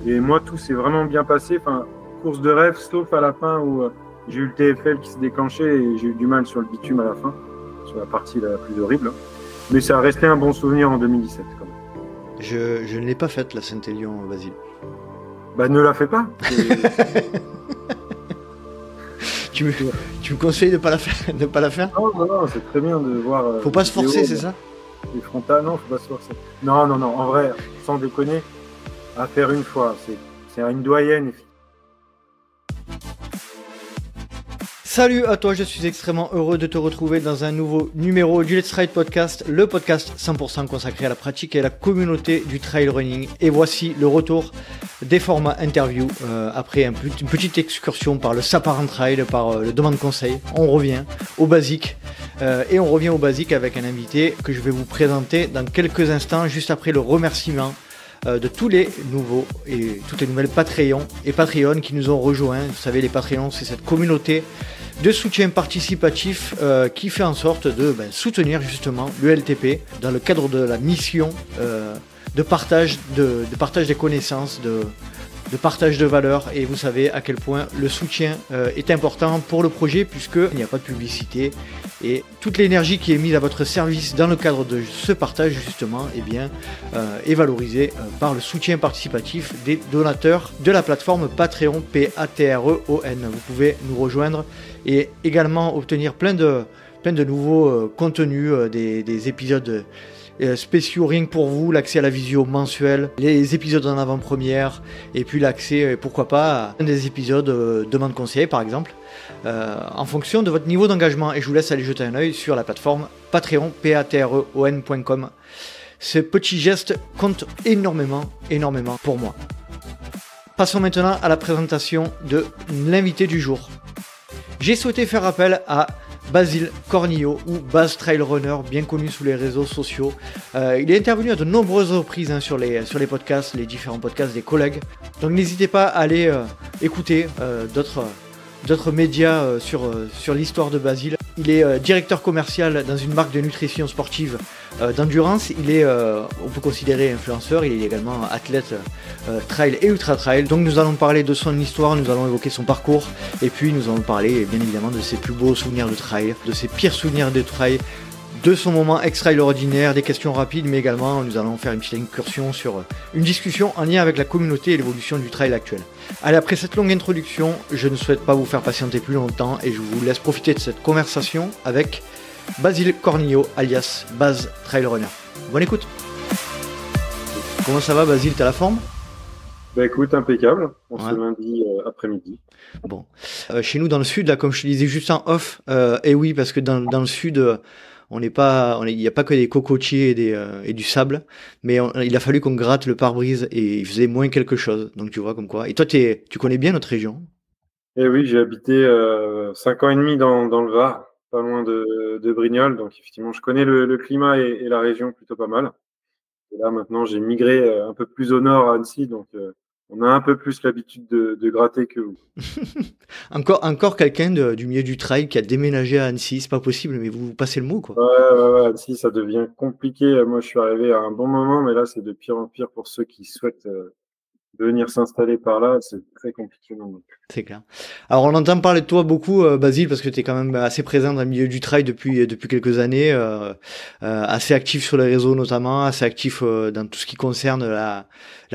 Et moi, tout s'est vraiment bien passé. Enfin, course de rêve, sauf à la fin où j'ai eu le TFL qui s'est déclenché et j'ai eu du mal sur le bitume à la fin, sur la partie la plus horrible. Mais ça a resté un bon souvenir en 2017 quand même. Je ne l'ai pas faite, la Saint-Élion, Basile. Bah, ne la fais pas. Tu me conseilles de pas la faire, de pas la faire? Non, c'est très bien de voir. Faut pas se forcer, c'est ça? Les frontales, non, faut pas se forcer. Non, en vrai, sans déconner, à faire une fois, c'est une doyenne. Salut à toi, je suis extrêmement heureux de te retrouver dans un nouveau numéro du Let's Ride Podcast, le podcast 100% consacré à la pratique et à la communauté du trail running. Et voici le retour des formats interview après une petite excursion par le Saparant Trail, par le demande conseil. On revient au basique et on revient au basique avec un invité que je vais vous présenter dans quelques instants, juste après le remerciement de tous les nouveaux et toutes les nouvelles Patreons et Patreons qui nous ont rejoints. Vous savez, les Patreons, c'est cette communauté de soutien participatif qui fait en sorte de soutenir justement le LTP dans le cadre de la mission de partage des connaissances, de partage de valeurs. Et vous savez à quel point le soutien est important pour le projet, puisqu'il n'y a pas de publicité et toute l'énergie qui est mise à votre service dans le cadre de ce partage justement est valorisée par le soutien participatif des donateurs de la plateforme Patreon, Patreon. Vous pouvez nous rejoindre et également obtenir plein de nouveaux contenus, des épisodes spéciaux rien que pour vous, l'accès à la visio mensuelle, les épisodes en avant-première et puis l'accès, pourquoi pas, à des épisodes demande conseil par exemple, en fonction de votre niveau d'engagement. Et je vous laisse aller jeter un œil sur la plateforme Patreon, patreon.com. Ce petit geste compte énormément pour moi. Passons maintenant à la présentation de l'invité du jour. J'ai souhaité faire appel à Basile Cornillo, ou Baz Trail Runner, bien connu sous les réseaux sociaux. Il est intervenu à de nombreuses reprises sur les podcasts, les différents podcasts des collègues. Donc n'hésitez pas à aller écouter d'autres médias sur l'histoire de Basile. Il est directeur commercial dans une marque de nutrition sportive d'endurance. Il est, on peut considérer influenceur. Il est également athlète trail et ultra trail. Donc nous allons parler de son histoire, nous allons évoquer son parcours, et puis nous allons parler bien évidemment de ses plus beaux souvenirs de trail, de ses pires souvenirs de trail, de son moment extraordinaire, des questions rapides, mais également nous allons faire une petite incursion sur une discussion en lien avec la communauté et l'évolution du trail actuel. Allez, après cette longue introduction, je ne souhaite pas vous faire patienter plus longtemps et je vous laisse profiter de cette conversation avec Basile Cornillo, alias Baz Trail Runner. Bonne écoute. Comment ça va, Basile, t'as la forme? Bah écoute, impeccable, ce lundi après-midi. Bon, chez nous dans le sud, là, comme je te disais juste en off, et oui, parce que dans le sud, il n'y a pas que des cocotiers et du sable, mais il a fallu qu'on gratte le pare-brise et il faisait moins quelque chose. Donc tu vois comme quoi. Et toi, tu connais bien notre région? Et oui, j'ai habité 5 ans et demi dans le Var, pas loin de Brignoles, donc effectivement, je connais le climat et la région plutôt pas mal. Et là, maintenant, j'ai migré un peu plus au nord à Annecy, donc on a un peu plus l'habitude de gratter que vous. Encore quelqu'un du milieu du trail qui a déménagé à Annecy, c'est pas possible, mais vous passez le mot, quoi. Ouais, Annecy, ça devient compliqué. Moi, je suis arrivé à un bon moment, mais là, c'est de pire en pire pour ceux qui souhaitent venir s'installer par là. C'est très compliqué maintenant. C'est clair. Alors on entend parler de toi beaucoup, Basile, parce que tu es quand même assez présent dans le milieu du trail depuis quelques années, assez actif sur les réseaux notamment, assez actif dans tout ce qui concerne la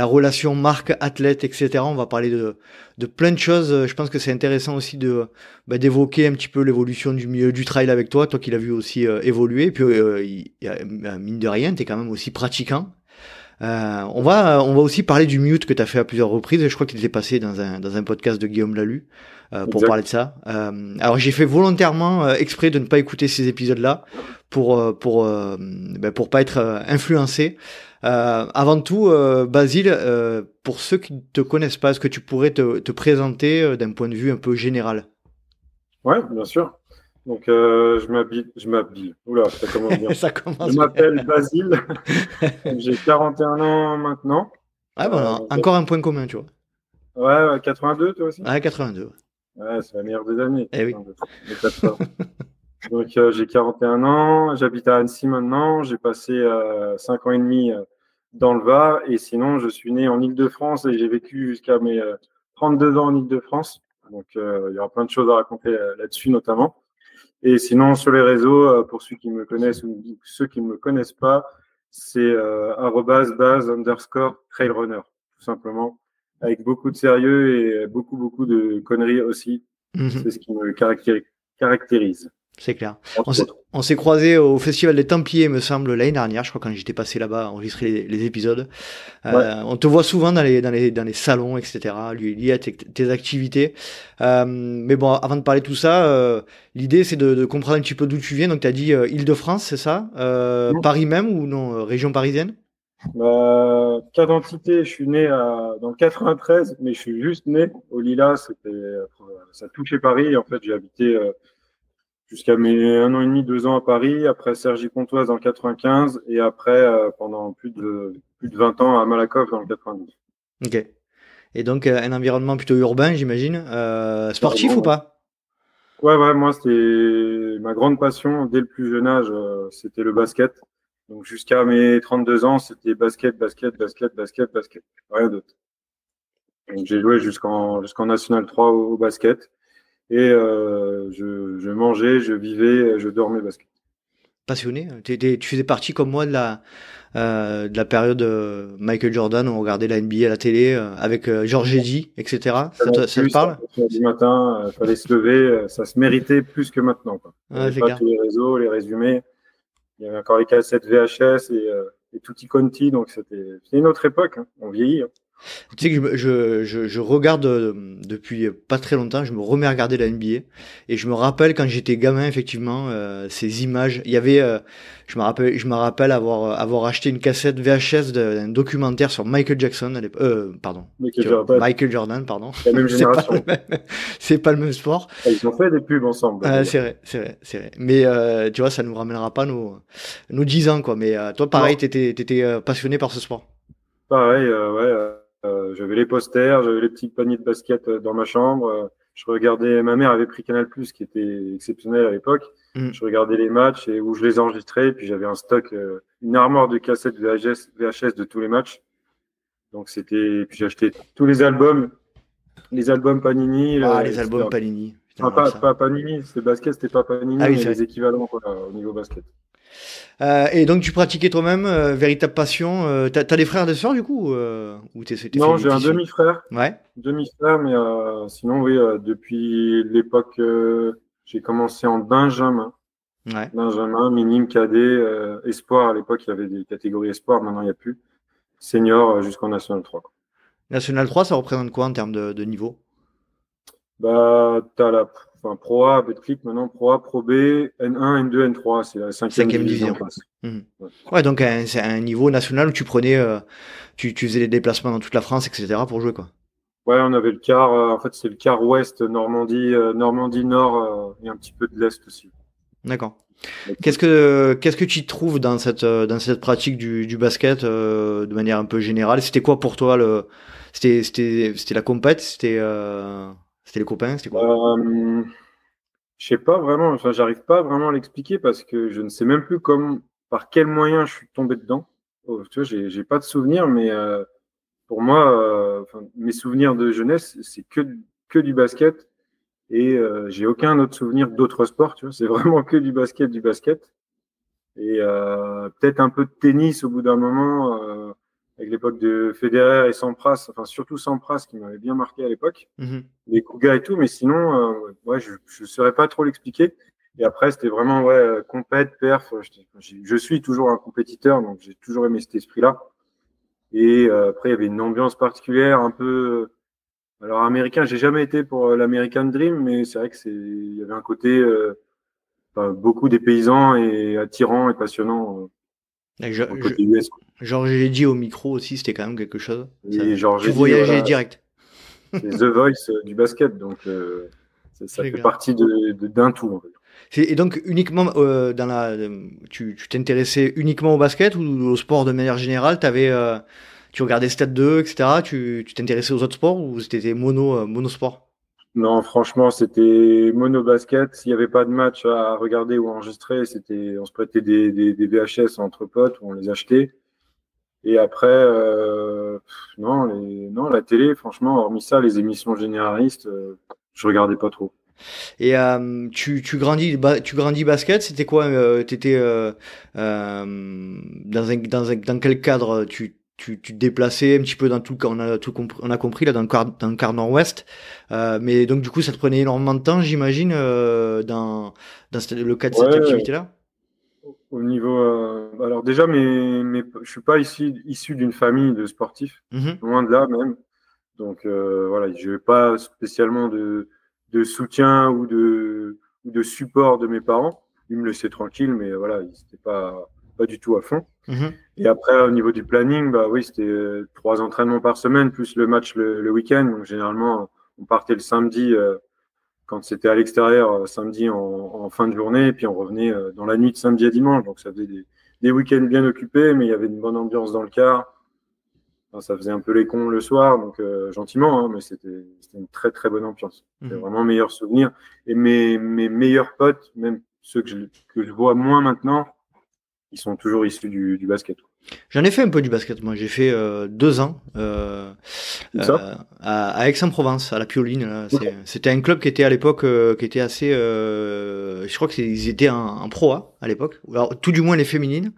relation marque-athlète, etc. On va parler de plein de choses. Je pense que c'est intéressant aussi d'évoquer un petit peu l'évolution du milieu du trail avec toi qui l'as vu aussi évoluer. Et puis mine de rien, tu es quand même aussi pratiquant. On va aussi parler du mute que tu as fait à plusieurs reprises. Je crois qu'il était passé dans un podcast de Guillaume Lalu pour parler de ça. Alors j'ai fait volontairement exprès de ne pas écouter ces épisodes-là pour pas être influencé. Avant tout, Basile, pour ceux qui ne te connaissent pas, est-ce que tu pourrais te présenter d'un point de vue un peu général? Ouais, bien sûr. Donc, je m'habille. Oula, ça commence bien. Ça commence je m'appelle Basile. J'ai 41 ans maintenant. Ah bon, encore un point commun, tu vois. Ouais, 82, toi aussi? Ouais, 82. Ouais, c'est la meilleure des années. Eh oui. Donc, j'ai 41 ans. J'habite à Annecy maintenant. J'ai passé 5 ans et demi dans le Var. Et sinon, je suis né en Île-de-France et j'ai vécu jusqu'à mes 32 ans en Île-de-France. Donc, il y aura plein de choses à raconter là-dessus, notamment. Et sinon, sur les réseaux, pour ceux qui me connaissent ou ceux qui ne me connaissent pas, c'est @baz_trailrunner, tout simplement, avec beaucoup de sérieux et beaucoup de conneries aussi. C'est ce qui me caractérise. C'est clair. On s'est croisés au Festival des Templiers, me semble, l'année dernière, je crois, quand j'étais passé là-bas, enregistrer les épisodes. On te voit souvent dans les salons, etc., liés à tes activités. Mais bon, avant de parler de tout ça, l'idée, c'est de comprendre un petit peu d'où tu viens. Donc, tu as dit Île-de-France, c'est ça? Paris même ou non, région parisienne? Cas d'identité, je suis né dans le 93, mais je suis juste né au Lilas. Ça touchait Paris. En fait, j'ai habité jusqu'à mes 1 an et demi, 2 ans à Paris, après Cergy-Pontoise dans le 95 et après pendant plus de 20 ans à Malakoff dans le 92. Ok. Et donc un environnement plutôt urbain, j'imagine. Sportif ou pas? Ouais, moi c'était ma grande passion dès le plus jeune âge, c'était le basket. Donc jusqu'à mes 32 ans, c'était basket. Rien d'autre. Donc j'ai joué jusqu'en National 3 au basket. Et je mangeais, je vivais, je dormais basket. Passionné. Tu faisais partie comme moi de la période Michael Jordan où on regardait la NBA à la télé avec Georges Eddy, etc. Ça te parle? Du matin, fallait se lever, ça se méritait plus que maintenant, quoi. Il n'y avait pas tous les réseaux, les résumés. Il y avait encore les cassettes VHS et Tutti Conti, donc c'était une autre époque. Hein. On vieillit. Hein. Tu sais que je regarde depuis pas très longtemps, je me remets à regarder la NBA et je me rappelle quand j'étais gamin effectivement ces images. Il y avait, je me rappelle avoir acheté une cassette VHS d'un documentaire sur Michael Jackson à l'époque. Pardon. Michael Jordan, pardon. La même génération. C'est pas le même sport. Ils ont fait des pubs ensemble. C'est vrai. Mais tu vois, ça nous ramènera pas nos 10 ans quoi. Mais toi, pareil, t'étais passionné par ce sport. Pareil, ouais. J'avais les posters, j'avais les petits paniers de basket dans ma chambre. Je regardais, ma mère avait pris Canal+, qui était exceptionnel à l'époque. Je regardais les matchs et où je les enregistrais. Et puis j'avais un stock, une armoire de cassettes VHS de tous les matchs. Donc puis j'ai acheté tous les albums Panini. Les albums Panini. Putain, pas Panini, c'est basket, c'était pas Panini, mais les équivalents quoi, au niveau basket. Et donc tu pratiquais toi-même, véritable passion. T'as des frères et des sœurs du coup Non, j'ai un demi-frère. Ouais. Demi-frère, mais sinon oui, depuis l'époque, j'ai commencé en Benjamin. Ouais. Benjamin, minime, cadet, espoir. À l'époque, il y avait des catégories espoir. Maintenant, il n'y a plus. Senior jusqu'en National 3. National 3, ça représente quoi en termes de niveau? T'as Pro A, Betclic, maintenant Pro A, Pro B, N1, N2, N3, c'est la 5e division. Ouais, donc c'est un niveau national où tu prenais, tu faisais des déplacements dans toute la France, etc. pour jouer quoi. Ouais, on avait le quart, en fait c'est le quart ouest, Normandie Nord et un petit peu de l'Est aussi. D'accord. Qu'est-ce que tu trouves dans cette pratique du basket de manière un peu générale? C'était quoi pour toi c'était la compète, c'était les copains, c'était quoi? Je sais pas vraiment, enfin j'arrive pas vraiment à l'expliquer parce que je ne sais même plus par quel moyen je suis tombé dedans. Tu vois, j'ai pas de souvenirs, mais pour moi, mes souvenirs de jeunesse, c'est que du basket et j'ai aucun autre souvenir d'autres sports. Tu vois, c'est vraiment que du basket. Et peut-être un peu de tennis au bout d'un moment. Avec l'époque de Federer et Sampras, enfin surtout Sampras qui m'avait bien marqué à l'époque, les Cougas et tout, mais sinon, ouais, je saurais pas trop l'expliquer. Et après, c'était vraiment compète, perf. Je suis toujours un compétiteur, donc j'ai toujours aimé cet esprit-là. Et après, il y avait une ambiance particulière, un peu. Alors américain, j'ai jamais été pour l'American Dream, mais c'est vrai que il y avait un côté beaucoup des paysans et attirant et passionnant. Côté US, quoi. Georges Eddy au micro aussi, c'était quand même quelque chose. Et tu voyageais direct. C'est The Voice du basket, donc ça fait partie d'un tout. En fait. Et donc uniquement tu t'intéressais uniquement au basket ou au sport de manière générale? Tu regardais Stade 2, etc. Tu t'intéressais aux autres sports ou c'était monosport? Non, franchement, c'était mono basket. S'il n'y avait pas de match à regarder ou à enregistrer, on se prêtait des VHS entre potes ou on les achetait. Et après, non, la télé, franchement, hormis ça, les émissions généralistes, je regardais pas trop. Et tu grandis basket, c'était quoi? T'étais dans quel cadre tu te déplaçais un petit peu dans tout, on a compris là dans le quart nord-ouest. Mais donc du coup, ça te prenait énormément de temps, j'imagine, le cadre de cette Ouais, activité-là. au niveau, alors déjà, je suis pas issu d'une famille de sportifs, Mhm, loin de là même. Donc voilà, je n'ai pas spécialement de soutien ou de support de mes parents. Ils me laissaient tranquille, mais voilà, ils n'étaient pas du tout à fond. mhm, Et après, au niveau du planning, bah oui, c'était 3 entraînements par semaine, plus le match le week-end. Donc généralement, on partait le samedi quand c'était à l'extérieur, samedi en fin de journée, et puis on revenait dans la nuit de samedi à dimanche. Donc ça faisait des week-ends bien occupés, mais il y avait une bonne ambiance dans le car. Enfin, ça faisait un peu les cons le soir, donc gentiment, hein, mais c'était une très très bonne ambiance. C'était mhm. vraiment meilleur souvenir. Et mes meilleurs potes, même ceux que je vois moins maintenant, ils sont toujours issus du basket. J'en ai fait un peu du basket, moi. J'ai fait 2 ans Où ça? à Aix-en-Provence, à la Pioline. Là. Ok. C'était un club qui était à l'époque, qui était assez. Je crois qu'ils étaient en Pro A à l'époque, ou alors tout du moins les féminines,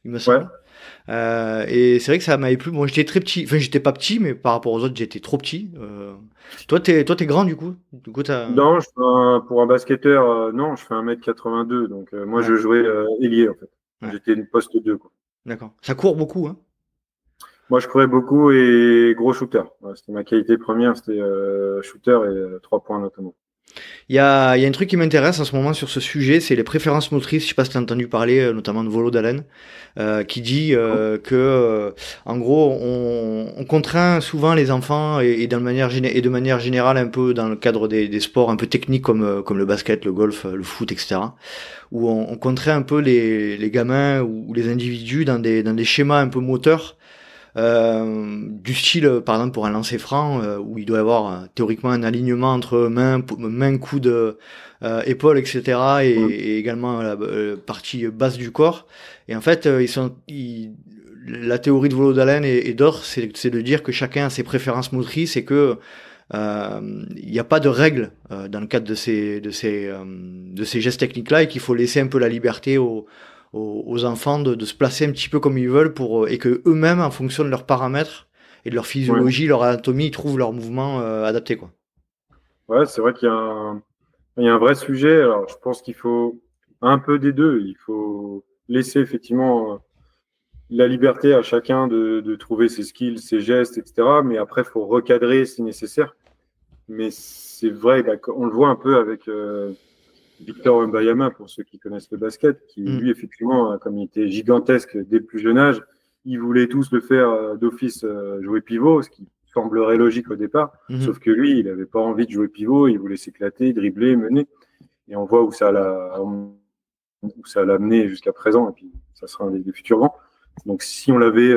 il me Ouais. semble. Et c'est vrai que ça m'avait plu. Moi, j'étais très petit. Enfin, j'étais pas petit, mais par rapport aux autres, j'étais trop petit. Toi, t'es grand du coup. Du coup, t'as. Non, pour un basketteur, non, je fais 1m82, donc moi Ouais, je jouais ailier en fait. ouais. J'étais une poste 2 quoi. D'accord. Ça court beaucoup, hein. Moi je courais beaucoup et gros shooter. Ouais, c'était ma qualité première, c'était shooter et 3 points notamment. Il y a un truc qui m'intéresse en ce moment sur ce sujet, c'est les préférences motrices. Je sais pas si tu as entendu parler, notamment de Volo Dalen, qui dit que, en gros, on contraint souvent les enfants et de manière générale un peu dans le cadre des sports un peu techniques comme le basket, le golf, le foot, etc. Où on contraint un peu les gamins ou les individus dans des schémas un peu moteurs du style, par exemple, pour un lancer franc, où il doit y avoir théoriquement un alignement entre main coude, épaule, etc., Mm. et également la partie basse du corps. Et en fait, la théorie de Volo d'Allen et d'autres, c'est de dire que chacun a ses préférences motrices et que il n'y a pas de règles dans le cadre de ces gestes techniques-là et qu'il faut laisser un peu la liberté aux enfants de se placer un petit peu comme ils veulent et que eux-mêmes, en fonction de leurs paramètres et de leur Ouais. physiologie, leur anatomie, ils trouvent leur mouvement adapté, quoi. Ouais, c'est vrai il y a un vrai sujet. Alors, je pense qu'il faut un peu des deux. Il faut laisser effectivement la liberté à chacun de trouver ses skills, ses gestes, etc. Mais après, il faut recadrer si nécessaire. Mais c'est vrai, bah, on le voit un peu avec Victor Wembanyama, pour ceux qui connaissent le basket, qui Mm. lui, effectivement, comme il était gigantesque dès le plus jeune âge, ils voulaient tous le faire d'office jouer pivot, ce qui semblerait logique au départ. Mhm. Sauf que lui, il n'avait pas envie de jouer pivot, il voulait s'éclater, dribbler, mener. Et on voit où ça l'a amené jusqu'à présent, et puis ça sera un des futurs grands. Donc si on l'avait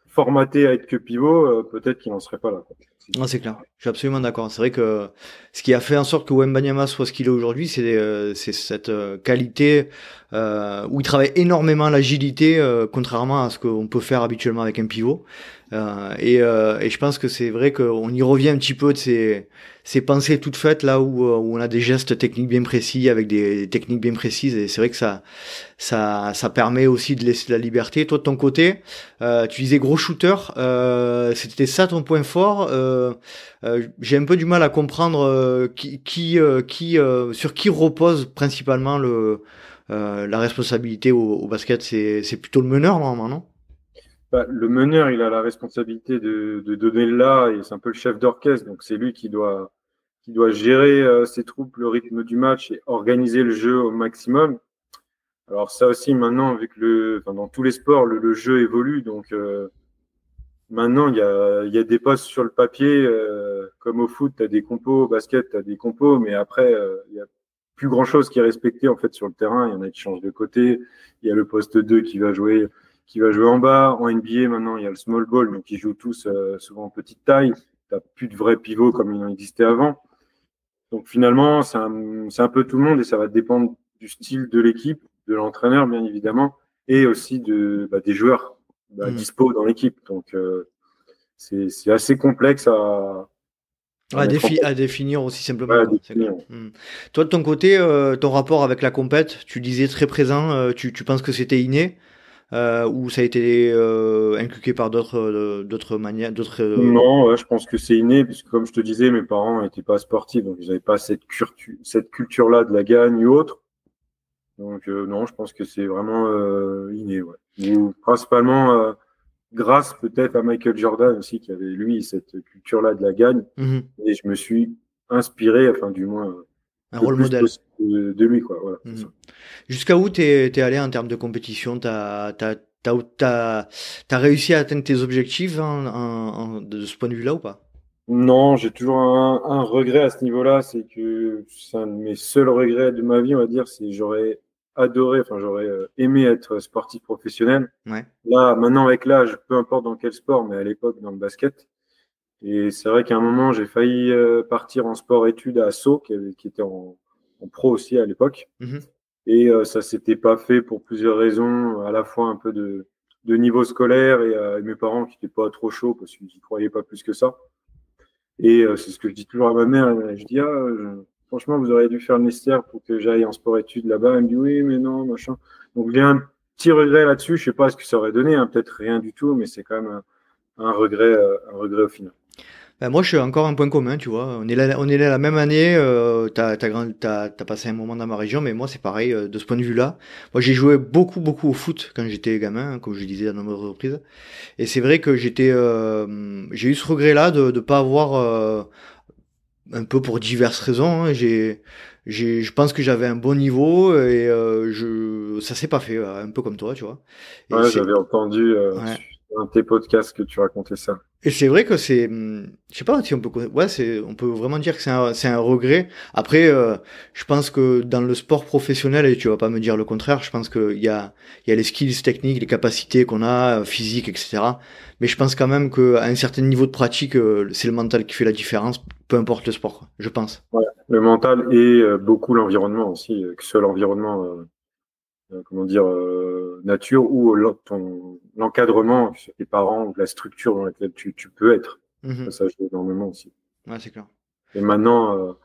formaté à être que pivot, peut-être qu'il n'en serait pas là, quoi. Ah, c'est clair, je suis absolument d'accord. C'est vrai que ce qui a fait en sorte que Wembanyama soit ce qu'il est aujourd'hui, c'est cette qualité où il travaille énormément l'agilité, contrairement à ce qu'on peut faire habituellement avec un pivot. Et je pense que c'est vrai qu'on y revient un petit peu de ces pensées toutes faites là où on a des gestes techniques bien précis avec des techniques bien précises. Et c'est vrai que ça permet aussi de laisser la liberté. Toi, de ton côté, tu disais gros shooter, c'était ça ton point fort. J'ai un peu du mal à comprendre sur qui repose principalement la responsabilité au basket. C'est plutôt le meneur normalement, non? Bah, le meneur, il a la responsabilité de donner le là, et c'est un peu le chef d'orchestre, donc c'est lui qui doit gérer ses troupes, le rythme du match et organiser le jeu au maximum. Alors ça aussi, maintenant, enfin, dans tous les sports, le jeu évolue, donc maintenant, il y a des postes sur le papier, comme au foot, tu as des compos, au basket, tu as des compos, mais après, il y a plus grand-chose qui est respecté en fait sur le terrain. Il y en a qui changent de côté. Il y a le poste 2 qui va jouer en bas. En NBA, maintenant, il y a le small ball, donc ils jouent tous souvent en petite taille. Tu n'as plus de vrais pivots comme il en existait avant. Donc finalement, c'est un peu tout le monde et ça va dépendre du style de l'équipe, de l'entraîneur, bien évidemment, et aussi des joueurs. dispo dans l'équipe. Donc, c'est assez complexe à mettre en place. À définir aussi simplement. Ouais, à Quoi, c'est clair. définir. Toi, de ton côté, ton rapport avec la compète, tu disais très présent, tu penses que c'était inné ou ça a été inculqué par d'autres manières, d'autres. Non, ouais, je pense que c'est inné, puisque comme je te disais, mes parents n'étaient pas sportifs, donc ils n'avaient pas cette culture-là de la gagne ou autre. Donc non, je pense que c'est vraiment inné, ouais. Ou principalement grâce peut-être à Michael Jordan aussi, qui avait lui cette culture-là de la gagne, et je me suis inspiré, enfin du moins Un le rôle plus modèle. possible de lui, quoi. Voilà, c'est ça. Jusqu'à où t'es allé en termes de compétition? T'as réussi à atteindre tes objectifs de ce point de vue-là ou pas? Non, j'ai toujours un regret à ce niveau-là, c'est que c'est un de mes seuls regrets de ma vie, on va dire, c'est j'aurais adoré, enfin j'aurais aimé être sportif professionnel. Ouais. Là, maintenant avec l'âge, peu importe dans quel sport, mais à l'époque dans le basket. Et c'est vrai qu'à un moment, j'ai failli partir en sport-études à Sceaux, qui était en pro aussi à l'époque. Et ça s'était pas fait pour plusieurs raisons, à la fois un peu de niveau scolaire et mes parents qui n'étaient pas trop chauds parce qu'ils n'y croyaient pas plus que ça. Et c'est ce que je dis toujours à ma mère. Je dis, franchement, vous auriez dû faire le nécessaire pour que j'aille en sport-études là-bas. Elle me dit, oui, mais non, machin. Donc, j'ai un petit regret là-dessus. Je sais pas ce que ça aurait donné, hein, peut-être rien du tout, mais c'est quand même un regret au final. Ben moi, je suis encore un point commun, tu vois. On est là la même année. T'as passé un moment dans ma région, mais moi, c'est pareil de ce point de vue-là. Moi, j'ai joué beaucoup, beaucoup au foot quand j'étais gamin, hein, comme je disais à de nombreuses reprises. Et c'est vrai que j'ai eu ce regret-là de pas avoir un peu pour diverses raisons. Hein. Je pense que j'avais un bon niveau et ça s'est pas fait, un peu comme toi, tu vois. Et Ouais, j'avais entendu ouais. sur un de tes podcasts que tu racontais ça. Et c'est vrai que je sais pas si on peut, on peut vraiment dire que c'est un regret. Après, je pense que dans le sport professionnel, et tu vas pas me dire le contraire, je pense il y a les skills techniques, les capacités qu'on a, physiques, etc. Mais je pense quand même qu'à un certain niveau de pratique, c'est le mental qui fait la différence, peu importe le sport, quoi, je pense. Ouais, le mental et beaucoup l'environnement aussi, que ce soit l'environnement, comment dire, nature ou l'encadrement, que ce soit tes parents ou la structure dans laquelle tu peux être. Ça joue énormément aussi. Ouais, c'est clair. Et maintenant,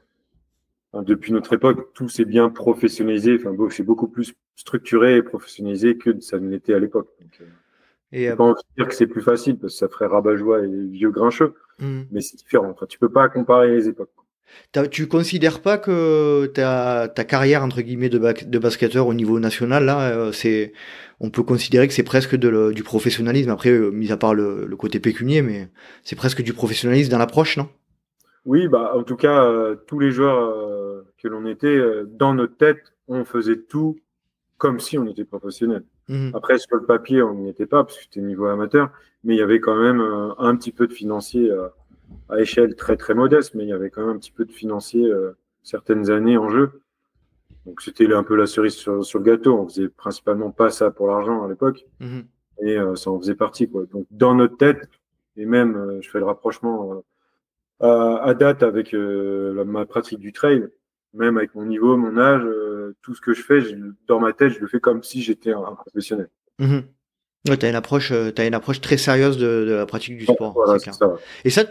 depuis notre époque, tout s'est bien professionnalisé. Enfin, c'est beaucoup plus structuré et professionnalisé que ça ne l'était à l'époque. Donc, Et je peux pas envie de dire que c'est plus facile parce que ça ferait rabat-joie et vieux grincheux, mais c'est différent. Enfin, tu peux pas comparer les époques. tu considères pas que ta carrière entre guillemets de basketteur au niveau national là, on peut considérer que c'est presque du professionnalisme. Après, mis à part le côté pécunier, mais c'est presque du professionnalisme dans l'approche, non? Oui, bah, en tout cas, tous les joueurs que l'on était, dans notre tête, on faisait tout comme si on était professionnel. Après, sur le papier, on n'y était pas parce que c'était niveau amateur, mais il y avait quand même un petit peu de financier à échelle très très modeste, mais il y avait quand même un petit peu de financier certaines années en jeu. Donc c'était un peu la cerise sur le gâteau. On faisait principalement pas ça pour l'argent à l'époque, et ça en faisait partie, quoi. Donc dans notre tête, et même je fais le rapprochement à date avec ma pratique du trail, même avec mon niveau, mon âge, tout ce que je fais, dans ma tête, je le fais comme si j'étais un professionnel. Ouais, t'as une approche très sérieuse de la pratique du sport, Voilà, c'est c'est clair. ça. Et ça,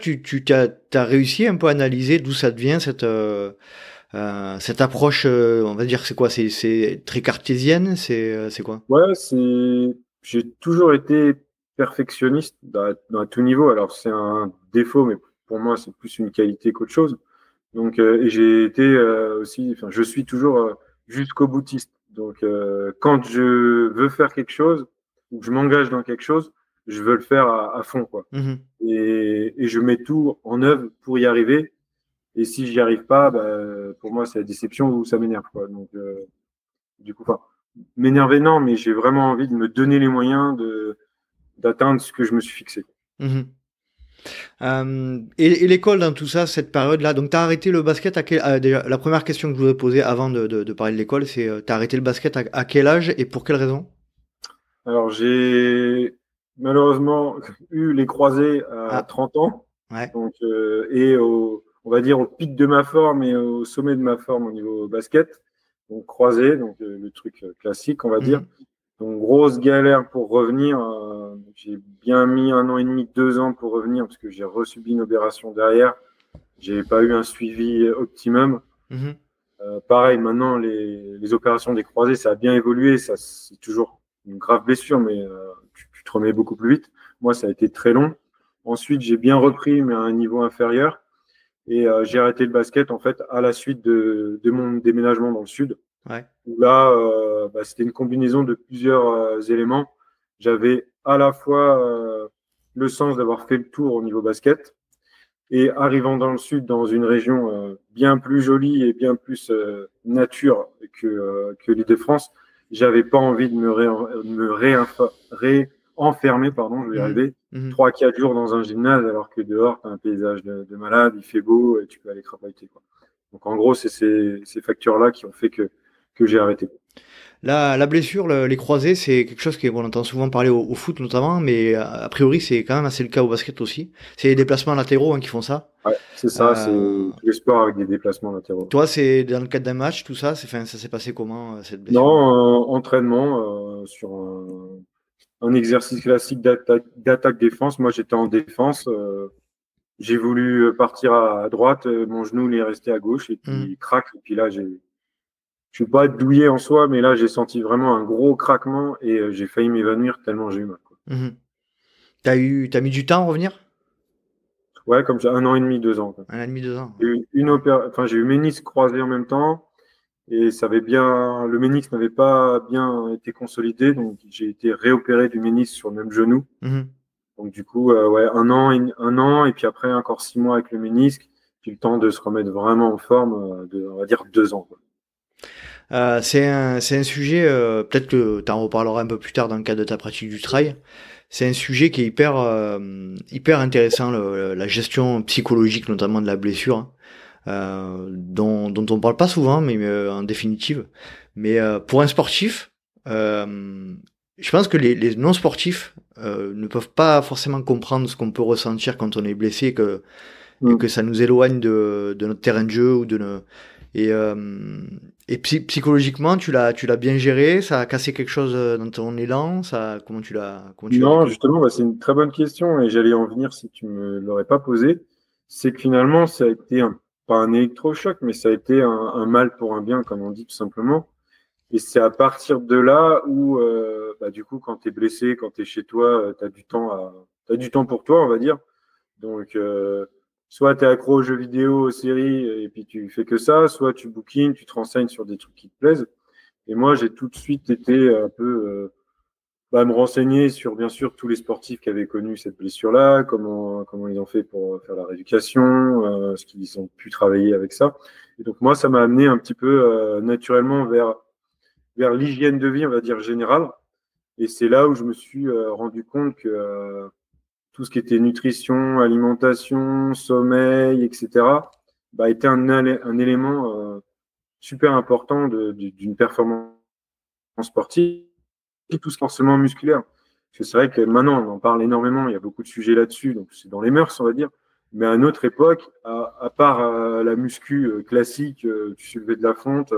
t'as réussi un peu à analyser d'où ça devient cette approche, on va dire, c'est quoi? C'est très cartésienne, c'est quoi? Ouais, j'ai toujours été perfectionniste à tout niveau. Alors c'est un défaut, mais pour moi c'est plus une qualité qu'autre chose. Donc et j'ai été aussi, enfin je suis toujours jusqu'au boutiste. Donc quand je veux faire quelque chose ou que je m'engage dans quelque chose, je veux le faire à fond, quoi. Et je mets tout en œuvre pour y arriver. Et si j'y arrive pas, bah, pour moi c'est la déception ou ça m'énerve, quoi. Donc du coup, enfin, m'énerver, non, mais j'ai vraiment envie de me donner les moyens d'atteindre ce que je me suis fixé. Et l'école dans tout ça, cette période-là, donc t'as arrêté le basket déjà, la première question que je voudrais poser avant de parler de l'école, c'est t'as arrêté le basket à quel âge et pour quelle raison? Alors, j'ai malheureusement eu les croisés à 30 ans. Ouais. Donc, et on va dire au pic de ma forme et au sommet de ma forme au niveau basket. Donc, croisé, donc le truc classique, on va dire. Donc, grosse galère pour revenir. J'ai bien mis 1 an et demi, 2 ans pour revenir parce que j'ai resubi une opération derrière. J'ai pas eu un suivi optimum. Mhm. Pareil, maintenant, les opérations des croisés, ça a bien évolué. Ça, c'est toujours une grave blessure, mais tu te remets beaucoup plus vite. Moi, ça a été très long. Ensuite, j'ai bien repris, mais à un niveau inférieur. Et j'ai arrêté le basket, en fait, à la suite de mon déménagement dans le sud. Ouais. Où là, c'était une combinaison de plusieurs éléments. J'avais à la fois le sens d'avoir fait le tour au niveau basket, et arrivant dans le sud, dans une région bien plus jolie et bien plus nature que l'Île-de-France, j'avais pas envie de me réenfermer, pardon, je vais y Mhm. arriver, Mhm. 3-4 jours dans un gymnase, alors que dehors, tu as un paysage de malade, il fait beau et tu peux aller crapahuter, quoi. Donc en gros, c'est ces facteurs-là qui ont fait que j'ai arrêté. La blessure, les croisés, c'est quelque chose qu'on entend souvent parler au foot notamment, mais a priori c'est quand même assez le cas au basket aussi. C'est les déplacements latéraux hein, qui font ça. Ouais, c'est ça, c'est Euh, tous les sports avec des déplacements latéraux. Toi, c'est dans le cadre d'un match, tout ça, enfin, ça s'est passé comment cette Non, blessure? entraînement sur un exercice classique d'attaque-défense. Moi, j'étais en défense. J'ai voulu partir à droite. Mon genou il est resté à gauche et Mhm. puis craque. Et puis là, je suis pas douillé en soi, mais là, j'ai senti vraiment un gros craquement et j'ai failli m'évanouir tellement j'ai eu mal, quoi. Mhm. T'as mis du temps à revenir? Ouais, comme ça, 1 an et demi, 2 ans, quoi. 1 an et demi, 2 ans. J'ai eu ménisque croisé en même temps et le ménisque n'avait pas bien été consolidé, donc j'ai été réopéré du ménisque sur le même genou. Mhm. Donc du coup, ouais, 1 an et puis après encore 6 mois avec le ménisque, puis le temps de se remettre vraiment en forme, on va dire 2 ans, quoi. C'est un sujet, peut-être que tu en reparleras un peu plus tard dans le cadre de ta pratique du trail. C'est un sujet qui est hyper intéressant, la gestion psychologique notamment de la blessure, hein, dont on parle pas souvent, mais en définitive. Mais pour un sportif, je pense que les non-sportifs ne peuvent pas forcément comprendre ce qu'on peut ressentir quand on est blessé et que Mm. ça nous éloigne de notre terrain de jeu ou de nos... Et, psychologiquement, tu l'as bien géré, ça a cassé quelque chose dans ton élan, comment tu l'as Non, vécu? justement, c'est une très bonne question et j'allais en venir si tu me l'aurais pas posé. C'est que finalement, ça a été pas un électrochoc, mais ça a été un mal pour un bien, comme on dit tout simplement. Et c'est à partir de là où, du coup, quand tu es blessé, quand tu es chez toi, t'as du temps pour toi, on va dire. Donc, soit tu es accro aux jeux vidéo, aux séries, et puis tu fais que ça, soit tu bookines, tu te renseignes sur des trucs qui te plaisent. Et moi, j'ai tout de suite été un peu me renseigner sur, bien sûr, tous les sportifs qui avaient connu cette blessure-là, comment ils ont fait pour faire la rééducation, ce qu'ils ont pu travailler avec ça. Et donc, moi, ça m'a amené un petit peu naturellement vers l'hygiène de vie, on va dire, générale. Et c'est là où je me suis rendu compte que tout ce qui était nutrition, alimentation, sommeil, etc., était un élément super important d'une performance sportive, et tout forcément musculaire. Parce que c'est vrai que maintenant, on en parle énormément, il y a beaucoup de sujets là-dessus, donc c'est dans les mœurs, on va dire. Mais à notre époque, à part la muscu classique, tu soulevais de la fonte,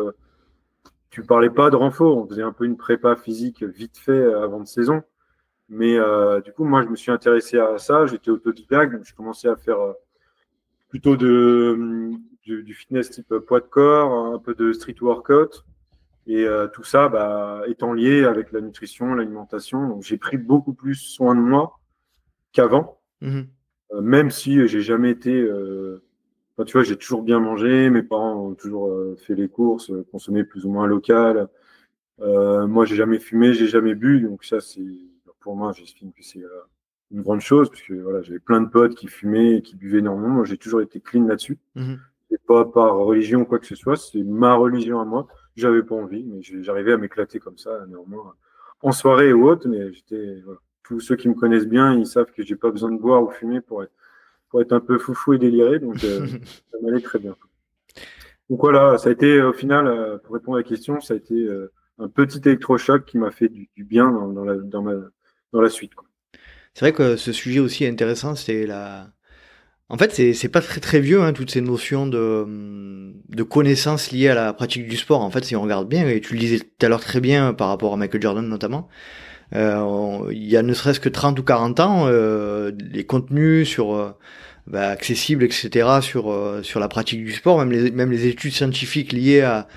tu parlais pas de renfort, on faisait un peu une prépa physique vite fait avant de saison. Mais du coup, moi, je me suis intéressé à ça. J'étais autodidacte, donc je commençais à faire plutôt du fitness type poids de corps, un peu de street workout. Et tout ça étant lié avec la nutrition, l'alimentation. Donc, j'ai pris beaucoup plus soin de moi qu'avant, Mhm. même si j'ai jamais été. Enfin, tu vois, j'ai toujours bien mangé. Mes parents ont toujours fait les courses, consommé plus ou moins local. Moi, j'ai jamais fumé, j'ai jamais bu, donc ça, pour moi, j'estime que c'est une grande chose, parce que voilà, j'avais plein de potes qui fumaient et qui buvaient énormément. Moi, j'ai toujours été clean là-dessus. Mhm. C'est pas par religion ou quoi que ce soit, c'est ma religion à moi. J'avais pas envie, mais j'arrivais à m'éclater comme ça, néanmoins, en soirée ou autre. Mais voilà. Tous ceux qui me connaissent bien, ils savent que j'ai pas besoin de boire ou fumer pour être un peu foufou et déliré, donc ça m'allait très bien. Donc voilà, ça a été au final, pour répondre à la question, ça a été un petit électrochoc qui m'a fait du bien dans la suite, quoi. C'est vrai que ce sujet aussi est intéressant, c'est En fait, c'est pas très très vieux, hein, toutes ces notions de connaissances liées à la pratique du sport. En fait, si on regarde bien, et tu le disais tout à l'heure très bien par rapport à Michael Jordan notamment, il y a ne serait-ce que 30 ou 40 ans, les contenus sur accessibles, etc., sur la pratique du sport, même les études scientifiques liées à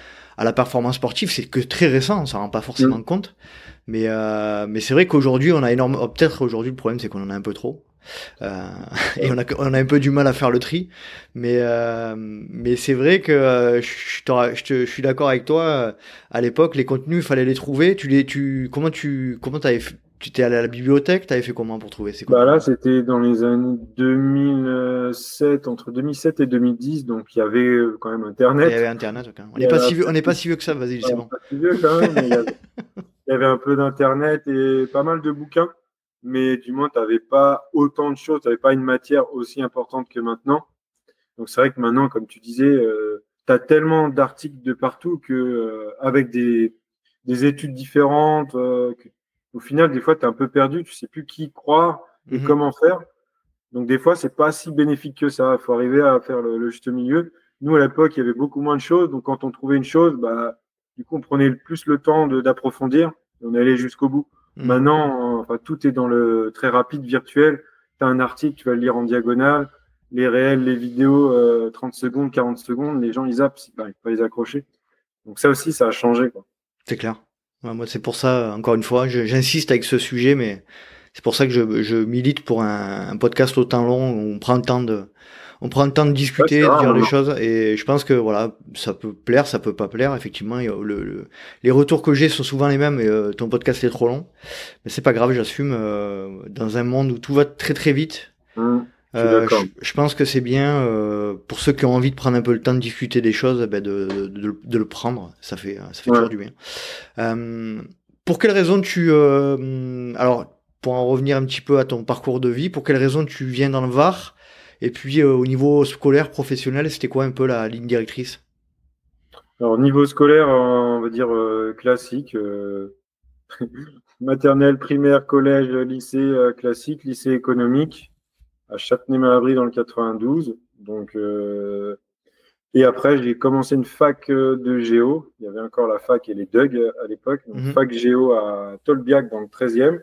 la performance sportive, c'est que très récent, on s'en rend pas forcément compte. Mais c'est vrai qu'aujourd'hui, on a peut-être aujourd'hui, le problème, c'est qu'on en a un peu trop. Et on a un peu du mal à faire le tri. Mais c'est vrai que je suis d'accord avec toi. À l'époque, les contenus, il fallait les trouver. Comment tu t'es allé à la bibliothèque? T'avais fait comment pour trouver ces Bah contenus? là, c'était dans les années 2007, entre 2007 et 2010, donc il y avait quand même Il y avait Internet. Internet, ok. On Il n'est y pas avait un si vieux, on peu n'est pas si vieux que ça. Vas-y, c'est voilà, bon. pas si vieux quand même, mais il y avait un peu d'Internet et pas mal de bouquins, mais du moins, tu n'avais pas autant de choses, tu n'avais pas une matière aussi importante que maintenant. Donc c'est vrai que maintenant, comme tu disais, tu as tellement d'articles de partout que avec des études différentes, au final, des fois, tu es un peu perdu, tu sais plus qui croire et Mhm. comment faire. Donc des fois, c'est pas si bénéfique que ça. Il faut arriver à faire le juste milieu. Nous, à l'époque, il y avait beaucoup moins de choses. Donc quand on trouvait une chose, bah, du coup, on prenait plus le temps d'approfondir et on allait jusqu'au bout. Mhm. Maintenant, enfin, tout est dans le très rapide virtuel. Tu as un article, tu vas le lire en diagonale. Les réels, les vidéos, 30 secondes, 40 secondes, les gens, ils zappent, ils n'arrivent pas à les accrocher. Donc ça aussi, ça a changé, quoi. C'est clair. Ouais, moi, c'est pour ça, encore une fois, j'insiste avec ce sujet, mais c'est pour ça que je milite pour un podcast autant long où on prend le temps de Ouais, c'est discuter, de rare dire les maintenant. choses, et je pense que voilà, ça peut plaire, ça peut pas plaire. Effectivement, les retours que j'ai sont souvent les mêmes, et ton podcast est trop long, mais c'est pas grave, j'assume. Dans un monde où tout va très très vite, Je suis d'accord. je pense que c'est bien pour ceux qui ont envie de prendre un peu le temps de discuter des choses, ben de le prendre. Ça fait toujours Ouais. du bien. Euh, pour quelle raison alors, pour en revenir un petit peu à ton parcours de vie, pour quelle raison tu viens dans le Var? Et puis, au niveau scolaire, professionnel, c'était quoi un peu la ligne directrice? Alors, niveau scolaire, on va dire classique. Maternelle, primaire, collège, lycée classique, lycée économique à Châtenay-Malabry dans le 92. Donc, et après, j'ai commencé une fac de géo. Il y avait encore la fac et les DUG à l'époque. Donc, Mhm, fac géo à Tolbiac dans le 13e.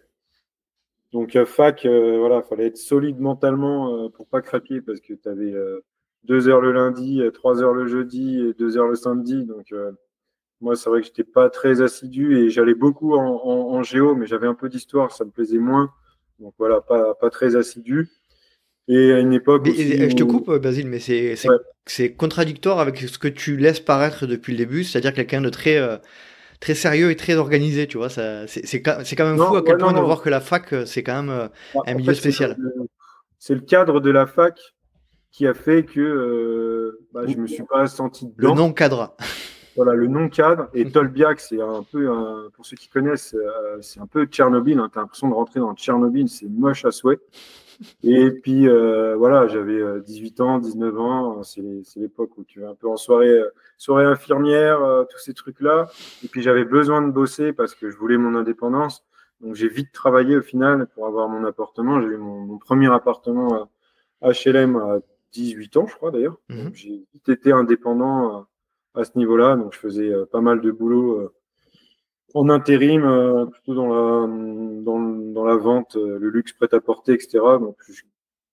Donc, fac, voilà, fallait être solide mentalement pour pas craquer parce que tu avais 2 heures le lundi, 3 heures le jeudi et 2 heures le samedi. Donc, moi, c'est vrai que j'étais pas très assidu et j'allais beaucoup en géo, mais j'avais un peu d'histoire, ça me plaisait moins. Donc voilà, pas très assidu. Et à une époque mais aussi je te où, coupe, Basile, mais ouais, c'est contradictoire avec ce que tu laisses paraître depuis le début, c'est-à-dire quelqu'un de très sérieux et très organisé, tu vois. C'est quand même fou non, à quel ouais, non, point de non. voir que la fac, c'est quand même un En milieu fait, spécial. c'est le cadre de la fac qui a fait que bah, je Ou me suis pas senti le dedans. non-cadre. Voilà, le non-cadre. Et Tolbiac, c'est un peu, pour ceux qui connaissent, c'est un peu Tchernobyl. Hein. Tu as l'impression de rentrer dans Tchernobyl, c'est moche à souhait. Et puis voilà, j'avais 18 ans, 19 ans, c'est l'époque où tu vas un peu en soirée infirmière, tous ces trucs-là. Et puis j'avais besoin de bosser parce que je voulais mon indépendance. Donc j'ai vite travaillé au final pour avoir mon appartement. J'ai eu mon premier appartement à HLM à 18 ans, je crois d'ailleurs. Donc Mhm. j'ai vite été indépendant à ce niveau-là. Donc je faisais pas mal de boulot en intérim, plutôt dans la vente, le luxe prêt-à-porter, etc. Donc,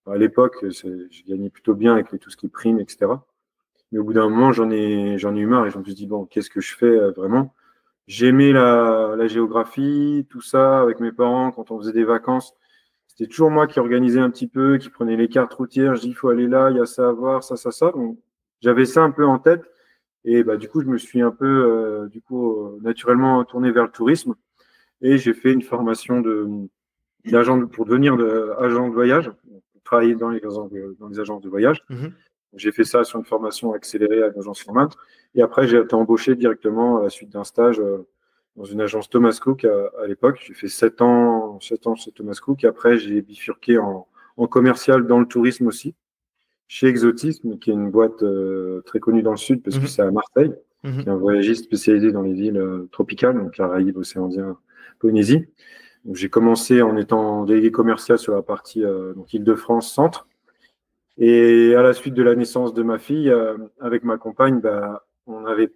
à l'époque, je gagnais plutôt bien avec tout ce qui est prime, etc. Mais au bout d'un moment, j'en ai eu marre et je me suis dit, bon, qu'est-ce que je fais vraiment? J'aimais la géographie, tout ça, avec mes parents, quand on faisait des vacances. C'était toujours moi qui organisais un petit peu, qui prenais les cartes routières. Je dis, il faut aller là, il y a ça à voir, ça. Donc, j'avais ça un peu en tête. Et bah, du coup, je me suis un peu, naturellement tourné vers le tourisme. Et j'ai fait une formation d'agent pour devenir agent de voyage, pour travailler dans les agences de voyage. Mhm. J'ai fait ça sur une formation accélérée à l'agence Format. Et après, j'ai été embauché directement à la suite d'un stage dans une agence Thomas Cook à l'époque. J'ai fait 7 ans chez Thomas Cook. Et après, j'ai bifurqué en commercial dans le tourisme aussi, chez Exotisme, qui est une boîte très connue dans le sud parce que Mhm. c'est à Marseille, qui est Mhm. un voyagiste spécialisé dans les villes tropicales, donc Caraïbes, Océan Indien, Polynésie. Donc, j'ai commencé en étant délégué commercial sur la partie donc Île-de-France centre. Et à la suite de la naissance de ma fille, avec ma compagne, bah, on n'avait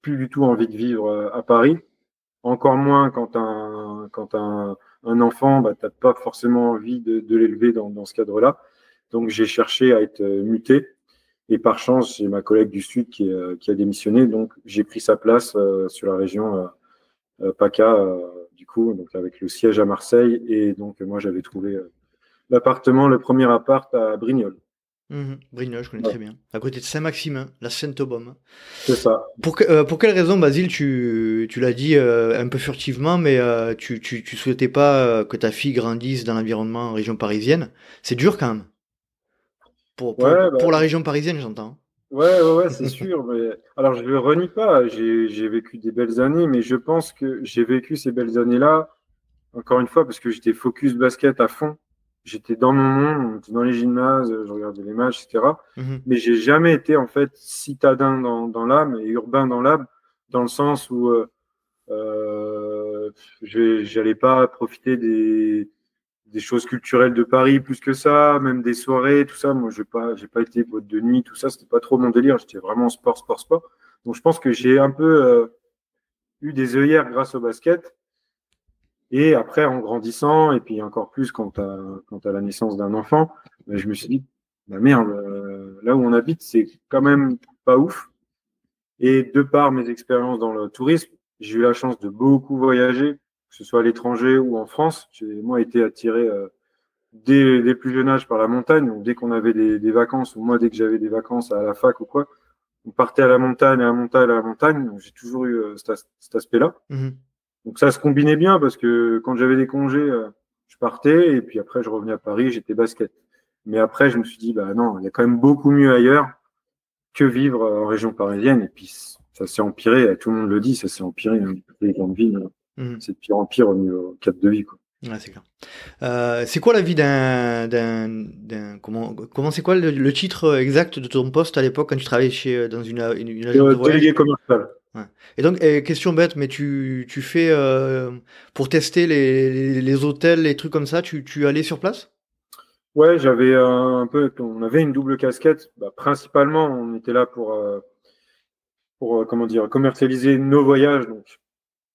plus du tout envie de vivre à Paris. Encore moins un enfant, bah, t'as pas forcément envie de l'élever dans ce cadre-là. Donc j'ai cherché à être muté. Et par chance, j'ai ma collègue du Sud qui a démissionné. Donc j'ai pris sa place sur la région PACA, du coup, donc avec le siège à Marseille. Et donc moi j'avais trouvé l'appartement, le premier appart à Brignoles. Brignoles, je connais Ouais, très bien. À côté de Saint-Maximin, la Sainte-Baume. c'est ça. Pour quelle raison, Basile, tu l'as dit un peu furtivement, mais tu souhaitais pas que ta fille grandisse dans l'environnement en région parisienne. C'est dur quand même. Ouais, Pour la bah, région parisienne, j'entends. ouais, c'est sûr. Mais alors je le renie pas. J'ai vécu des belles années, mais je pense que j'ai vécu ces belles années-là encore une fois, parce que j'étais focus basket à fond. J'étais dans mon monde, on était dans les gymnases, je regardais les matchs, etc. Mhm. Mais j'ai jamais été en fait citadin dans l'âme et urbain dans l'âme, dans le sens où j'allais pas profiter des choses culturelles de Paris plus que ça, même des soirées, tout ça. Moi, j'ai pas été boîte de nuit, tout ça, c'était pas trop mon délire. J'étais vraiment sport, sport, sport. Donc, je pense que j'ai un peu eu des œillères grâce au basket. Et après, en grandissant, et puis encore plus quand à la naissance d'un enfant, ben, je me suis dit, bah merde, là où on habite, c'est quand même pas ouf. Et de par mes expériences dans le tourisme, j'ai eu la chance de beaucoup voyager, que ce soit à l'étranger ou en France. J'ai, moi, été attiré dès plus jeune âge par la montagne. Donc, dès qu'on avait des vacances, ou moi, dès que j'avais des vacances à la fac ou quoi, on partait à la montagne, à la montagne, à la montagne. Donc, j'ai toujours eu cet aspect-là. Mhm. Donc ça se combinait bien parce que quand j'avais des congés, je partais et puis après je revenais à Paris, j'étais basket. Mais après, je me suis dit, bah non, il y a quand même beaucoup mieux ailleurs que vivre en région parisienne. Et puis ça s'est empiré, tout le monde le dit, ça s'est empiré. Hein, les grandes villes, Mhm. c'est de pire en pire au niveau cadre de vie, quoi. Ouais, c'est clair. C'est quoi la vie comment c'est quoi le titre exact de ton poste à l'époque quand tu travaillais dans une agence de voyage? Délégué commercial. Ouais. Et donc, question bête, mais tu fais pour tester les hôtels, les trucs comme ça, tu allais sur place? Ouais, j'avais un peu, on avait une double casquette. Bah, principalement, on était là pour comment dire, commercialiser nos voyages. Donc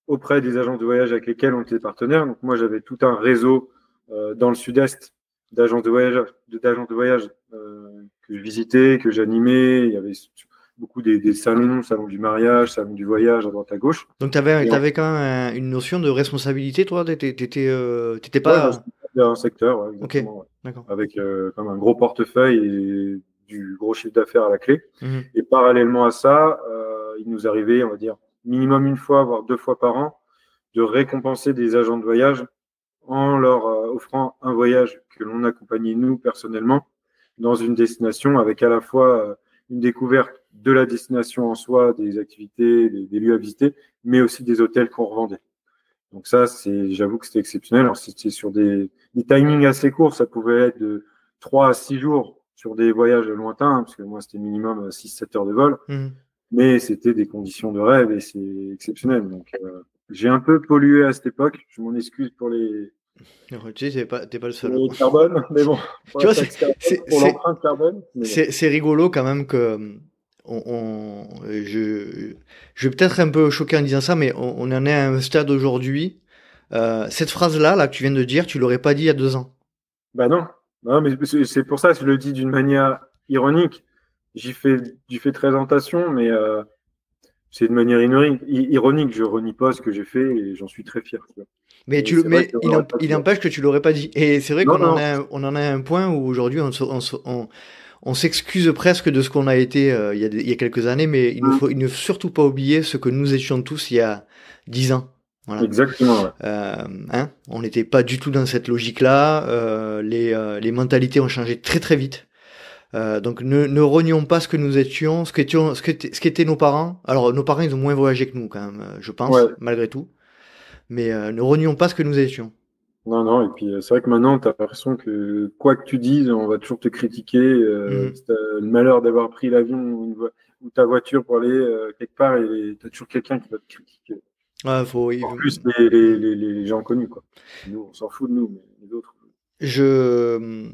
auprès des agences de voyage avec lesquelles on était partenaires. Donc moi, j'avais tout un réseau dans le sud-est d'agences de voyage que je visitais, que j'animais. Il y avait beaucoup des salons, salons du mariage, salons du voyage à droite à gauche. Donc, Et t'avais quand même une notion de responsabilité, toi? T'étais ouais, pas. responsable d'un secteur, ouais, Ok, exactement, ouais. d'accord. Avec comme un gros portefeuille et du gros chiffre d'affaires à la clé. Mhm. Et parallèlement à ça, il nous arrivait, on va dire, minimum une fois, voire deux fois par an, de récompenser des agents de voyage en leur offrant un voyage que l'on accompagnait nous personnellement dans une destination avec à la fois une découverte de la destination en soi, des activités, des lieux à visiter, mais aussi des hôtels qu'on revendait. Donc ça, j'avoue que c'était exceptionnel. Alors c'était sur des timings assez courts, ça pouvait être de 3 à 6 jours sur des voyages lointains, hein, parce que moi c'était minimum 6-7 heures de vol, Mhm. mais c'était des conditions de rêve et c'est exceptionnel. Donc j'ai un peu pollué à cette époque, je m'en excuse Alors, tu sais, t'es pas le pour seul. le carbone, mais bon, pour Tu la vois, taxe carbone, c'est, pour c'est, l'empreinte carbone, mais bon. c'est rigolo quand même que je vais peut-être un peu choquer en disant ça, mais on en est à un stade aujourd'hui. Cette phrase-là, là, que tu viens de dire, tu l'aurais pas dit il y a 2 ans. Bah non, non, mais c'est pour ça que je le dis d'une manière ironique. J'y fais très attention, mais c'est de manière ironique. Je renie pas ce que j'ai fait et j'en suis très fier. Tu vois. Mais Et c'est vrai mais qu'on n'aurait pas il dû. n'empêche que tu l'aurais pas dit. Et c'est vrai Non, qu'on non, on en a un point où aujourd'hui on s'excuse presque de ce qu'on a été il y a quelques années, mais il ne faut surtout pas oublier ce que nous étions tous il y a 10 ans. Voilà. exactement. Ouais. Hein, on n'était pas du tout dans cette logique-là. Les mentalités ont changé très très vite. Donc ne renions pas ce que nous étions, ce qu'étaient nos parents. Alors nos parents ils ont moins voyagé que nous quand même, je pense, Ouais. malgré tout. Mais ne renions pas ce que nous étions. Non, non. Et puis c'est vrai que maintenant, tu as l'impression que quoi que tu dises, on va toujours te critiquer. Mhm. Si t'as le malheur d'avoir pris l'avion ou ta voiture pour aller quelque part, et tu as toujours quelqu'un qui va te critiquer. Ouais, En plus, Mhm. les gens connus, quoi. Nous, on s'en fout de nous, mais les autres. On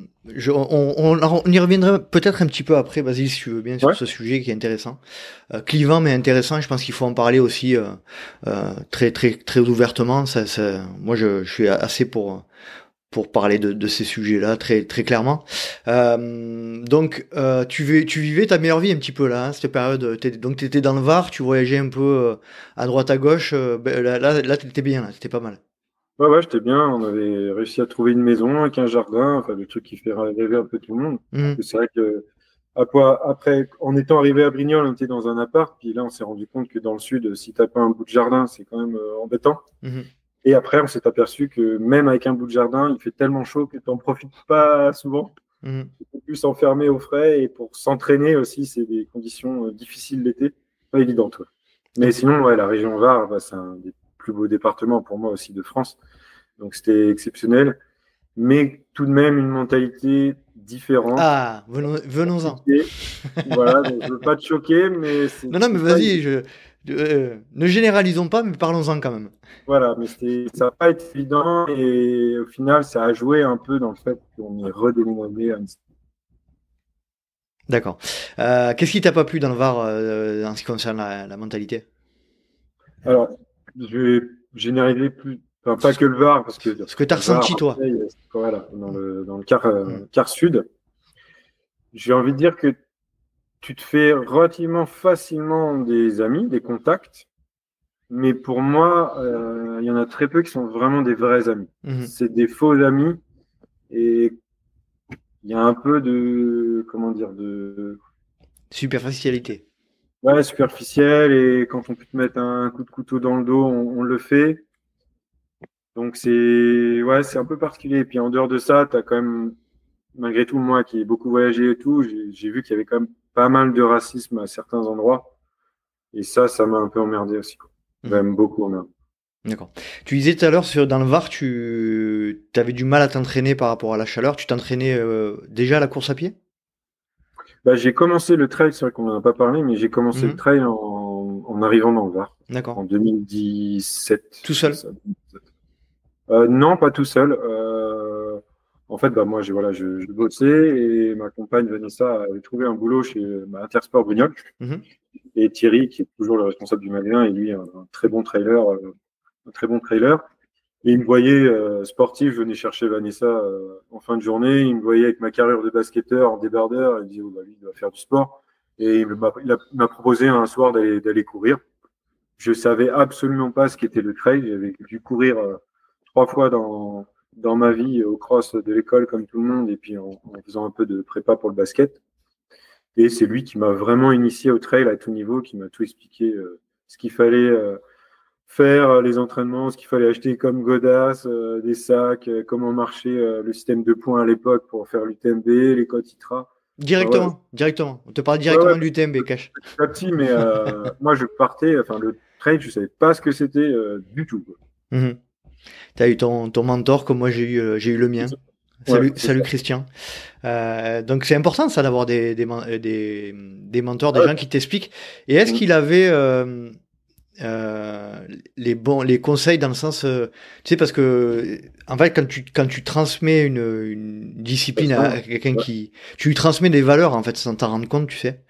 y reviendra peut-être un petit peu après, Basile, si tu veux bien, sur Ouais. ce sujet qui est intéressant. Clivant, mais intéressant. Je pense qu'il faut en parler aussi très, très, très ouvertement. Moi, je suis assez pour parler de ces sujets-là très, très clairement. Donc, tu vivais ta meilleure vie un petit peu là, hein, cette période. Donc, tu étais dans le Var, tu voyageais un peu à droite, à gauche. Là tu étais bien, là, t'étais pas mal. Ouais, ouais, j'étais bien. On avait réussi à trouver une maison avec un jardin, enfin, le truc qui fait rêver un peu tout le monde. Parce que Mhm, c'est vrai que, après, en étant arrivé à Brignoles, on était dans un appart, puis là, on s'est rendu compte que dans le sud, si t'as pas un bout de jardin, c'est quand même embêtant. mhm, Et après, on s'est aperçu que même avec un bout de jardin, il fait tellement chaud que t'en profites pas souvent. mhm. Tu peux plus s'enfermer au frais et pour s'entraîner aussi, c'est des conditions difficiles l'été, pas évidentes. Ouais. Mais sinon, ouais, la région Var, bah, c'est un des plus beaux départements pour moi aussi de France. Donc c'était exceptionnel, mais tout de même une mentalité différente, Ah, venons-en. compliquée. Voilà, donc je veux pas te choquer, mais Non, non, mais c'est pas vas-y, ne généralisons pas, mais parlons-en quand même. voilà, mais ça n'a pas été évident et au final, ça a joué un peu dans le fait qu'on est redéménagé à Nice. D'accord. Qu'est-ce qui t'a pas plu dans le Var en ce qui concerne la mentalité? Alors, je vais généraliser plus, enfin pas que le Var, parce que Ce que t'as Var, ressenti, toi. Marseille, voilà, dans le Hmm. quart sud, j'ai envie de dire que tu te fais relativement facilement des amis, des contacts. Mais pour moi, il y en a très peu qui sont vraiment des vrais amis. Mhm. C'est des faux amis et il y a un peu de, comment dire, de Superficialité. ouais, superficiel et quand on peut te mettre un coup de couteau dans le dos, on le fait. Donc c'est un peu particulier. Et puis en dehors de ça, tu as quand même, malgré tout, moi qui ai beaucoup voyagé et tout, j'ai vu qu'il y avait quand même pas mal de racisme à certains endroits. Et ça m'a un peu emmerdé aussi, quoi. Mhm. Même beaucoup emmerdé. D'accord. Tu disais tout à l'heure, dans le Var, tu avais du mal à t'entraîner par rapport à la chaleur. Tu t'entraînais déjà à la course à pied? Bah, j'ai commencé le trail, c'est vrai qu'on n'en a pas parlé, mais j'ai commencé le Mhm. trail en arrivant dans le Var, D'accord. en 2017, Tout c'est seul? ça. Non, pas tout seul. En fait, bah, moi, je bossais et ma compagne Vanessa avait trouvé un boulot chez Intersport Brignoles. Mhm. Et Thierry, qui est toujours le responsable du magasin, et lui, un très bon trailer, un très bon trailer. Et il me voyait sportif, je venais chercher Vanessa en fin de journée. Il me voyait avec ma carrure de basketteur en débardeur. Il me dit, oh, bah, lui, il doit faire du sport. Et il m'a proposé un soir d'aller courir. Je savais absolument pas ce qu'était le trail. J'avais dû courir 3 fois dans ma vie au cross de l'école comme tout le monde et puis en faisant un peu de prépa pour le basket. Et c'est lui qui m'a vraiment initié au trail à tout niveau, qui m'a tout expliqué ce qu'il fallait faire, les entraînements, ce qu'il fallait acheter comme godasses, des sacs, comment marcher le système de points à l'époque pour faire l'UTMB, les cotes ITRA. Enfin, voilà. Directement, directement. On te parle Ouais, ouais, directement du TMB, cash. petit à petit, mais moi je partais, enfin le trail, je savais pas ce que c'était du tout, quoi. Mhm. T'as eu ton mentor, comme moi j'ai eu le mien. Ouais, Salut, c'est salut ça. Christian. Donc c'est important ça d'avoir des mentors, des Ouais. gens qui t'expliquent. Et est-ce Mm. qu'il avait les conseils dans le sens, tu sais, parce que en fait quand tu transmets une discipline à Passion, quelqu'un ouais. tu lui transmets des valeurs en fait sans t'en rendre compte, tu sais.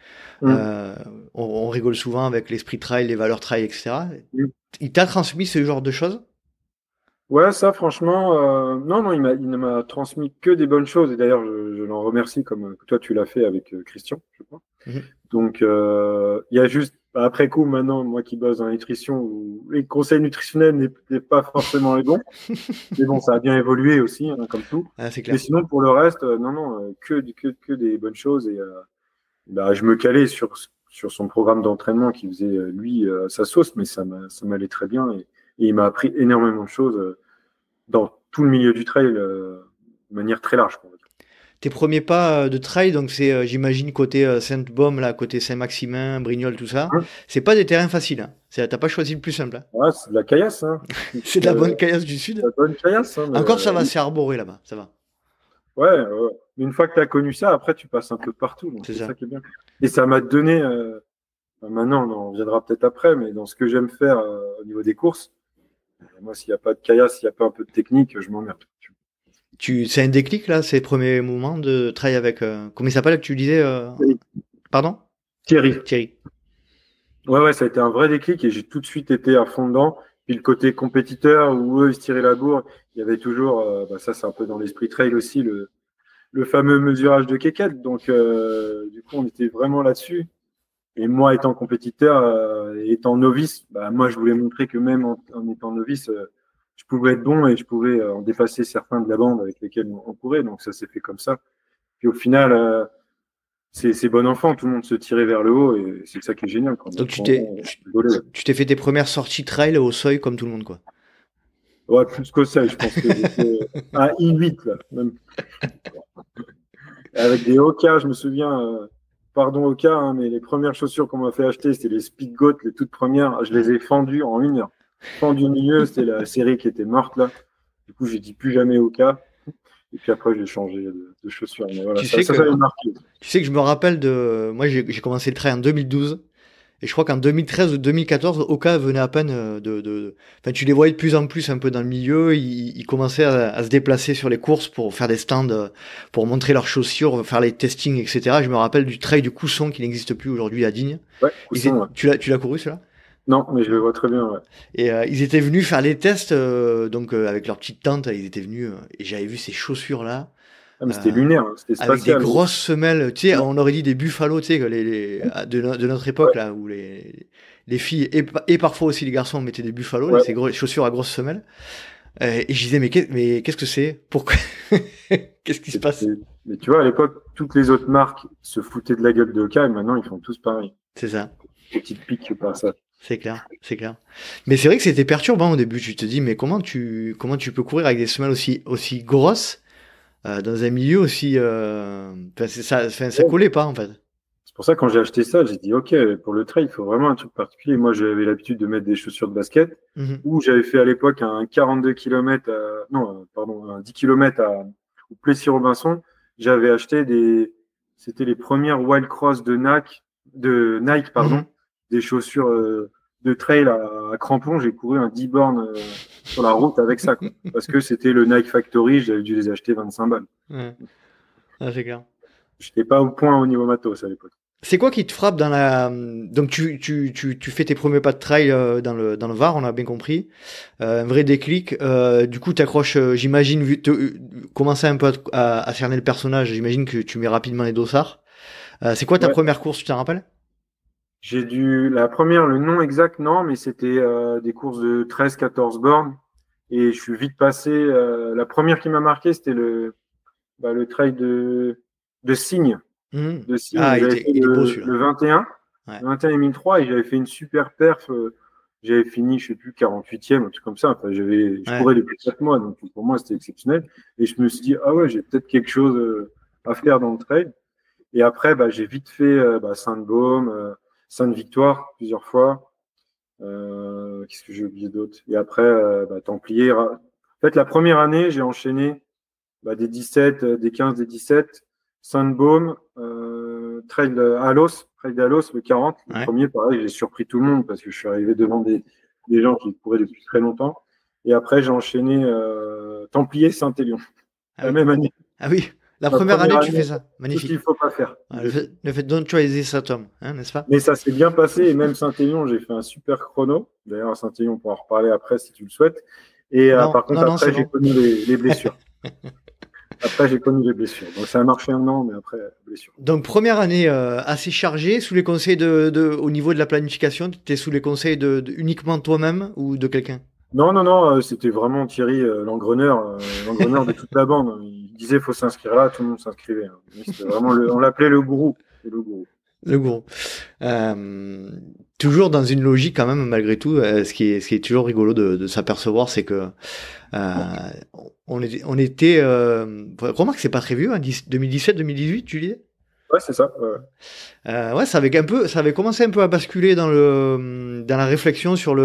Mm. Euh, on rigole souvent avec l'esprit trail, les valeurs trail, etc. Mm. Il t'a transmis ce genre de choses? Ouais, ça, franchement, non, non, il ne m'a transmis que des bonnes choses. Et d'ailleurs, je l'en remercie comme toi, tu l'as fait avec Christian, je crois. Mhm. Donc, il y a juste, après coup, maintenant, moi qui bosse dans la nutrition, où les conseils nutritionnels n'étaient pas forcément les bons. Mais bon, ça a bien évolué aussi, hein, comme tout. Ah, c'est Mais clair. sinon, pour le reste, non, non, que des bonnes choses. Et bah, je me calais sur son programme d'entraînement qui faisait, lui, sa sauce, mais ça m'allait très bien. Et il m'a appris énormément de choses dans tout le milieu du trail de manière très large, quoi. Tes premiers pas de trail, donc c'est, j'imagine, côté Sainte-Baume, là, côté Saint-Maximin, Brignoles, tout ça. Hein. C'est pas des terrains faciles, hein. T'as pas choisi le plus simple, hein. Ouais, c'est de la caillasse, hein. C'est de la bonne caillasse du La sud. bonne caillasse, hein, mais, Encore, ça va, c'est arboré là-bas, ça va. ouais, ouais. Mais une fois que tu as connu ça, après, tu passes un peu partout. Donc, C'est c'est ça. ça qui est bien. Et ça m'a donné, maintenant, on en reviendra peut-être après, mais dans ce que j'aime faire au niveau des courses, moi, s'il n'y a pas de caillasse, s'il n'y a pas un peu de technique, je m'emmerde. C'est un déclic là, ces premiers moments de travail avec. Comment il s'appelle que tu disais Pardon? Thierry. Thierry. Ouais, ça a été un vrai déclic et j'ai tout de suite été à fond dedans. Puis le côté compétiteur où eux ils se tiraient la bourre, il y avait toujours, ça c'est un peu dans l'esprit trail aussi, le fameux mesurage de quéquette. Donc du coup on était vraiment là-dessus. Et moi étant compétiteur, étant novice, moi je voulais montrer que même en étant novice, je pouvais être bon et je pouvais en dépasser certains de la bande avec lesquels on courait. Donc ça s'est fait comme ça. Puis au final, c'est bon enfant, tout le monde se tirait vers le haut et c'est ça qui est génial. Donc tu t'es fait tes premières sorties trail au seuil comme tout le monde, quoi. Ouais, plus qu'au seuil, je pense que j'étais à I8 là, même. Avec des Hoka, je me souviens, pardon Hoka, hein, mais les premières chaussures qu'on m'a fait acheter, c'était les Speedgoat, les toutes premières. Je les ai fendues en 1 heure. Fendues au milieu, c'était la série qui était morte là. Du coup, j'ai dit plus jamais Hoka. Et puis après, j'ai changé de chaussures. Mais voilà, ça m'avait marqué. Tu sais que je me rappelle de. Moi, j'ai commencé le trail en 2012. Et je crois qu'en 2013 ou 2014, Oka venait à peine Enfin, tu les voyais de plus en plus un peu dans le milieu. Ils commençaient à se déplacer sur les courses pour faire des stands, pour montrer leurs chaussures, faire les testings, etc. Je me rappelle du trail du Cousson qui n'existe plus aujourd'hui à Digne. Ouais, Cousson, ouais. Tu l'as couru, celui-là? Non, mais je le vois très bien, ouais. Et ils étaient venus faire les tests, avec leur petite tente, ils étaient venus, et j'avais vu ces chaussures-là. Ah, mais c'était lunaire, c'était spatial. Avec des grosses semelles, tu sais, on aurait dit des Buffalo, tu sais, de notre époque, là, où les filles, et parfois aussi les garçons mettaient des Buffalo, ces chaussures à grosses semelles. Et je disais, mais qu'est-ce que c'est? Pourquoi? Qu'est-ce qui se passe? Mais tu vois, à l'époque, toutes les autres marques se foutaient de la gueule de Hoka, et maintenant, ils font tous pareil. C'est ça. Petite pique par ça. C'est clair. Mais c'est vrai que c'était perturbant au début. Tu te dis, mais comment tu peux courir avec des semelles aussi grosses? Dans un milieu aussi, ça collait pas en fait. C'est pour ça quand j'ai acheté ça, j'ai dit ok, pour le trail, il faut vraiment un truc particulier. Moi, j'avais l'habitude de mettre des chaussures de basket, où j'avais fait à l'époque un 42 km, un 10 km au Plessis-Robinson. J'avais acheté c'était les premières Wild Cross de Nike, des chaussures de trail à crampons. J'ai couru un 10 bornes sur la route avec ça, quoi. Parce que c'était le Nike Factory, j'avais dû les acheter 25 balles. Ouais. Ah, c'est clair. J'étais pas au point au niveau matos à l'époque. C'est quoi qui te frappe dans la... Donc tu fais tes premiers pas de trail dans le Var, on a bien compris. Un vrai déclic. Du coup, t'accroches, j'imagine, commencer un peu à cerner le personnage, j'imagine que tu mets rapidement les dossards. C'est quoi ta première course, tu t'en rappelles? La première, le nom exact, non, mais c'était des courses de 13-14 bornes. Et je suis vite passé. La première qui m'a marqué, c'était le trail de Signes. De Signes, il est beau celui-là. Le 21. Ouais. Le 21 et 1003, et j'avais fait une super perf. J'avais fini, je sais plus, 48e, un truc comme ça. Enfin, je courais depuis 4 mois, donc pour moi, c'était exceptionnel. Et je me suis dit, ah ouais, j'ai peut-être quelque chose à faire dans le trail. Et après, j'ai vite fait Sainte-Baume, Sainte-Victoire, plusieurs fois. Qu'est-ce que j'ai oublié d'autre? Et après, Templiers. En fait, la première année, j'ai enchaîné des 17, des 15, des 17. Sainte-Baume, trail d'Alos, le 40. Le premier, pareil, j'ai surpris tout le monde parce que je suis arrivé devant des gens qui couraient depuis très longtemps. Et après, j'ai enchaîné Templiers, Saint-Élion. La même année. Ah oui, la première année, tu fais ça. Magnifique. Ce qu'il ne faut pas faire. Le fait don't try this at home, n'est-ce pas? Mais ça s'est bien passé. Et même Saint-Élion, j'ai fait un super chrono. D'ailleurs, à Saint-Élion, on pourra en reparler après si tu le souhaites. Et par contre, après, j'ai connu les blessures. Après, j'ai connu les blessures. Donc, ça a marché 1 an, mais après, blessure. Donc, première année assez chargée, sous les conseils au niveau de la planification, tu étais sous les conseils uniquement toi-même ou de quelqu'un? Non, c'était vraiment Thierry, l'engreneur de toute la bande. Il disait faut s'inscrire là, tout le monde s'inscrivait. C'était vraiment on l'appelait le gourou. Le gourou. Toujours dans une logique quand même, malgré tout, ce qui est toujours rigolo de s'apercevoir, c'est que on était remarque que c'est pas très vieux, hein, 2017-2018, tu disais? Ouais, c'est ça. Ouais, ça avait commencé un peu à basculer dans la réflexion sur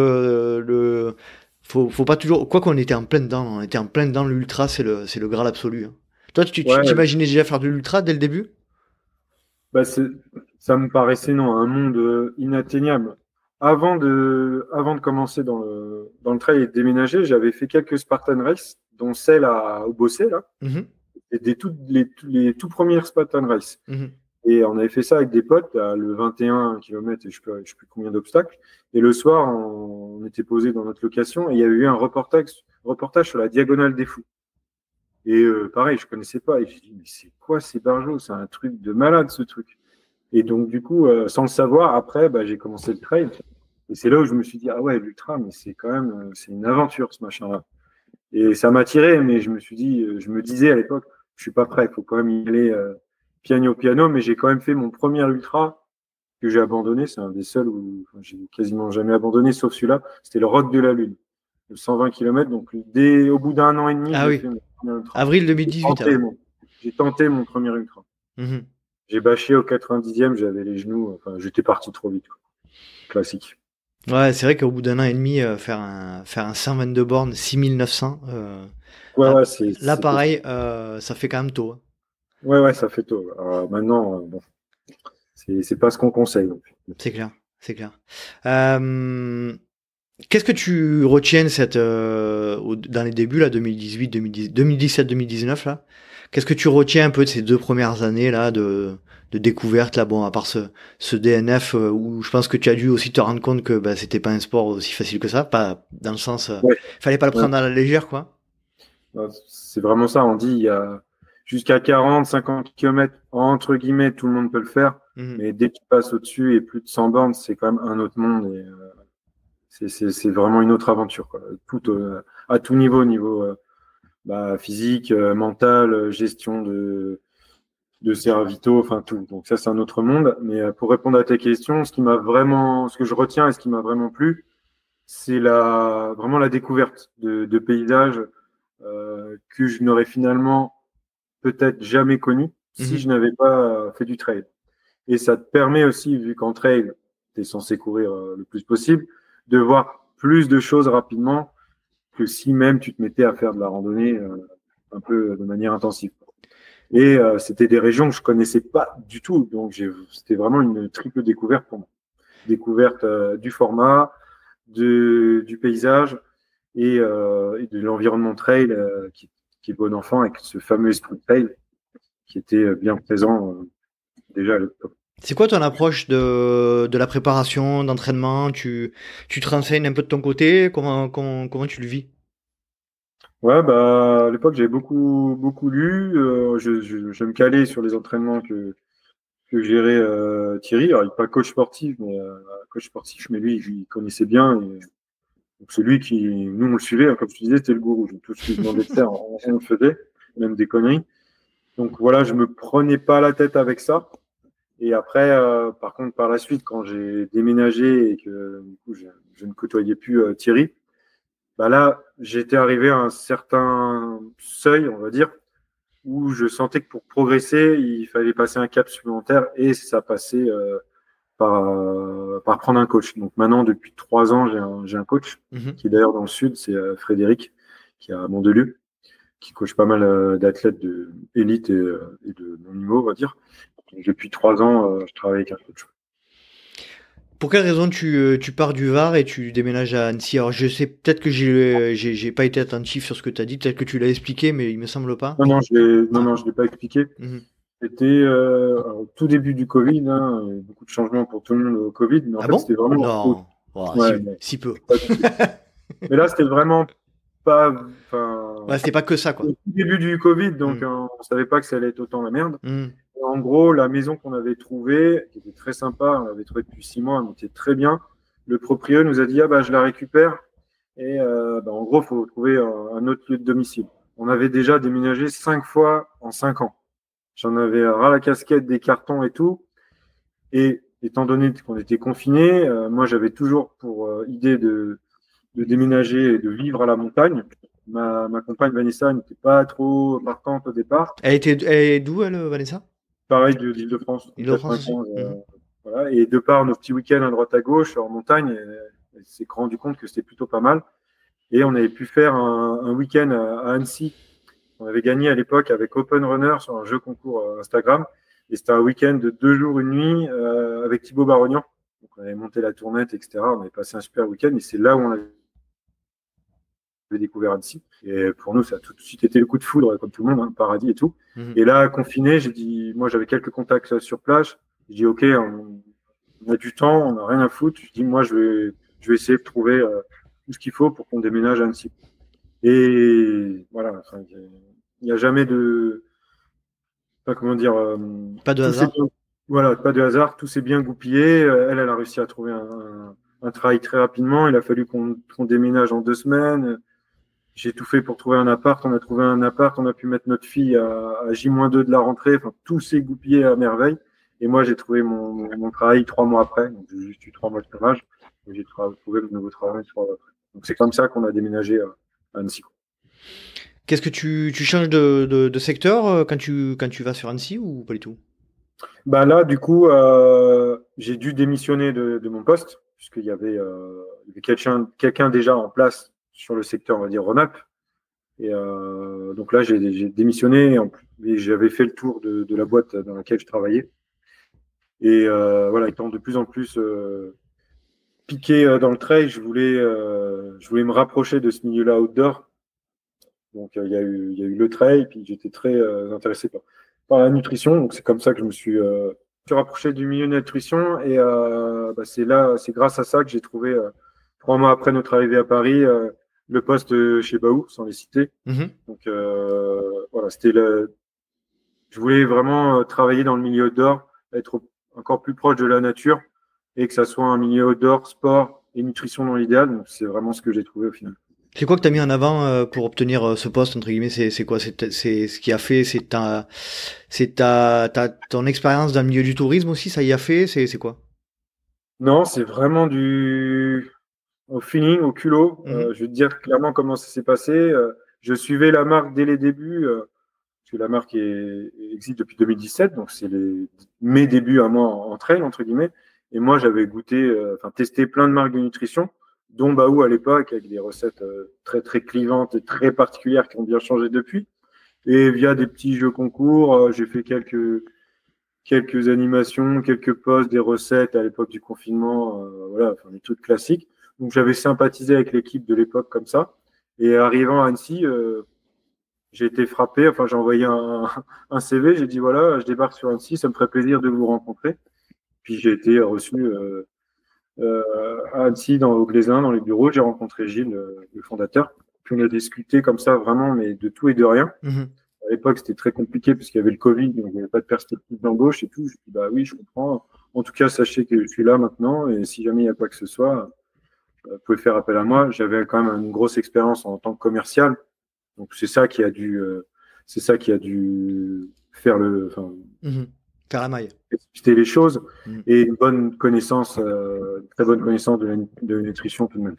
faut pas toujours, quoi qu'on était en plein dedans, l'ultra, c'est le Graal absolu. Hein. Toi, tu t'imaginais déjà faire de l'ultra dès le début? Ça me paraissait un monde inatteignable. Avant de commencer dans le trail et de déménager, j'avais fait quelques Spartan Race dont celle au Bossé, là. C'était les tout premiers Spartan Race. Et on avait fait ça avec des potes, le 21 km et je sais plus combien d'obstacles. Et le soir, on était posé dans notre location et il y avait eu un reportage sur la Diagonale des Fous. Et pareil, je connaissais pas. Et j'ai dit, mais c'est quoi ces barjots? C'est un truc de malade, ce truc. Et donc, du coup, sans le savoir, après, j'ai commencé le trail. Et c'est là où je me suis dit, ah ouais, l'ultra, mais c'est quand même, c'est une aventure, ce machin-là. Et ça m'a attiré, mais je me disais à l'époque, je suis pas prêt, il faut quand même y aller piano, mais j'ai quand même fait mon premier ultra que j'ai abandonné. C'est un des seuls où j'ai quasiment jamais abandonné, sauf celui-là. C'était le Roc de la Lune, de 120 km. Donc, au bout d'un an et demi, j'ai fait mon premier ultra. Avril 2018. J'ai tenté mon premier ultra. J'ai bâché au 90e, j'avais les genoux, j'étais parti trop vite. Quoi. Classique. Ouais, c'est vrai qu'au bout d'un an et demi, faire un 122 bornes, 6900, là pareil, ça fait quand même tôt. Hein. Ouais, ça fait tôt. Alors, maintenant, bon, c'est pas ce qu'on conseille. Donc. C'est clair. Qu'est-ce que tu retiens dans les débuts, là, 2018, 2017, 2019, là? Qu'est-ce que tu retiens un peu de ces 2 premières années, là, de découverte, là, bon, à part ce DNF, où je pense que tu as dû aussi te rendre compte que c'était pas un sport aussi facile que ça, pas dans le sens, fallait pas le prendre à la légère, quoi. C'est vraiment ça, on dit, il y a jusqu'à 40, 50 km, entre guillemets, tout le monde peut le faire, mais dès que tu passes au-dessus et plus de 100 bornes, c'est quand même un autre monde et c'est vraiment une autre aventure, quoi. À tout niveau physique, mental, gestion de ses ravitaux, enfin tout. Donc ça, c'est un autre monde. Mais pour répondre à ta question, ce que je retiens et ce qui m'a vraiment plu, c'est vraiment la découverte de paysages que je n'aurais finalement peut-être jamais connu si je n'avais pas fait du trail. Et ça te permet aussi, vu qu'en trail, tu es censé courir le plus possible, de voir plus de choses rapidement que si même tu te mettais à faire de la randonnée un peu de manière intensive. Et c'était des régions que je connaissais pas du tout. Donc, c'était vraiment une triple découverte pour moi. Découverte du format, du paysage et de l'environnement trail qui est bon enfant avec ce fameux esprit trail qui était bien présent déjà à l'époque. C'est quoi ton approche de la préparation, d'entraînement? Tu te renseignes un peu de ton côté? Comment tu le vis? Ouais, à l'époque, j'avais beaucoup lu. Je me calais sur les entraînements que gérait Thierry. Alors, il n'est pas coach sportif, mais lui, il connaissait bien. Et, donc, c'est lui nous, on le suivait. Comme je te disais, c'était le gourou. Tout ce qu'il demandait de faire, on le faisait, même des conneries. Donc, voilà, je me prenais pas la tête avec ça. Et après, par contre, par la suite, quand j'ai déménagé et que du coup, je ne côtoyais plus Thierry, là, j'étais arrivé à un certain seuil, on va dire, où je sentais que pour progresser, il fallait passer un cap supplémentaire et ça passait par prendre un coach. Donc maintenant, depuis 3 ans, j'ai un coach qui est d'ailleurs dans le sud, c'est Frédéric, qui est à Mandelieu, qui coach pas mal d'athlètes de élite et de bon niveau, on va dire. Donc, depuis 3 ans, je travaille avec un coach. Pour quelle raison tu pars du Var et tu déménages à Annecy? Alors je sais peut-être que j'ai pas été attentif sur ce que tu as dit, peut-être que tu l'as expliqué, mais il me semble pas. Non, je l'ai pas expliqué. C'était au tout début du Covid, beaucoup de changements pour tout le monde au Covid, mais en fait c'était vraiment si peu. Mais là c'était vraiment pas, c'était pas que ça quoi. Au tout début du Covid, donc on savait pas que ça allait être autant la merde. Et en gros, la maison qu'on avait trouvée, qui était très sympa, on l'avait trouvée depuis 6 mois, elle était très bien. Le propriétaire nous a dit je la récupère et en gros faut trouver un autre lieu de domicile. On avait déjà déménagé 5 fois en 5 ans. J'en avais ras la casquette des cartons et tout. Et étant donné qu'on était confinés, moi, j'avais toujours pour idée de déménager et de vivre à la montagne. Ma compagne Vanessa n'était pas trop partante au départ. Elle est d'où, elle, Vanessa? Pareil, d'Île-de-France. Île-de-France. Voilà. Et de par nos petits week-ends à droite à gauche en montagne, elle s'est rendu compte que c'était plutôt pas mal. Et on avait pu faire un week-end à Annecy. On avait gagné à l'époque avec Open Runner sur un jeu concours Instagram. Et c'était un week-end de 2 jours, 1 nuit avec Thibaut Barognan. Donc on avait monté la tournette, etc. On avait passé un super week-end. Et c'est là où on avait découvert Annecy. Et pour nous, ça a tout de suite été le coup de foudre, comme tout le monde, hein, paradis et tout. Et là, confiné, j'ai dit, moi, j'avais quelques contacts sur place. J'ai dit, OK, on a du temps, on n'a rien à foutre. Je dis, moi, je vais essayer de trouver tout ce qu'il faut pour qu'on déménage à Annecy. Et voilà, il n'y a jamais de, pas comment dire, Pas de hasard. Voilà, pas de hasard, tout s'est bien goupillé. Elle a réussi à trouver un travail très rapidement. Il a fallu qu'on déménage en 2 semaines. J'ai tout fait pour trouver un appart. On a trouvé un appart. On a pu mettre notre fille à J-2 de la rentrée. Enfin, tout s'est goupillé à merveille. Et moi, j'ai trouvé mon travail 3 mois après. Donc, j'ai juste eu 3 mois de chômage. Et j'ai trouvé le nouveau travail 3 mois après. Donc, c'est comme ça qu'on a déménagé à Annecy. Qu'est-ce que tu changes de secteur quand tu vas sur Annecy ou pas du tout? Bah là, du coup, j'ai dû démissionner de mon poste, puisqu'il y avait, quelqu'un déjà en place sur le secteur, on va dire, Rhône-Alpes. Et donc là, j'ai démissionné et j'avais fait le tour de la boîte dans laquelle je travaillais. Et voilà, étant de plus en plus piqué dans le trail, je voulais me rapprocher de ce milieu-là outdoor. Donc il y a eu le trail, puis j'étais très intéressé par la nutrition. Donc c'est comme ça que je me suis rapproché du milieu de la nutrition. Et c'est grâce à ça que j'ai trouvé 3 mois après notre arrivée à Paris le poste chez Baou, sans les citer. Donc voilà, je voulais vraiment travailler dans le milieu outdoor, être encore plus proche de la nature et que ça soit un milieu outdoor, sport et nutrition dans l'idéal. Donc c'est vraiment ce que j'ai trouvé au final. C'est quoi que tu as mis en avant pour obtenir ce poste, entre guillemets? C'est quoi? C'est ce qui a fait, ton expérience dans le milieu du tourisme aussi, ça y a fait? C'est quoi? Non, c'est vraiment au feeling, au culot. Je vais te dire clairement comment ça s'est passé. Je suivais la marque dès les débuts, parce que la marque existe depuis 2017, donc c'est mes débuts à moi en trail, entre guillemets. Et moi, j'avais testé plein de marques de nutrition, dont Baou à l'époque, avec des recettes très, très clivantes et très particulières qui ont bien changé depuis. Et via des petits jeux concours, j'ai fait quelques animations, quelques posts, des recettes à l'époque du confinement, voilà, enfin, des trucs classiques. Donc j'avais sympathisé avec l'équipe de l'époque comme ça. Et arrivant à Annecy, j'ai été frappé. Enfin, j'ai envoyé un CV. J'ai dit voilà, je débarque sur Annecy, ça me ferait plaisir de vous rencontrer. Puis j'ai été reçu à Annecy, au Glaisin, dans les bureaux. J'ai rencontré Gilles, le fondateur. Puis on a discuté comme ça, vraiment, mais de tout et de rien. À l'époque, c'était très compliqué parce qu'il y avait le Covid, donc il n'y avait pas de perspective d'embauche et tout. Je dis bah oui, je comprends. En tout cas, sachez que je suis là maintenant et si jamais il y a quoi que ce soit, vous pouvez faire appel à moi. J'avais quand même une grosse expérience en tant que commercial, donc c'est ça qui a dû faire faire la maille, expliquer les choses et une bonne connaissance, très bonne connaissance de la nutrition tout de même.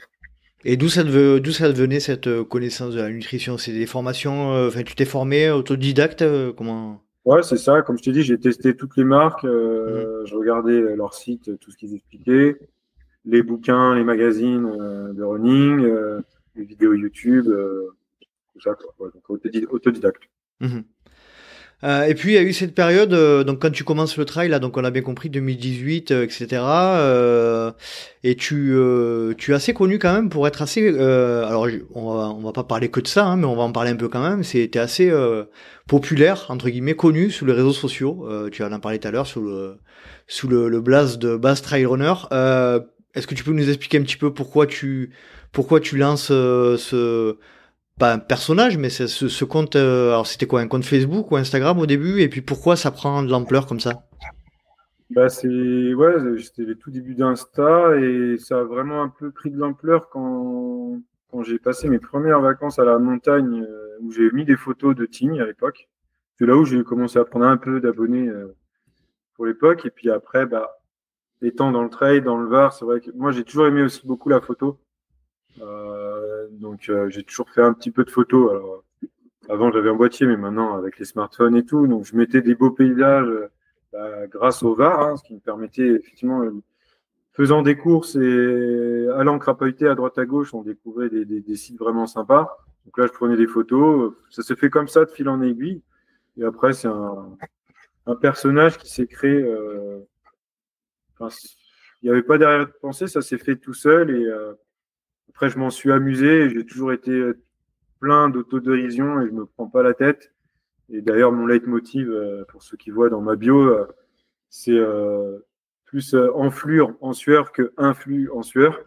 Et d'où ça venait cette connaissance de la nutrition? C'est des formations, tu t'es formé autodidacte, comment? Ouais, c'est ça. Comme je t'ai dit, j'ai testé toutes les marques. Je regardais leur site, tout ce qu'ils expliquaient, les bouquins, les magazines de running, les vidéos YouTube, tout ça, quoi. Ouais, donc autodidacte. Et puis il y a eu cette période, donc quand tu commences le trail, là, donc on a bien compris 2018, etc. Et tu es assez connu quand même pour être assez. Alors on va pas parler que de ça, hein, mais on va en parler un peu quand même. T'es assez populaire entre guillemets, connu sur les réseaux sociaux. Tu en as parlé tout à l'heure sous le blaze de Bass Trail Runner. Est-ce que tu peux nous expliquer un petit peu pourquoi tu lances pas un personnage, mais c'est ce compte. Alors, c'était quoi, un compte Facebook ou Instagram au début? Et puis, pourquoi ça prend de l'ampleur comme ça? Bah, c'était les tout débuts d'Insta et ça a vraiment un peu pris de l'ampleur quand j'ai passé mes premières vacances à la montagne où j'ai mis des photos de Tignes à l'époque. C'est là où j'ai commencé à prendre un peu d'abonnés pour l'époque. Et puis après, étant dans le trail, dans le Var, c'est vrai que moi, j'ai toujours aimé aussi beaucoup la photo. Donc j'ai toujours fait un petit peu de photos. Alors avant j'avais un boîtier, mais maintenant avec les smartphones et tout, donc je mettais des beaux paysages grâce au VAR, hein, ce qui me permettait effectivement, faisant des courses et allant crapahuter à droite à gauche, on découvrait des sites vraiment sympas. Donc là je prenais des photos, ça s'est fait comme ça de fil en aiguille. Et après c'est un personnage qui s'est créé. Il n'y avait pas derrière de pensée, ça s'est fait tout seul et Après, je m'en suis amusé et j'ai toujours été plein d'autodérision et je me prends pas la tête. Et d'ailleurs, mon leitmotiv, pour ceux qui voient dans ma bio, c'est plus enflure en sueur que influe en sueur.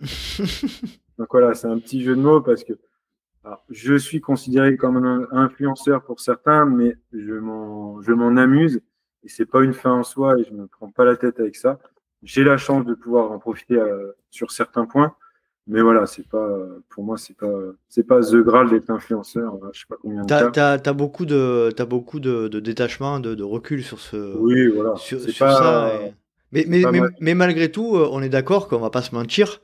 Donc voilà, c'est un petit jeu de mots parce que alors, je suis considéré comme un influenceur pour certains, mais je m'en amuse et c'est pas une fin en soi et je me prends pas la tête avec ça. J'ai la chance de pouvoir en profiter sur certains points, mais voilà, c'est pas pour moi c'est pas the Graal d'être influenceur. Je sais pas combien de cas. T'as beaucoup de détachement, de recul Oui, voilà, c'est sur ça. pas c'est Mais, pas mal. mais malgré tout, on est d'accord qu'on va pas se mentir.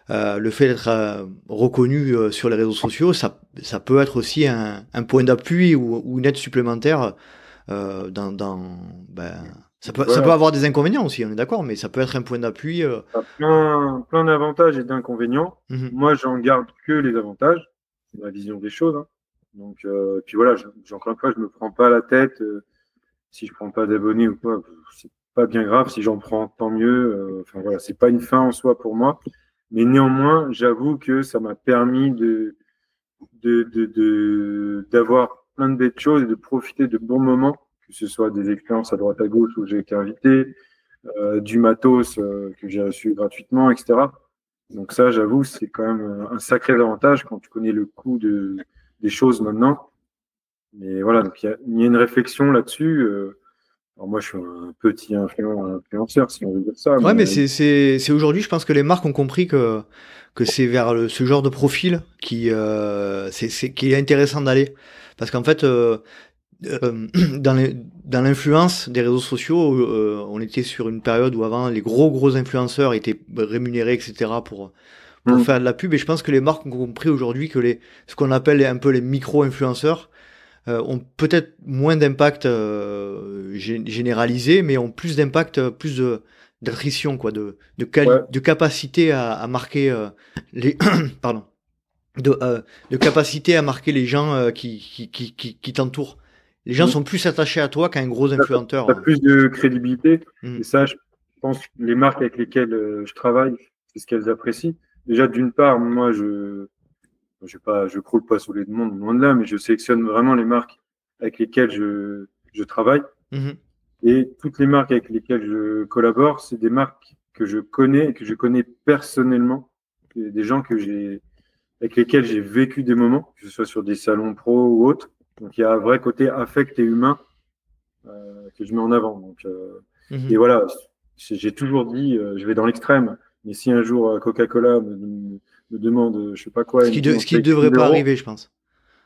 Le fait d'être reconnu sur les réseaux sociaux, ça peut être aussi un point d'appui ou une aide supplémentaire ben, ça peut Voilà, avoir des inconvénients aussi, on est d'accord, mais ça peut être un point d'appui. ça a plein d'avantages et d'inconvénients. Mhm. Moi, j'en garde que les avantages. C'est ma vision des choses, hein. Donc, puis voilà, encore une fois, je me prends pas la tête. Si je prends pas d'abonnés ou quoi, c'est pas bien grave. Si j'en prends, tant mieux. Enfin voilà, c'est pas une fin en soi pour moi. Mais néanmoins, j'avoue que ça m'a permis d'avoir plein de belles choses et de profiter de bons moments, que ce soit des expériences à droite à gauche où j'ai été invité, du matos que j'ai reçu gratuitement, etc. Donc ça, j'avoue, c'est quand même un sacré avantage quand tu connais le coût des choses maintenant. Mais voilà, donc il y a une réflexion là-dessus. Alors moi, je suis un petit influenceur, si on veut dire ça. Ouais, mais Mais c'est aujourd'hui, je pense que les marques ont compris que c'est vers ce genre de profil qui est intéressant d'aller. Parce qu'en fait, dans l'influence des réseaux sociaux, on était sur une période où avant les gros influenceurs étaient rémunérés, etc. pour faire de la pub. Et je pense que les marques ont compris aujourd'hui que ce qu'on appelle un peu les micro-influenceurs ont peut-être moins d'impact généralisé, mais ont plus d'impact, plus d'attrition, quoi, ouais, de capacité à marquer les pardon, de capacité à marquer les gens qui t'entourent. Les gens sont plus attachés à toi qu'à un gros tu influenceur. as plus de crédibilité. Mm. Et ça, je pense que les marques avec lesquelles je travaille, c'est ce qu'elles apprécient. Déjà, d'une part, moi, je croule pas sous les demandes, loin de là, mais je sélectionne vraiment les marques avec lesquelles je travaille. Mhm. Et toutes les marques avec lesquelles je collabore, c'est des marques que je connais et que je connais personnellement. Des gens avec lesquels j'ai vécu des moments, que ce soit sur des salons pro ou autres. Donc il y a un vrai côté affect et humain que je mets en avant. Donc, et Mhm. voilà, j'ai toujours dit, je vais dans l'extrême, mais si un jour Coca-Cola me demande, je sais pas quoi, il me dit on Ce te qui paye 10 devrait 000 pas euros, arriver, je pense.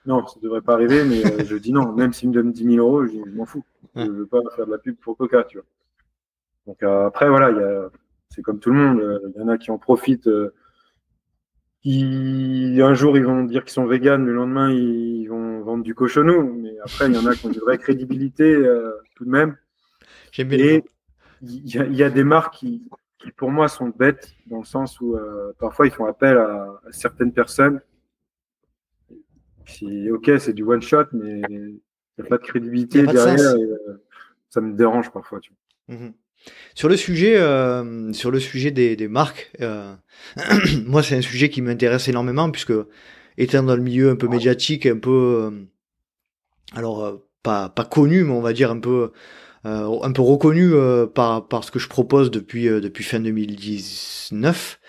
non, ça devrait pas arriver, mais je dis non, même s'il me donne 10 000 euros, je m'en fous. Je Ouais. veux pas faire de la pub pour Coca, tu vois. Donc après, voilà, c'est comme tout le monde, il y en a qui en profitent. Un jour, ils vont dire qu'ils sont véganes, le lendemain, ils vont vendre du cochonou. Mais après, il y en a qui ont une vraie crédibilité tout de même. J'aime bien Et l'exemple. il y a des marques qui, pour moi, sont bêtes, dans le sens où parfois, ils font appel à certaines personnes. Puis, ok, c'est du one shot, mais il n'y a pas de Il n'y a crédibilité pas de derrière. sens. Et, ça me dérange parfois. Tu Mhm. Sur le sujet des marques, moi c'est un sujet qui m'intéresse énormément puisque étant dans le milieu un peu médiatique, un peu pas connu, mais on va dire un peu reconnu par ce que je propose depuis fin 2019.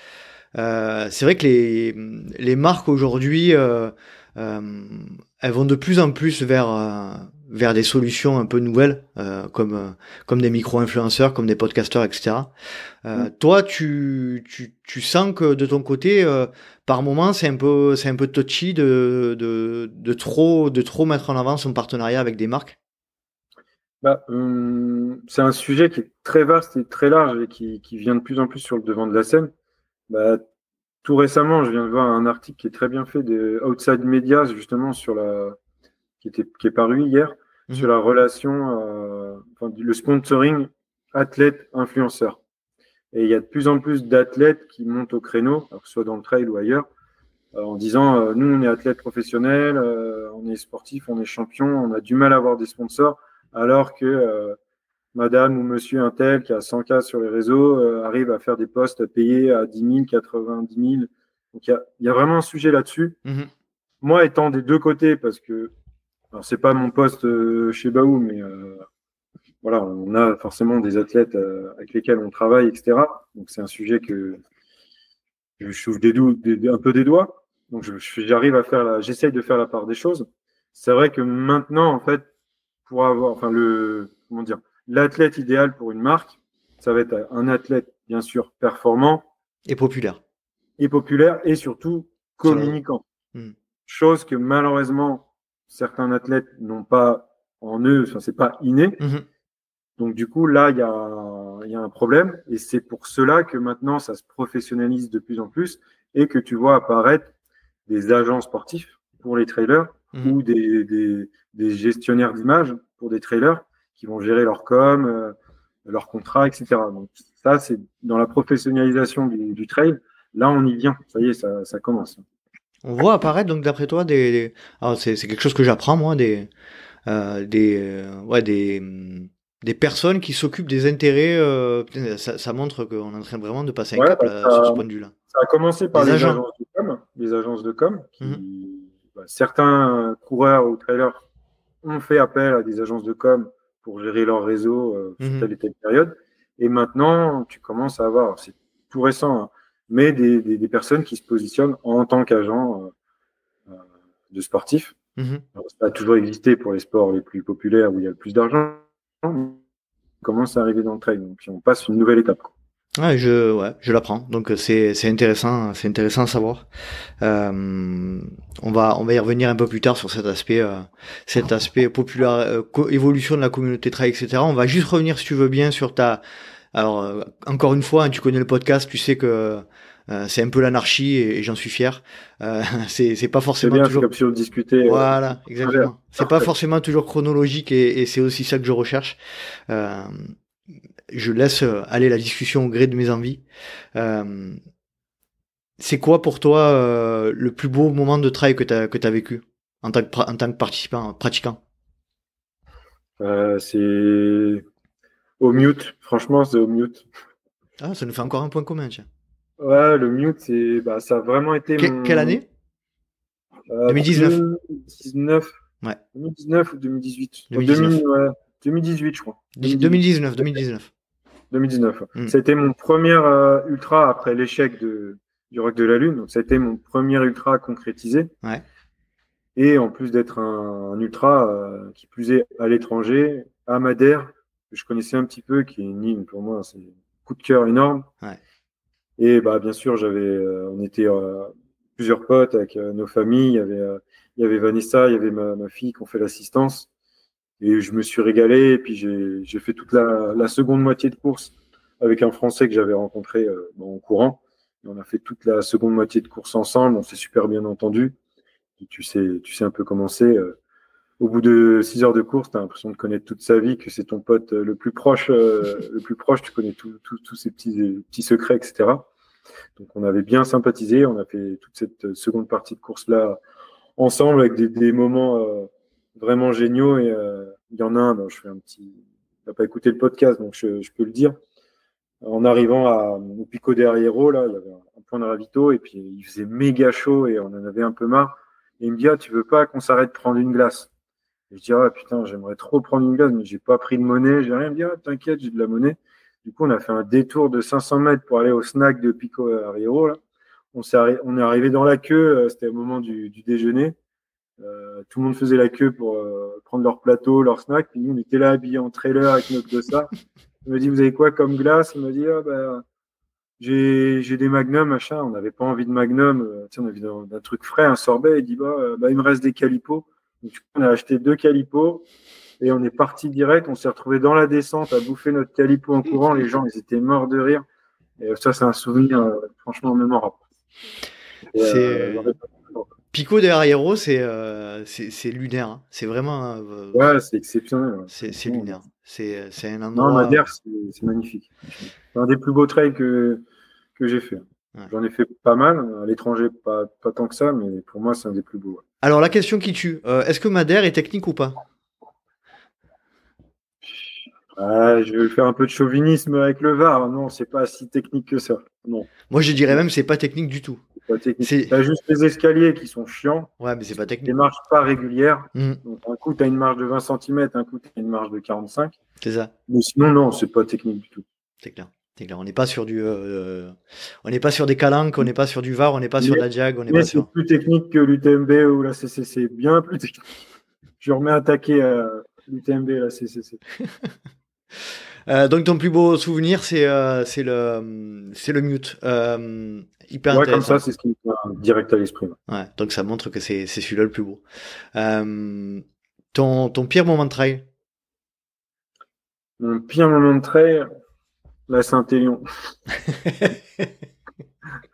C'est vrai que les marques aujourd'hui, euh, elles vont de plus en plus vers des solutions un peu nouvelles, comme des micro-influenceurs, comme des podcasteurs, etc. vois. Toi, tu sens que de ton côté, par moment, c'est un peu touchy de trop mettre en avant son partenariat avec des marques. Bah, c'est un sujet qui est très vaste et très large et qui vient de plus en plus sur le devant de la scène. Bah, tout récemment, je viens de voir un article qui est très bien fait de Outside Media, justement, qui est paru hier, sur Mhm. la relation, enfin, le sponsoring athlète-influenceur. Et il y a de plus en plus d'athlètes qui montent au créneau, alors que ce soit dans le trail ou ailleurs, en disant, nous, on est athlètes professionnels, on est sportifs, on est champions, on a du mal à avoir des sponsors, alors que madame ou monsieur un tel qui a 100K sur les réseaux arrive à faire des posts payés à 10 000, 90 000 Donc, il y a vraiment un sujet là-dessus. Moi, étant des deux côtés, parce que, alors, c'est pas mon poste chez Baou, mais voilà, on a forcément des athlètes avec lesquels on travaille, etc. Donc, c'est un sujet que je souffle un peu des doigts. Donc, j'arrive à j'essaye de faire la part des choses. C'est vrai que maintenant, en fait, pour avoir, enfin, comment dire, l'athlète idéal pour une marque, ça va être un athlète, bien sûr, performant. Et populaire. Et surtout communicant. Chose que malheureusement, certains athlètes n'ont pas en eux, enfin, c'est pas inné. Donc, du coup, là, il y a un problème. Et c'est pour cela que maintenant, ça se professionnalise de plus en plus et que tu vois apparaître des agents sportifs pour les trailers ou des gestionnaires d'images pour des trailers qui vont gérer leur com, leur contrat, etc. Donc, ça, c'est dans la professionnalisation du trail. Là, on y vient. Ça y est, ça commence. On voit apparaître, donc, d'après toi, alors, c'est quelque chose que j'apprends, moi, des personnes qui s'occupent des intérêts. Ça montre qu'on est en train vraiment de passer un cap là, sur ce point de vue-là. Ça a commencé par les agences de com. Certains coureurs ou trailers ont fait appel à des agences de com pour gérer leur réseau sur telle et telle période. Et maintenant, tu commences à avoir, c'est tout récent, hein, mais des personnes qui se positionnent en tant qu'agents de sportifs. Alors, ça a toujours existé pour les sports les plus populaires où il y a le plus d'argent. On commence à arriver dans le trail, donc on passe une nouvelle étape. Ouais, je l'apprends. Donc c'est intéressant à savoir. On va y revenir un peu plus tard sur cet aspect populaire, évolution de la communauté trail, etc. On va juste revenir, si tu veux bien, sur alors encore une fois, hein, tu connais le podcast, tu sais que c'est un peu l'anarchie et j'en suis fier. C'est pas forcément toujours. C'est comme si on discutait. Voilà, exactement. C'est pas forcément toujours chronologique et c'est aussi ça que je recherche. Je laisse aller la discussion au gré de mes envies. C'est quoi pour toi le plus beau moment de trail que t'as vécu en tant que pratiquant? C'est au mute. Franchement, c'est au mute. Ah, ça nous fait encore un point commun, tiens. Ouais, le mute, ça a vraiment été Quelle année? 2019. 2019. Ouais. 2019 ou 2018. 2018, je crois. 2019. 2019. Ça a été mon premier ultra après l'échec du Rock de la Lune. Donc, ça a été mon premier ultra concrétisé. Ouais. Et en plus d'être un ultra qui plus est à l'étranger, à Madère, que je connaissais un petit peu, qui est une île pour moi, c'est un coup de cœur énorme. Ouais. Et bien sûr, on était plusieurs potes avec nos familles. Il y avait Vanessa, il y avait ma fille qui ont fait l'assistance. Et je me suis régalé. Et puis, j'ai fait toute la seconde moitié de course avec un Français que j'avais rencontré en courant. Et on a fait toute la seconde moitié de course ensemble. On s'est super bien entendu. Et tu sais un peu comment c'est. Au bout de 6 heures de course, tu as l'impression de connaître toute sa vie, que c'est ton pote le plus proche. Tu connais tous ses petits secrets, etc. Donc, on avait bien sympathisé. On a fait toute cette seconde partie de course-là ensemble avec des moments vraiment géniaux. Et il y en a un, je fais il n'a pas écouté le podcast, donc je peux le dire. En arrivant au Pico de Arriero, là, il y avait un point de ravito et puis il faisait méga chaud et on en avait un peu marre. Et il me dit, tu veux pas qu'on s'arrête de prendre une glace? Et je dis, putain, j'aimerais trop prendre une glace, mais j'ai pas pris de monnaie, j'ai rien. Il me dit, t'inquiète, j'ai de la monnaie. Du coup, on a fait un détour de 500 mètres pour aller au snack de Pico de Arriero, là. On est arrivé dans la queue, c'était au moment du déjeuner. Tout le monde faisait la queue pour prendre leur plateau, leur snack. Puis nous, on était là habillés en trailer avec notre dossard. Il me dit, vous avez quoi comme glace? Il m'a dit, j'ai des Magnum, machin. On n'avait pas envie de Magnum. On avait d'un truc frais, un sorbet. Il dit, il me reste des Calipos. Donc, on a acheté 2 Calipos et on est parti direct. On s'est retrouvé dans la descente à bouffer notre Calipo en courant. Les gens, ils étaient morts de rire. Et ça, c'est un souvenir franchement mémorable. Pico de Arriero, c'est lunaire. Hein. C'est vraiment. Ouais, c'est exceptionnel. Ouais. C'est lunaire. C'est un endroit. Non, Madère, c'est magnifique. C'est un des plus beaux trails que j'ai fait. Ouais. J'en ai fait pas mal. À l'étranger, pas tant que ça, mais pour moi, c'est un des plus beaux. Ouais. Alors, la question qui tue, est-ce que Madère est technique ou pas? Je vais faire un peu de chauvinisme avec le VAR. Non, c'est pas si technique que ça. Non. Moi, je dirais même c'est pas technique du tout. pas technique. T'as juste les escaliers qui sont chiants. Ouais, mais c'est pas technique. Des marches pas régulières. Donc, un coup, t'as une marche de 20 cm, un coup, t'as une marche de 45. C'est ça. Mais sinon, non, c'est pas technique du tout. C'est clair. C'est clair. On n'est pas sur on n'est pas sur des calanques, on n'est pas sur du VAR, on n'est pas sur de la diag, on n'est pas sur. C'est plus technique que l'UTMB ou la CCC. Bien plus technique. Je remets attaquer l'UTMB et la CCC. Donc ton plus beau souvenir, c'est le mute. Hyper intéressant. Comme ça, c'est ce qui me vient direct à l'esprit. Ouais, donc ça montre que c'est celui-là le plus beau. Ton pire moment de trail? Mon pire moment de trail, la Saint-Élion.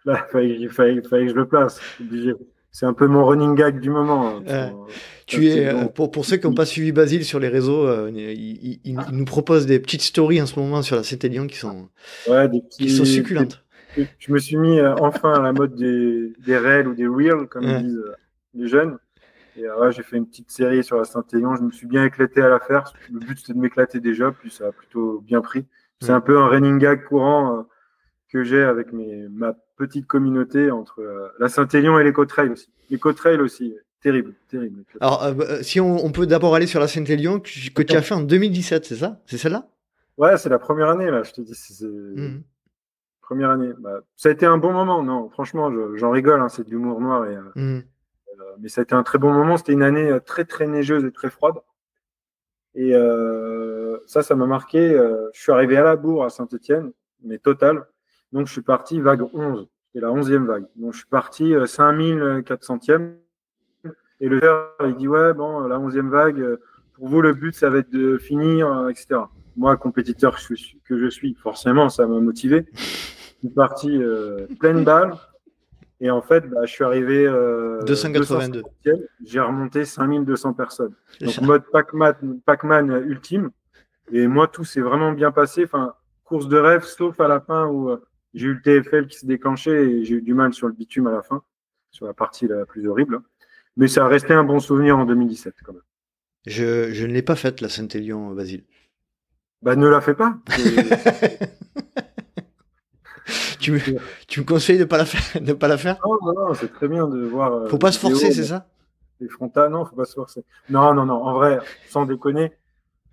Là, fallait que je le place. Obligé. C'est un peu mon running gag du moment. Pour ceux qui n'ont pas suivi Basile sur les réseaux, il nous propose des petites stories en ce moment sur la Saint-Élion qui sont succulentes. Je me suis mis enfin à la mode des rails ou des reels, comme ils disent les jeunes. Et j'ai fait une petite série sur la Saint-Élion. Je me suis bien éclaté à la faire. Le but, c'était de m'éclater déjà, puis ça a plutôt bien pris. C'est un peu un running gag courant que j'ai avec ma petite communauté entre la Saint-Élion et l'éco-trail aussi. L'éco-trail aussi, terrible. Alors, si on peut d'abord aller sur la Saint-Élion que tu as fait en 2017, c'est ça? C'est celle-là? Ouais, c'est la première année, là, je te dis. Première année. Ça a été un bon moment, non, franchement, j'en rigole, hein, c'est de l'humour noir. Mais ça a été un très bon moment. C'était une année très, très neigeuse et très froide. Et ça m'a marqué. Je suis arrivé à la bourre à Saint-Étienne, mais total. Donc, je suis parti vague 11. C'était la 11e vague. Donc, je suis parti 5400e. Et le gars, il dit, ouais, bon, la 11e vague, pour vous, le but, ça va être de finir, etc. Moi, compétiteur que je suis, forcément, ça m'a motivé. Je suis parti pleine balle. Et en fait, je suis arrivé 282. J'ai remonté 5200 personnes. Donc, mode Pac-Man ultime. Et moi, tout s'est vraiment bien passé. Enfin, course de rêve, sauf à la fin où j'ai eu le TFL qui s'est déclenché et j'ai eu du mal sur le bitume à la fin, sur la partie la plus horrible. Mais ça a resté un bon souvenir en 2017 quand même. Je ne l'ai pas faite, la Saint-Élion, Basile. Ne la fais pas. Tu me conseilles de pas la faire? Non, c'est très bien de voir. Faut pas se forcer, c'est ça? Les frontales, non, faut pas se forcer. Non. En vrai, sans déconner,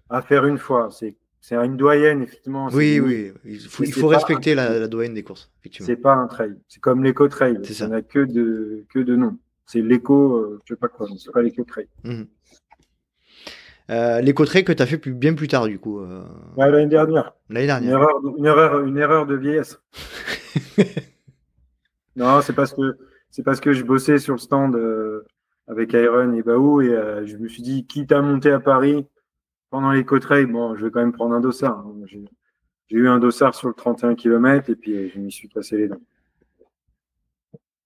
à faire une fois, c'est une doyenne, effectivement. Oui. Il faut respecter la doyenne des courses, effectivement. C'est pas un trail. C'est comme l'éco-trail. Ça n'a que de nom. C'est l'éco, je sais pas quoi, c'est pas l'éco-trail. L'éco-trail que tu as fait bien plus tard, du coup. L'année dernière. Une erreur de vieillesse. Non, c'est parce que je bossais sur le stand avec Iron et Baou et je me suis dit, quitte à monter à Paris pendant l'éco-trail, bon, je vais quand même prendre un dossard. J'ai eu un dossard sur le 31 km et puis je m'y suis cassé les dents.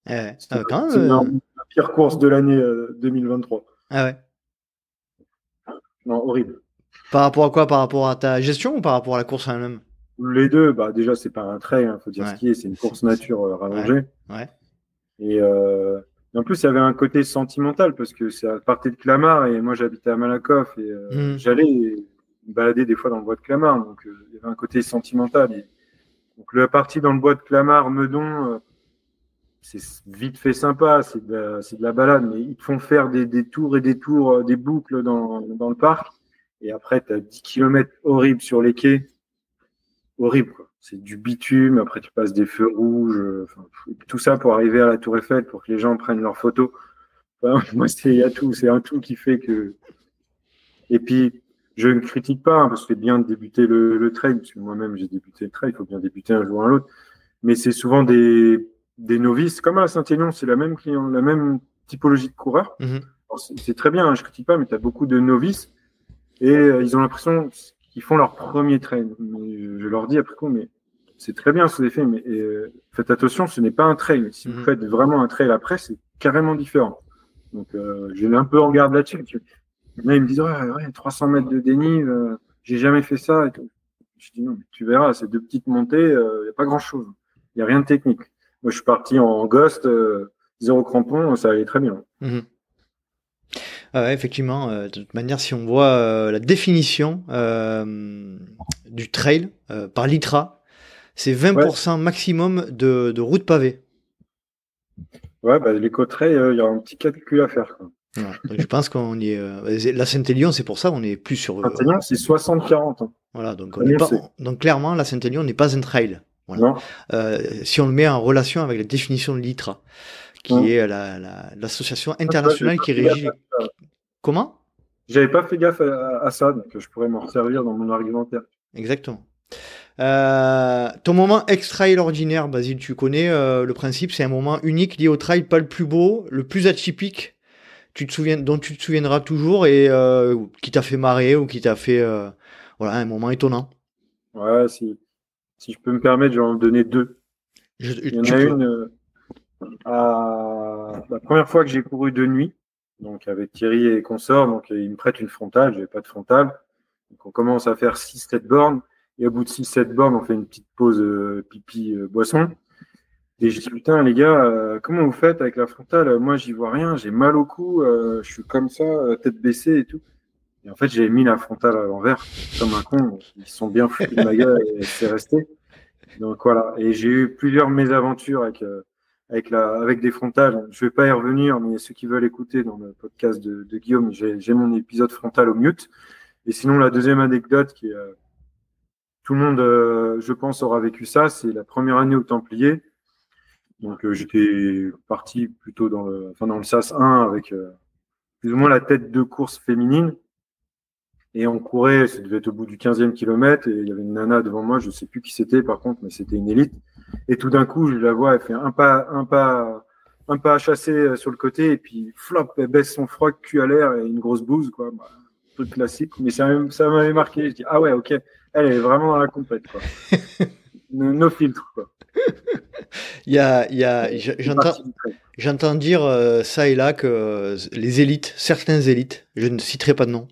C'est la pire course de l'année 2023. Ah ouais. Non, horrible. Par rapport à quoi? Par rapport à ta gestion ou par rapport à la course en elle-même? Les deux. Déjà, c'est pas un trail, faut dire ce qui est. C'est une course nature rallongée. Ouais. Et en plus, il y avait un côté sentimental parce que ça partait de Clamart et moi, j'habitais à Malakoff et j'allais me balader des fois dans le bois de Clamart. Donc, il y avait un côté sentimental. Donc, la partie dans le bois de Clamart, Meudon, c'est vite fait sympa, c'est de la balade, mais ils te font faire des tours et des tours, des boucles dans le parc. Et après, tu as 10 km horribles sur les quais. Horrible, quoi. C'est du bitume, après tu passes des feux rouges, tout ça pour arriver à la Tour Eiffel, pour que les gens prennent leurs photos. Moi, il y a tout, c'est un tout qui fait que... Et puis, je ne critique pas, parce que c'est bien de débuter le trail, parce que moi-même j'ai débuté le trail, il faut bien débuter un jour ou un autre. Mais c'est souvent des novices, comme à Saint-Élion, c'est la même typologie de coureurs. C'est très bien, je critique pas, mais tu as beaucoup de novices et ils ont l'impression qu'ils font leur premier trail. Mais je leur dis après coup, mais c'est très bien ce que vous avez fait, mais faites attention, ce n'est pas un trail. Si vous faites vraiment un trail après, c'est carrément différent. Donc je l'ai un peu en garde là-dessus. Là, ils me disent ouais, 300 mètres de dénive, j'ai jamais fait ça. Et tout. Je dis non, mais tu verras, c'est 2 petites montées, il n'y a pas grand-chose. Il n'y a rien de technique. Moi, je suis parti en ghost, 0 crampon, ça allait très bien. Ouais, effectivement, de toute manière, si on voit la définition du trail par l'ITRA, c'est 20% maximum de route pavée. Ouais, bah, l'éco-trail, il y a un petit calcul à faire, quoi. Voilà. Donc, je pense qu'on y est. La Saint-Élion, c'est pour ça, on est plus sur. Saint-Élion, c'est 60-40. Hein. Voilà, donc on n'est pas. Annoncé. Donc clairement, la Saint-Élion n'est pas un trail. Voilà. Non. Si on le met en relation avec la définition de l'ITRA, qui Hum. est l'association Ah, tu vois, j'avais internationale pas qui fait gaffe régit. à ça. Comment? J'avais pas fait gaffe à ça, donc je pourrais m'en servir dans mon argumentaire. Exactement. Ton moment extraordinaire, Basile, tu connais le principe, c'est un moment unique lié au trail, pas le plus beau, le plus atypique, dont tu te souviendras toujours et qui t'a fait marrer ou qui t'a fait voilà, un moment étonnant. Ouais, si je peux me permettre, je vais en donner deux. Il y en Tu a peux. une à la première fois que j'ai couru de nuit, donc avec Thierry et consorts, donc il me prête une frontale, j'avais pas de frontale. Donc on commence à faire 6-7 bornes, et au bout de 6-7 bornes, on fait une petite pause pipi boisson. Et je dis, putain, les gars, comment vous faites avec la frontale? Moi, j'y vois rien, j'ai mal au cou, je suis comme ça, tête baissée et tout. Et en fait, j'avais mis la frontale à l'envers, comme un con. Ils se sont bien foutus de ma gueule et c'est resté. Donc voilà. Et j'ai eu plusieurs mésaventures avec des frontales. Je vais pas y revenir, mais ceux qui veulent écouter dans le podcast de Guillaume, j'ai mon épisode frontal au mute. Et sinon, la deuxième anecdote qui tout le monde, je pense, aura vécu ça, c'est la première année au Templier. Donc j'étais parti plutôt dans le SAS 1 avec plus ou moins la tête de course féminine. Et on courait, ça devait être au bout du 15e kilomètre, et il y avait une nana devant moi, je ne sais plus qui c'était par contre, mais c'était une élite. Et tout d'un coup, je la vois, elle fait un pas à chasser sur le côté, et puis flop, elle baisse son froc, cul à l'air, et une grosse bouse, quoi. Bah, truc classique, mais ça m'avait marqué. Je dis, ah ouais, ok, elle est vraiment dans la compète, quoi. No filtre, quoi. J'entends dire ça et là que les élites, certaines élites, je ne citerai pas de nom,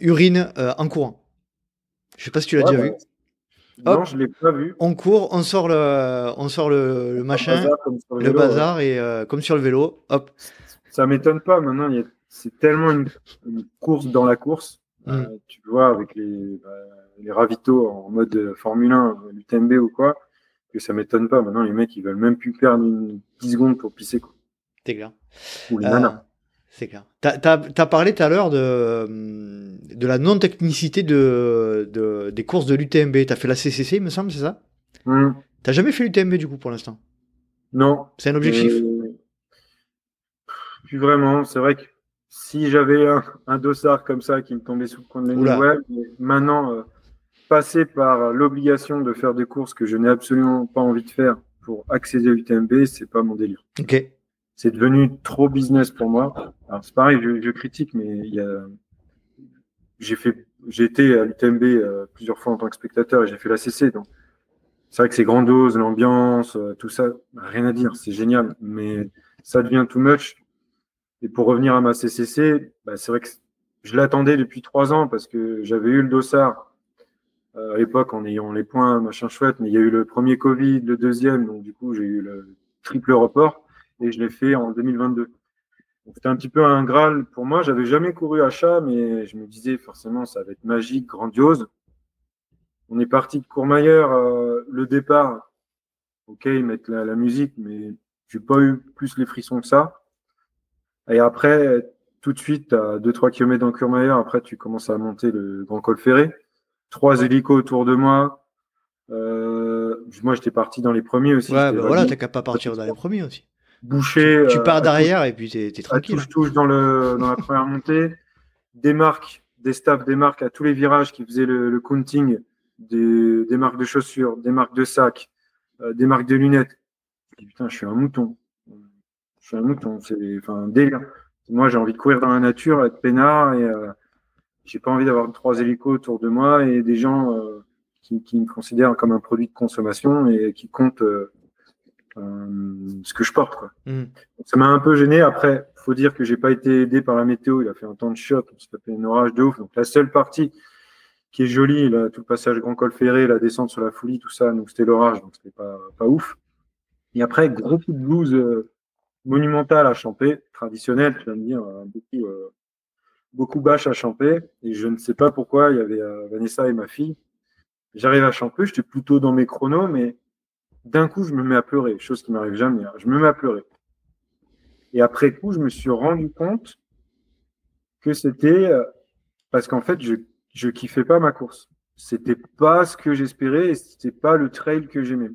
urinent en courant. Je sais pas si tu l'as déjà vu. Non, Hop, je l'ai pas vu. on court, on sort le machin, le vélo, bazar et comme sur le vélo, hop. Ça m'étonne pas. Maintenant, c'est tellement une course dans la course. Tu vois, avec les ravitaux en mode Formule 1, l'UTMB ou quoi, que ça m'étonne pas. Maintenant, les mecs, ils veulent même plus perdre 10 secondes pour pisser, quoi. C'est clair. Ou les nanas. C'est clair. T'as parlé tout à l'heure de la non-technicité des courses de l'UTMB. T'as fait la CCC, il me semble, c'est ça? T'as jamais fait l'UTMB du coup pour l'instant? Non. C'est un objectif? Plus vraiment. C'est vrai que si j'avais un dossard comme ça qui me tombait sous le coin de l'année, ouais, mais maintenant, passer par l'obligation de faire des courses que je n'ai absolument pas envie de faire pour accéder à l'UTMB, c'est pas mon délire. Ok. C'est devenu trop business pour moi. Alors c'est pareil, je critique, mais j'ai été à l'UTMB plusieurs fois en tant que spectateur et j'ai fait la CC. Donc c'est vrai que c'est grandiose, l'ambiance, tout ça, rien à dire, c'est génial, mais ça devient too much. Et pour revenir à ma CCC, bah, c'est vrai que je l'attendais depuis 3 ans parce que j'avais eu le dossard à l'époque en ayant les points, machin chouette, mais il y a eu le premier Covid, le deuxième, donc du coup j'ai eu le triple report et je l'ai fait en 2022. C'était un petit peu un Graal pour moi. J'avais jamais couru à chat, mais je me disais forcément ça va être magique, grandiose. On est parti de Courmayeur, le départ. Ok, ils mettent la musique, mais j'ai pas eu plus les frissons que ça. Et après, tout de suite, à 2-3 km dans Courmayeur, après tu commences à monter le Grand Col Ferré. 3 hélicos autour de moi. Moi, j'étais parti dans les premiers aussi. Ouais, bah voilà, t'as qu'à pas partir dans les premiers aussi. Bouché. Tu pars derrière et puis t'es tranquille. Touche dans la première montée. Des staffs démarquent à tous les virages qui faisaient le counting des marques de chaussures, des marques de sacs, des marques de lunettes. Je dis, putain, je suis un mouton. C'est un délire. Moi, j'ai envie de courir dans la nature, être peinard et j'ai pas envie d'avoir 3 hélicos autour de moi et des gens qui me considèrent comme un produit de consommation et qui comptent ce que je porte, quoi. Ça m'a un peu gêné. Après, faut dire que j'ai pas été aidé par la météo. Il a fait un temps de choc, on s'est fait un orage de ouf. Donc la seule partie qui est jolie, là, tout le passage Grand Col Ferré, la descente sur la Foulie, tout ça, donc c'était l'orage, donc c'était pas ouf. Et après, gros coup de blues monumental à Champé, traditionnel, tu vas me dire, beaucoup bâche à Champé. Et je ne sais pas pourquoi, il y avait Vanessa et ma fille. J'arrive à Champé, j'étais plutôt dans mes chronos, mais d'un coup, je me mets à pleurer, chose qui m'arrive jamais. Hein. Je me mets à pleurer. Et après coup, je me suis rendu compte que c'était parce qu'en fait, je kiffais pas ma course. C'était pas ce que j'espérais et c'était pas le trail que j'aimais.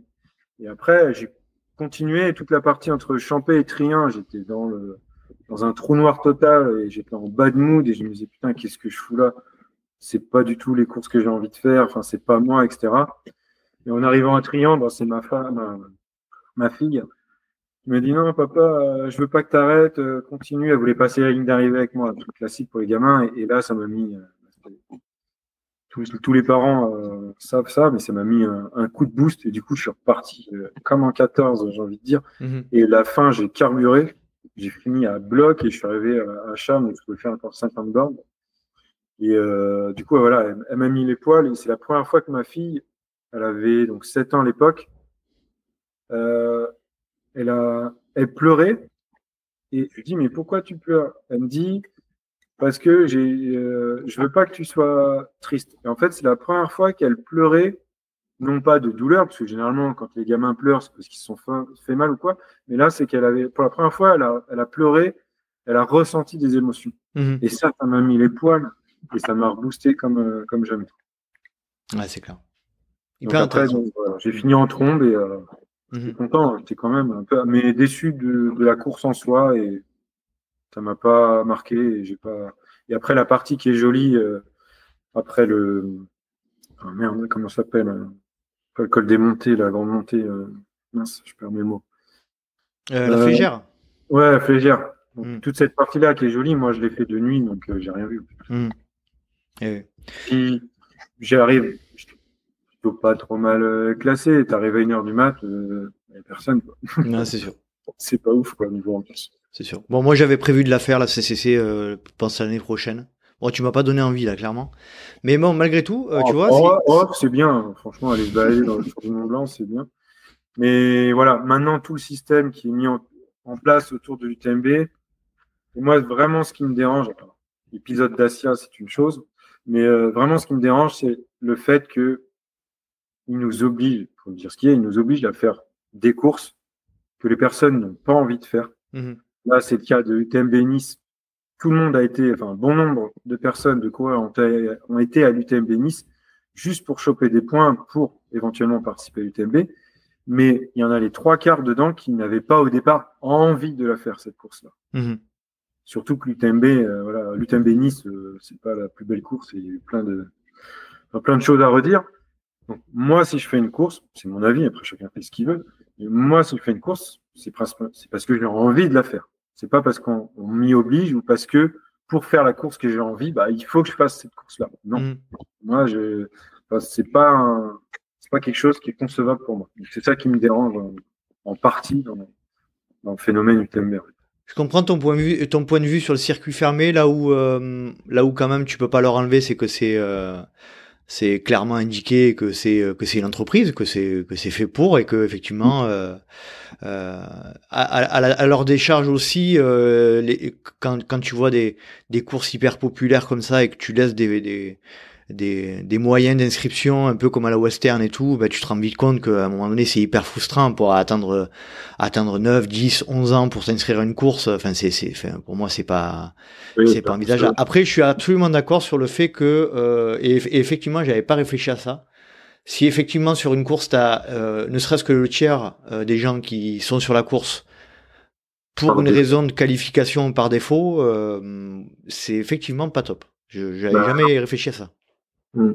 Et après, j'ai continué toute la partie entre Champé et Trien. J'étais dans un trou noir total et j'étais en bad mood et je me disais, putain, qu'est-ce que je fous là? C'est pas du tout les courses que j'ai envie de faire. Enfin, c'est pas moi, etc. Et en arrivant à Trien, ben, c'est ma femme, ma fille, qui m'a dit, non, papa, je veux pas que t'arrêtes, continue. Elle voulait passer la ligne d'arrivée avec moi, un truc classique pour les gamins. Et là, ça m'a mis, tous les parents savent ça, mais ça m'a mis un coup de boost et du coup je suis reparti comme en 14, j'ai envie de dire. Et la fin, j'ai carburé, j'ai fini à bloc et je suis arrivé à Cham où je pouvais faire encore 50 bornes. Et du coup, voilà, elle m'a mis les poils et c'est la première fois que ma fille, elle avait donc 7 ans à l'époque, euh, elle pleurait et je lui dis mais pourquoi tu pleures? Elle me dit parce que je veux pas que tu sois triste. Et en fait, c'est la première fois qu'elle pleurait, non pas de douleur, parce que généralement, quand les gamins pleurent, c'est parce qu'ils se sont fait mal ou quoi. Mais là, c'est qu'elle avait, pour la première fois, elle a pleuré, elle a ressenti des émotions. Et ça m'a mis les poils et ça m'a reboosté comme jamais. Ouais, c'est clair. Donc après, voilà, j'ai fini en trombe et j'étais content. J'étais quand même un peu, mais déçu de la course en soi et ça m'a pas marqué et j'ai pas. Et après la partie qui est jolie, après ah, merde, comment ça s'appelle pas le col des montées, la grande montée. Mince, je perds mes mots. La Flégère. Ouais, la Flégère. Donc, toute cette partie-là qui est jolie, moi je l'ai fait de nuit, donc j'ai rien vu. Puis j'arrive, je suis plutôt pas trop mal classé. T'arrives à 1h du mat, il n'y a personne. Quoi. Non, c'est sûr. C'est pas ouf, quoi, niveau en plus. C'est sûr. Bon, moi j'avais prévu de la faire, la CCC, je pense l'année prochaine. Bon, tu m'as pas donné envie là, clairement. Mais bon, malgré tout, tu vois. C'est bien. Franchement, aller se balader sur le Mont Blanc, c'est bien. Mais voilà, maintenant tout le système qui est mis en place autour de l'UTMB, et moi vraiment ce qui me dérange, l'épisode d'Asia c'est une chose, mais vraiment ce qui me dérange c'est le fait que il nous oblige, faut dire ce qu'il y a, il nous oblige à faire des courses que les personnes n'ont pas envie de faire. Là c'est le cas de l'UTMB Nice. Tout le monde a été, enfin, bon nombre de personnes, de coureurs ont été à l'UTMB Nice juste pour choper des points pour éventuellement participer à l'UTMB. Mais il y en a les 3/4 dedans qui n'avaient pas au départ envie de la faire, cette course-là. Surtout que l'UTMB, voilà, l'UTMB Nice, c'est pas la plus belle course, il y a eu plein de choses à redire. Donc, moi, si je fais une course, c'est mon avis, après chacun fait ce qu'il veut, mais moi, si je fais une course, c'est parce que j'ai envie de la faire. C'est pas parce qu'on m'y oblige ou parce que pour faire la course que j'ai envie, bah, il faut que je fasse cette course-là. Non. Moi, c'est pas quelque chose qui est concevable pour moi. C'est ça qui me dérange en partie dans le phénomène UTMB. Je comprends ton point de vue sur le circuit fermé, là où quand même tu peux pas leur enlever, c'est que c'est clairement indiqué que c'est une entreprise, que c'est fait pour, et que effectivement à leur décharge aussi, quand tu vois des courses hyper populaires comme ça et que tu laisses des moyens d'inscription un peu comme à la Western et tout, bah, tu te rends vite compte qu'à un moment donné c'est hyper frustrant pour attendre 9, 10, 11 ans pour s'inscrire à une course. Enfin pour moi c'est pas envisageable. Après je suis absolument d'accord sur le fait que et effectivement j'avais pas réfléchi à ça. Si effectivement sur une course t'as ne serait-ce que le tiers des gens qui sont sur la course pour une raison de qualification par défaut, c'est effectivement pas top. J'avais jamais réfléchi à ça. Non,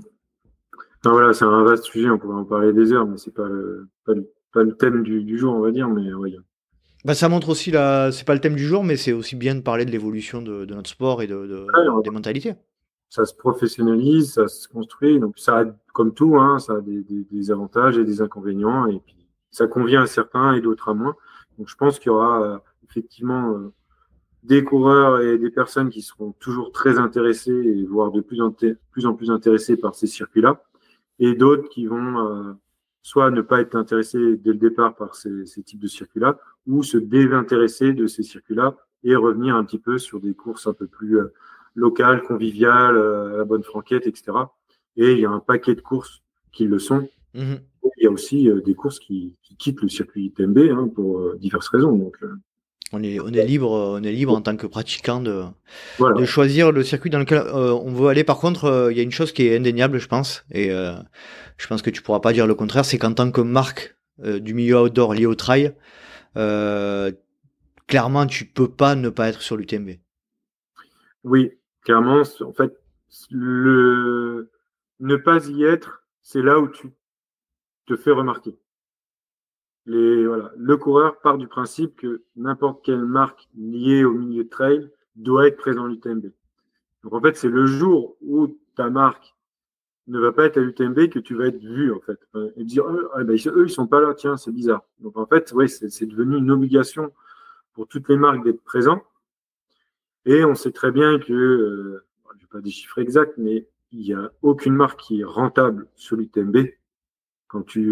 voilà, c'est un vaste sujet, on pourrait en parler des heures, mais c'est pas le thème du jour, on va dire, mais oui. Bah, ça montre aussi c'est pas le thème du jour, mais c'est aussi bien de parler de l'évolution de notre sport et des mentalités. Ça se professionnalise, ça se construit, donc ça a, comme tout, hein, ça a des avantages et des inconvénients, et puis ça convient à certains et d'autres à moins. Donc je pense qu'il y aura effectivement des coureurs et des personnes qui seront toujours très intéressés et voire de plus en plus intéressés par ces circuits-là, et d'autres qui vont soit ne pas être intéressés dès le départ par ces types de circuits-là, ou se désintéresser de ces circuits-là et revenir un petit peu sur des courses un peu plus locales, conviviales, à la bonne franquette, etc. Et il y a un paquet de courses qui le sont. Il y a aussi des courses qui quittent le circuit UTMB pour diverses raisons. Donc, on est libre en tant que pratiquant de voilà. choisir le circuit dans lequel on veut aller. Par contre, il y a une chose qui est indéniable, je pense, et je pense que tu pourras pas dire le contraire, c'est qu'en tant que marque du milieu outdoor lié au trail, clairement, tu peux pas ne pas être sur l'UTMB. Oui, clairement, en fait, ne pas y être, c'est là où tu te fais remarquer. Le coureur part du principe que n'importe quelle marque liée au milieu de trail doit être présente à l'UTMB. Donc en fait, c'est le jour où ta marque ne va pas être à l'UTMB que tu vas être vu en fait. Et dire eux ils sont pas là, tiens, c'est bizarre. Donc en fait, ouais, c'est devenu une obligation pour toutes les marques d'être présents. Et on sait très bien que, je vais pas des chiffres exacts, mais il n'y a aucune marque qui est rentable sur l'UTMB quand tu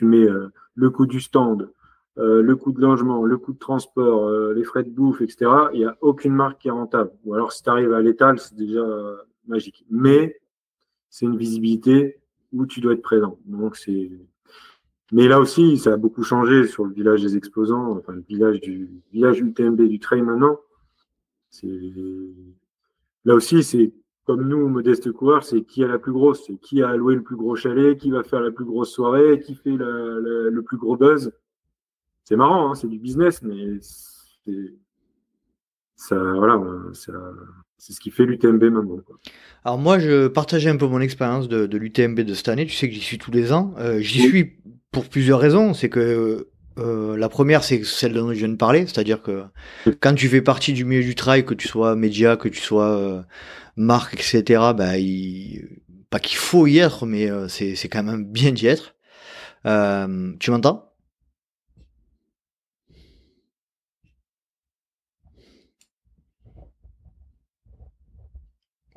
mets le coût du stand, le coût de logement, le coût de transport, les frais de bouffe, etc. Il n'y a aucune marque qui est rentable. Ou alors si tu arrives à l'étal, c'est déjà magique. Mais c'est une visibilité où tu dois être présent. Donc mais là aussi, ça a beaucoup changé sur le village des exposants, enfin le village UTMB du trail maintenant. C'est Là aussi, c'est comme nous, modestes coureurs, c'est qui a la plus grosse, c'est qui a alloué le plus gros chalet, qui va faire la plus grosse soirée, qui fait le plus gros buzz. C'est marrant, c'est du business, mais c'est ce qui fait l'UTMB maintenant, quoi. Alors moi, je partageais un peu mon expérience de l'UTMB de cette année. Tu sais que j'y suis tous les ans. J'y suis pour plusieurs raisons. C'est que la première, c'est celle dont je viens de parler, c'est-à-dire que quand tu fais partie du milieu du trail, que tu sois média, que tu sois marque, etc., pas qu'il faut y être, mais c'est quand même bien d'y être. Tu m'entends?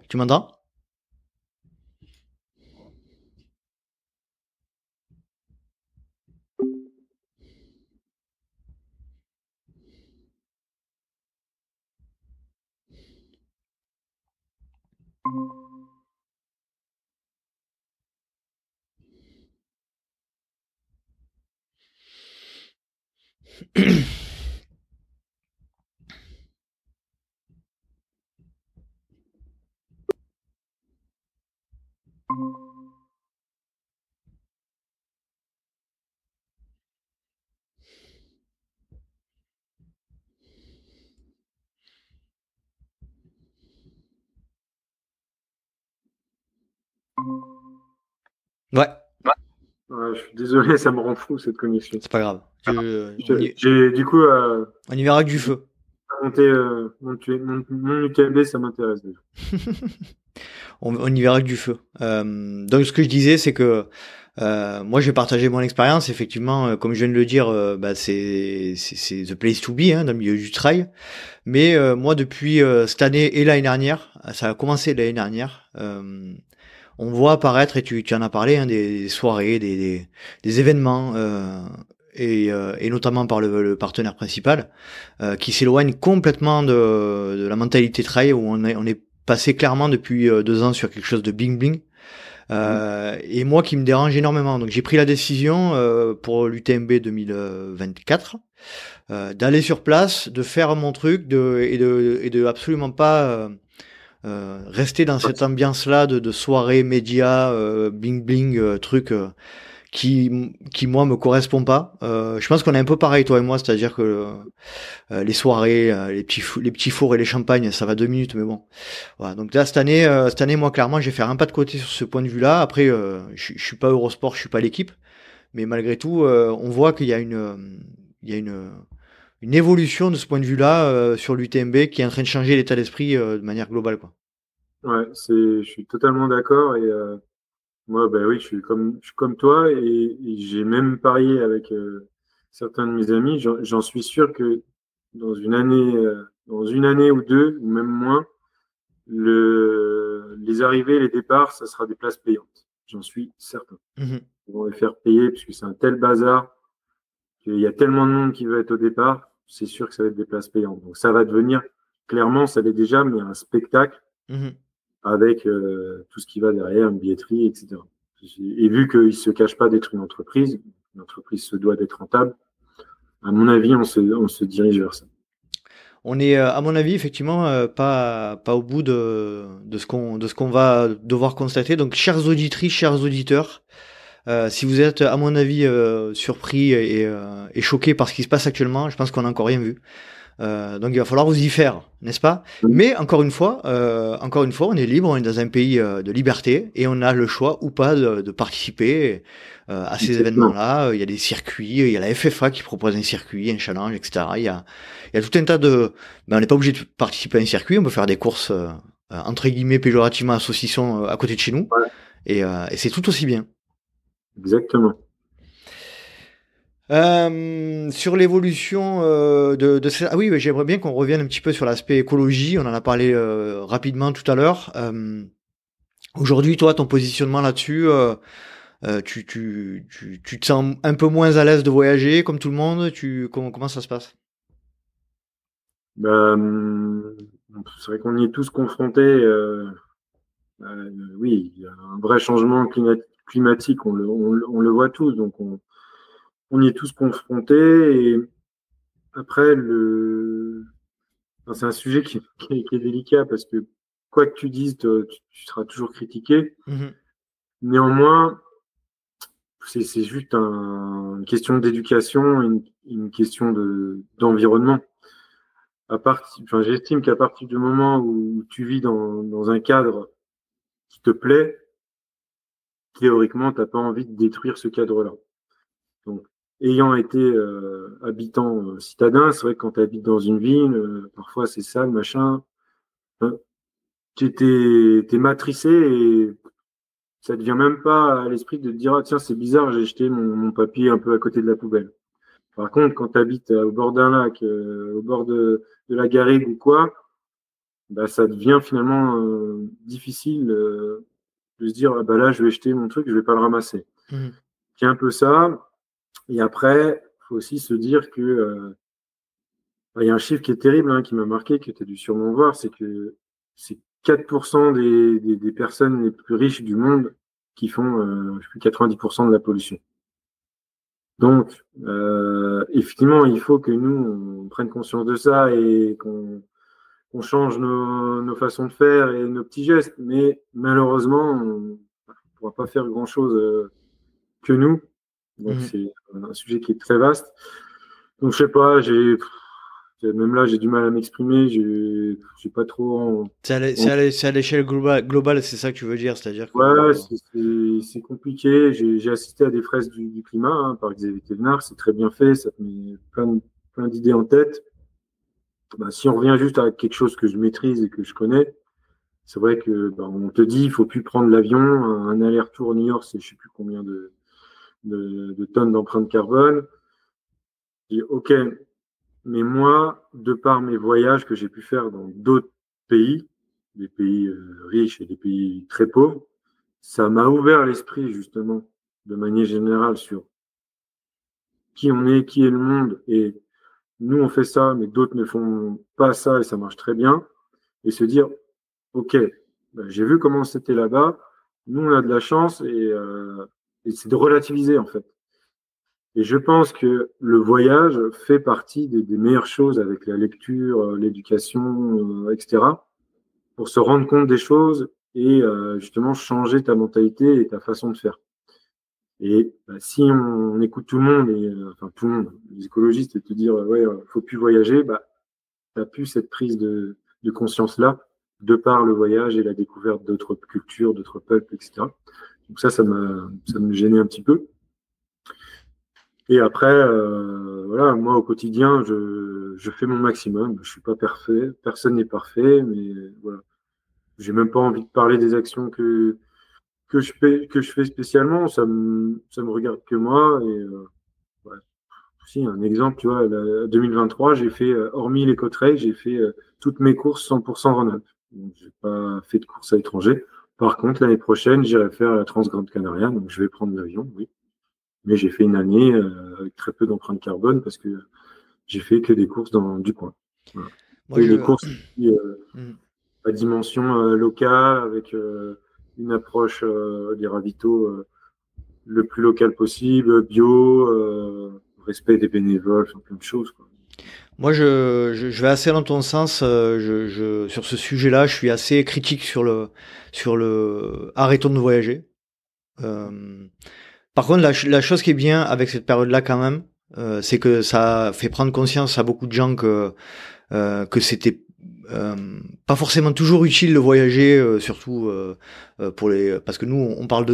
Tu m'entends? Ouais, Ouais, je suis désolé, ça me rend fou cette connexion. c'est pas grave. Du coup, On y verra que du feu. monter mon UTMB, ça m'intéresse déjà. On y verra que du feu. Donc ce que je disais, c'est que moi j'ai partagé mon expérience. Effectivement, comme je viens de le dire, c'est the place to be dans le milieu du trail. Mais moi depuis cette année et l'année dernière, ça a commencé l'année dernière. On voit apparaître, et tu en as parlé, des soirées, des événements, et notamment par le partenaire principal, qui s'éloigne complètement de la mentalité trail, où on est passé clairement depuis 2 ans sur quelque chose de bling bling. Et moi qui me dérange énormément. Donc j'ai pris la décision pour l'UTMB 2024 d'aller sur place, de faire mon truc, et de absolument pas rester dans cette ambiance-là de soirée média, bling bling, truc qui moi me correspond pas. Je pense qu'on est un peu pareil toi et moi, c'est-à-dire que les soirées, les petits fours et les champagnes, ça va 2 minutes, mais bon. Voilà. Donc là cette année moi clairement, je vais faire un pas de côté sur ce point de vue-là. Après, je suis pas Eurosport, je suis pas l'équipe, mais malgré tout, on voit qu'il y a une évolution de ce point de vue-là sur l'UTMB qui est en train de changer l'état d'esprit de manière globale, quoi. Ouais, je suis totalement d'accord et moi, bah oui, je suis comme toi et j'ai même parié avec certains de mes amis. J'en suis sûr que dans une année ou deux, ou même moins, les arrivées, les départs, ça sera des places payantes. J'en suis certain. Mhm. Ils vont les faire payer parce que c'est un tel bazar qu'il y a tellement de monde qui veut être au départ. C'est sûr que ça va être des places payantes. Donc ça va devenir, clairement, ça l'est déjà, mais un spectacle Mhm. avec tout ce qui va derrière, une billetterie, etc. Et vu qu'il ne se cache pas d'être une entreprise se doit d'être rentable. À mon avis, on se dirige vers ça. On est, à mon avis, effectivement, pas au bout de ce qu'on va devoir constater. Donc, chères auditrices, chers auditeurs, si vous êtes, à mon avis, surpris et choqués par ce qui se passe actuellement, je pense qu'on n'a encore rien vu. Donc il va falloir vous y faire, n'est-ce pas? Mais encore une fois, on est libre, on est dans un pays de liberté et on a le choix ou pas de participer à ces événements-là. Il y a des circuits, il y a la FFA qui propose un circuit, un challenge, etc. Il y a tout un tas de... Ben, on n'est pas obligé de participer à un circuit, on peut faire des courses entre guillemets péjorativement à saucisson à côté de chez nous. Ouais. Et c'est tout aussi bien. Exactement. Sur l'évolution de ces... Ah oui, j'aimerais bien qu'on revienne un petit peu sur l'aspect écologie. On en a parlé rapidement tout à l'heure. Aujourd'hui, toi, ton positionnement là-dessus, tu te sens un peu moins à l'aise de voyager comme tout le monde. Comment ça se passe? C'est vrai qu'on y est tous confrontés. Oui, il y a un vrai changement climatique, on le voit tous. Donc, on y est tous confrontés. Et après, c'est un sujet qui est délicat parce que quoi que tu dises, tu seras toujours critiqué. Mm-hmm. Néanmoins, c'est juste une question d'éducation, une question d'environnement. J'estime qu'à partir du moment où tu vis dans un cadre qui te plaît, théoriquement, tu n'as pas envie de détruire ce cadre-là. Donc, ayant été habitant citadin, c'est vrai que quand tu habites dans une ville, parfois c'est sale, machin. Tu t'es matricé et ça ne te vient même pas à l'esprit de te dire, ah, tiens, c'est bizarre, j'ai jeté mon papier un peu à côté de la poubelle. Par contre, quand tu habites au bord d'un lac, au bord de la garrigue ou quoi, bah, ça devient finalement difficile de se dire, ah, bah là, je vais jeter mon truc, je vais pas le ramasser. Mmh. C'est un peu ça. Et après, il faut aussi se dire que il y a un chiffre qui est terrible, qui m'a marqué, que tu as dû sûrement voir, c'est que c'est 4% des personnes les plus riches du monde qui font 90% de la pollution. Donc, effectivement, il faut que nous, on prenne conscience de ça et qu'on change nos façons de faire et nos petits gestes. Mais malheureusement, on ne pourra pas faire grand-chose que nous. Donc, c'est un sujet qui est très vaste. Donc, je sais pas, même là, j'ai du mal à m'exprimer. J'ai pas trop. C'est à l'échelle globale, c'est ça que tu veux dire, c'est-à-dire que... Ouais, c'est compliqué. J'ai assisté à des fresques du climat par Xavier Thévenard. C'est très bien fait. Ça te met plein d'idées en tête. Bah, si on revient juste à quelque chose que je maîtrise et que je connais, c'est vrai que on te dit il faut plus prendre l'avion. Un aller-retour New York, c'est je sais plus combien de tonnes d'empreinte carbone. Je dis ok, mais moi, de par mes voyages que j'ai pu faire dans d'autres pays, des pays riches et des pays très pauvres, ça m'a ouvert l'esprit justement de manière générale sur qui on est, qui est le monde, et nous on fait ça, mais d'autres ne font pas ça et ça marche très bien, et se dire ok, j'ai vu comment c'était là-bas, nous on a de la chance et c'est de relativiser en fait. Et je pense que le voyage fait partie des meilleures choses avec la lecture, l'éducation, etc., pour se rendre compte des choses et justement changer ta mentalité et ta façon de faire. Et si on écoute tout le monde, enfin tout le monde, les écologistes, et te dire ouais, faut plus voyager, tu n'as plus cette prise de conscience-là, de par le voyage et la découverte d'autres cultures, d'autres peuples, etc. Donc ça me gênait un petit peu. Et après, voilà, moi au quotidien, je fais mon maximum. Je suis pas parfait, personne n'est parfait, mais voilà. J'ai même pas envie de parler des actions que je fais spécialement. Ça me regarde que moi. Et ouais. Si un exemple, tu vois, 2023, j'ai fait hormis les Cotterêts, j'ai fait toutes mes courses 100% Rhône-Alpes. Donc j'ai pas fait de courses à l'étranger. Par contre, l'année prochaine, j'irai faire la Transgrande Canaria, donc je vais prendre l'avion, oui. Mais j'ai fait une année avec très peu d'empreinte carbone parce que j'ai fait que des courses du coin. Voilà. Moi, et les courses à dimension locale avec une approche des ravitaux le plus local possible, bio, respect des bénévoles, plein de choses, quoi. Moi, je vais assez dans ton sens. Sur ce sujet-là, je suis assez critique sur le arrêtons de voyager. Par contre, la chose qui est bien avec cette période-là quand même, c'est que ça fait prendre conscience à beaucoup de gens que c'était pas forcément toujours utile de voyager, surtout parce que nous on parle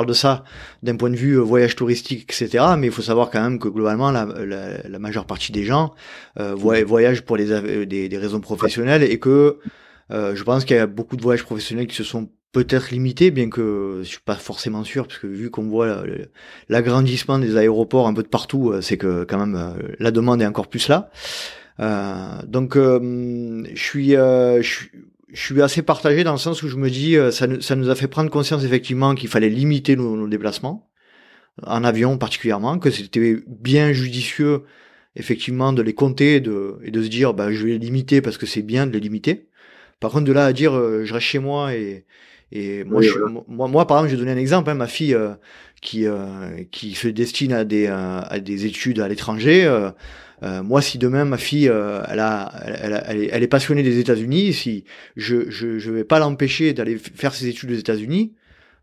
de ça d'un point de vue voyage touristique, etc. Mais il faut savoir quand même que globalement la majeure partie des gens voyagent pour des raisons professionnelles, et que je pense qu'il y a beaucoup de voyages professionnels qui se sont peut-être limités, bien que je suis pas forcément sûr, parce que vu qu'on voit l'agrandissement des aéroports un peu de partout, c'est que quand même la demande est encore plus là. Donc je suis assez partagé dans le sens où je me dis ça nous a fait prendre conscience effectivement qu'il fallait limiter nos déplacements en avion particulièrement, que c'était bien judicieux effectivement de les compter et de se dire je vais les limiter parce que c'est bien de les limiter. Par contre, de là à dire je reste chez moi et moi, Oui, voilà. moi par exemple, je vais donner un exemple, ma fille qui se destine à des études à l'étranger. Moi, si demain ma fille, elle est passionnée des États-Unis, si je vais pas l'empêcher d'aller faire ses études aux États-Unis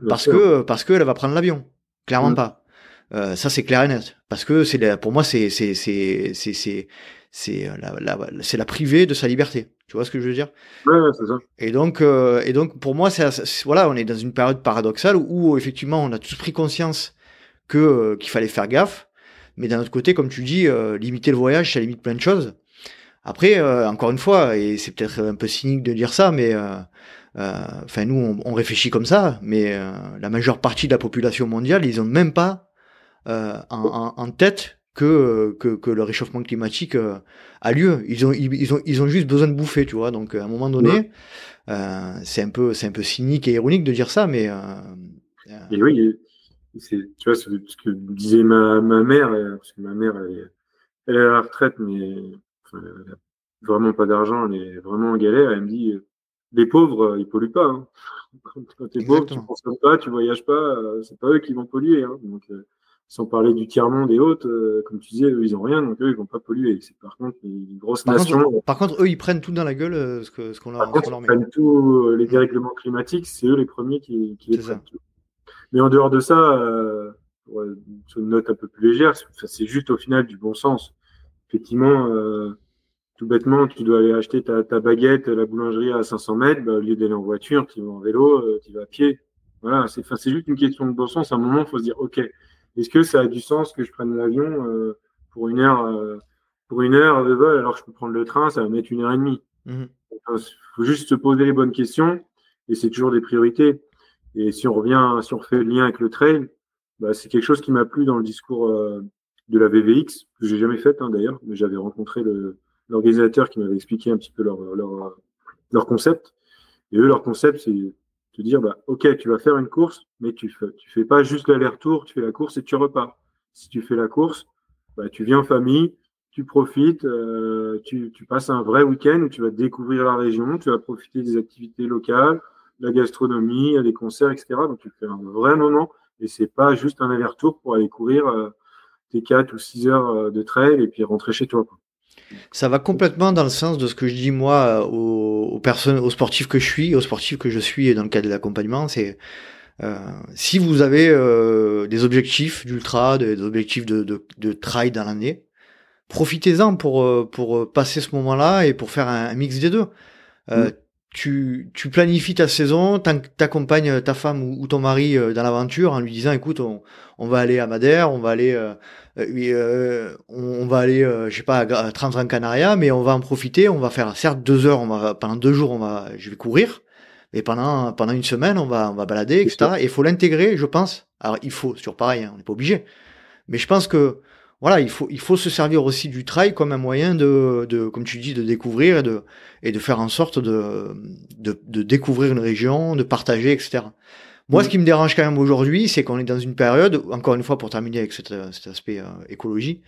Bien sûr. parce qu'elle va prendre l'avion, clairement Mm. pas. Ça c'est clair et net, parce que pour moi c'est la priver de sa liberté. Tu vois ce que je veux dire? Ouais, c'est ça. Et donc pour moi voilà, on est dans une période paradoxale où effectivement on a tous pris conscience qu'il fallait faire gaffe, mais d'un autre côté, comme tu dis, limiter le voyage, ça limite plein de choses. Après, encore une fois, et c'est peut-être un peu cynique de dire ça, mais enfin nous on réfléchit comme ça, mais la majeure partie de la population mondiale, ils ont même pas en tête que le réchauffement climatique a lieu. Ils ont juste besoin de bouffer, tu vois. Donc à un moment Ouais. donné, c'est un peu cynique et ironique de dire ça, mais Et oui, tu vois, c'est ce que disait ma mère, parce que ma mère, elle est à la retraite, mais enfin, elle a vraiment pas d'argent, elle est vraiment en galère. Elle me dit, les pauvres, ils polluent pas, hein. Quand t'es pauvre, tu exactement. consommes pas, tu voyages pas, c'est pas eux qui vont polluer, hein. Donc, sans parler du tiers-monde et autres, comme tu disais, eux, ils ont rien, donc eux, ils vont pas polluer. C'est par contre une grosse nation. Par contre, eux, ils prennent tout dans la gueule Par ce qu'on contre, leur ils met. prennent tous les Mm, dérèglements climatiques, c'est eux les premiers qui les c'est prennent. ça. Mais en dehors de ça, ouais, sur une note un peu plus légère, c'est juste au final du bon sens. Effectivement, tout bêtement, tu dois aller acheter ta baguette à la boulangerie à 500 mètres, bah, au lieu d'aller en voiture, tu vas en vélo, tu vas à pied. Voilà, c'est juste une question de bon sens. À un moment, il faut se dire, OK, est-ce que ça a du sens que je prenne l'avion pour pour une heure de vol alors que je peux prendre le train, ça va mettre une heure et demie. Mhm. Il faut juste se poser les bonnes questions et c'est toujours des priorités. Et si on refait le lien avec le trail, bah, c'est quelque chose qui m'a plu dans le discours de la VVX, que j'ai jamais fait, hein, d'ailleurs, mais j'avais rencontré l'organisateur qui m'avait expliqué un petit peu leur concept. Et eux, leur concept, c'est de dire, bah, OK, tu vas faire une course, mais tu fais pas juste l'aller-retour, tu fais la course et tu repars. Si tu fais la course, bah, tu viens en famille, tu profites, tu passes un vrai week-end où tu vas découvrir la région, tu vas profiter des activités locales, la gastronomie, il y a des concerts, etc. Donc tu fais un vrai moment et c'est pas juste un aller-retour pour aller courir tes 4 ou 6 heures de trail et puis rentrer chez toi, quoi. Ça va complètement dans le sens de ce que je dis moi aux personnes, aux sportifs que je suis, aux sportifs que je suis dans le cadre de l'accompagnement. C'est si vous avez des objectifs d'ultra, des objectifs de trail dans l'année, profitez-en pour passer ce moment-là et pour faire un mix des deux. Euh, Mm. tu planifies ta saison, t'accompagnes ta femme ou ton mari dans l'aventure en lui disant écoute, on va aller à Madère, on va aller, on va aller, je sais pas, à Trans Canaria, mais on va en profiter, on va faire certes 2 heures, pendant 2 jours, je vais courir, mais pendant une semaine, on va balader, C'est ça. etc. Et il faut l'intégrer, je pense. Alors il faut, c'est toujours pareil, hein, on n'est pas obligé, mais je pense que voilà, il faut se servir aussi du trail comme un moyen comme tu dis, de découvrir et de faire en sorte de découvrir une région, de partager, etc. Moi, ce Mm. qui me dérange quand même aujourd'hui, c'est qu'on est dans une période, encore une fois pour terminer avec cet aspect écologie,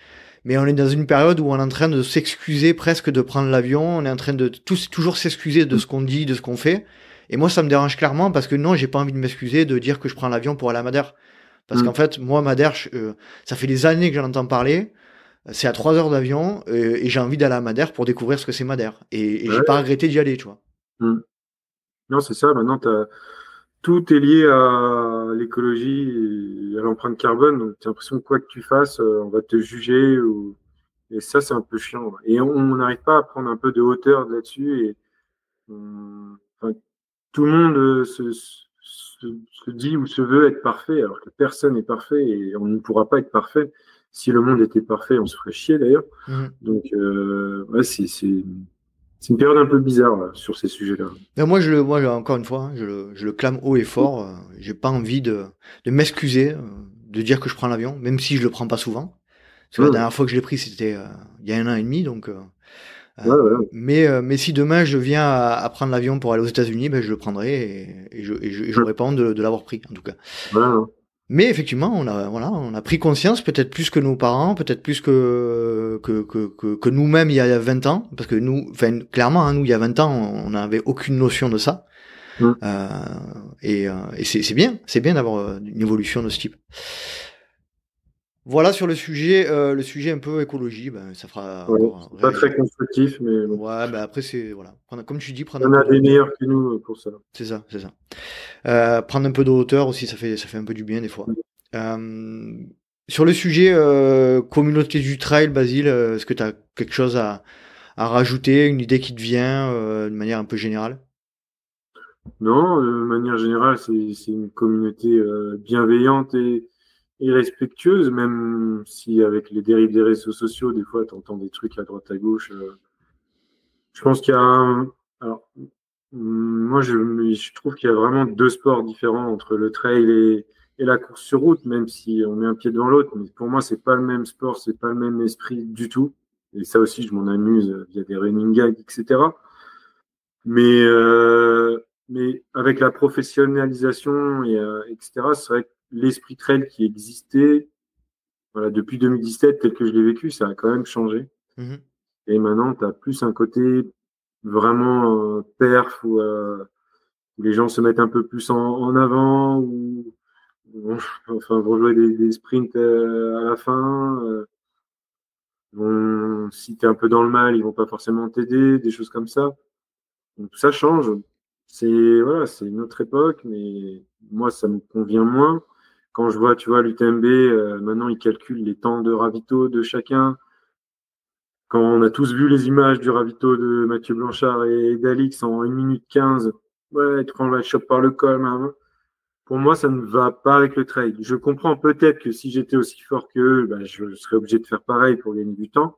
mais on est dans une période où on est en train de s'excuser presque de prendre l'avion, on est en train de toujours s'excuser de ce qu'on dit, de ce qu'on fait, Et moi, ça me dérange clairement parce que non, j'ai pas envie de m'excuser de dire que je prends l'avion pour aller à Madère. Parce qu'en fait, moi, Madère, ça fait des années que j'en entends parler. C'est à 3 heures d'avion et j'ai envie d'aller à Madère pour découvrir ce que c'est Madère. Et j'ai pas regretté d'y aller, tu vois. Non, c'est ça. Maintenant, tout est lié à l'écologie et à l'empreinte carbone. Donc, tu as l'impression que quoi que tu fasses, on va te juger. Et ça, c'est un peu chiant. Et on n'arrive pas à prendre un peu de hauteur là-dessus. Et enfin, tout le monde se dit ou se veut être parfait, alors que personne n'est parfait et on ne pourra pas être parfait. Si le monde était parfait, on se ferait chier d'ailleurs. Donc, ouais, c'est une période un peu bizarre là, sur ces sujets-là. Mais moi, encore une fois, hein, je le clame haut et fort. J'ai pas envie de m'excuser, de dire que je prends l'avion, même si je le prends pas souvent. Parce que la dernière fois que je l'ai pris, c'était il y a 1 an et demi, donc. Ouais. Mais si demain je viens à prendre l'avion pour aller aux États-Unis, ben je le prendrai et j'aurais pas honte de l'avoir pris, en tout cas. Voilà. Mais effectivement, on a pris conscience, peut-être plus que nos parents, peut-être plus que nous-mêmes il y a 20 ans, parce que nous, enfin, clairement, hein, nous, il y a 20 ans, on n'avait aucune notion de ça. Et c'est bien d'avoir une évolution de ce type. Voilà sur le sujet un peu écologie, ben, ça fera encore pas très constructif, mais bon. Ouais, ben après, c'est, voilà. Comme tu dis, prendre on a des meilleurs que nous pour ça. C'est ça. Prendre un peu de hauteur aussi, ça fait un peu du bien des fois. Sur le sujet communauté du trail, Basile, est-ce que tu as quelque chose à rajouter, une idée qui te vient de manière un peu générale? Non, de manière générale, c'est une communauté bienveillante et respectueuse, même si avec les dérives des réseaux sociaux, des fois, tu entends des trucs à droite à gauche. Je pense qu'il y a alors, moi, je trouve qu'il y a vraiment deux sports différents entre le trail et la course sur route, même si on met un pied devant l'autre. Mais pour moi, c'est pas le même sport, c'est pas le même esprit du tout. Et ça aussi, je m'en amuse via des running gags, etc. Mais avec la professionnalisation etc., c'est vrai que l'esprit trail qui existait, voilà, depuis 2017, tel que je l'ai vécu, ça a quand même changé. Et maintenant, tu as plus un côté vraiment perf où les gens se mettent un peu plus en avant ou enfin vont jouer des sprints à la fin. Si tu es un peu dans le mal, ils vont pas forcément t'aider, des choses comme ça. Donc tout ça change. C'est une autre époque, mais moi ça me convient moins. Quand je vois, tu vois, l'UTMB, maintenant ils calculent les temps de ravito de chacun. Quand on a tous vu les images du ravito de Mathieu Blanchard et d'Alix en 1 minute 15, ouais, tu prends la chope par le col, pour moi, ça ne va pas avec le trail. Je comprends peut-être que si j'étais aussi fort qu'eux, ben, je serais obligé de faire pareil pour gagner du temps.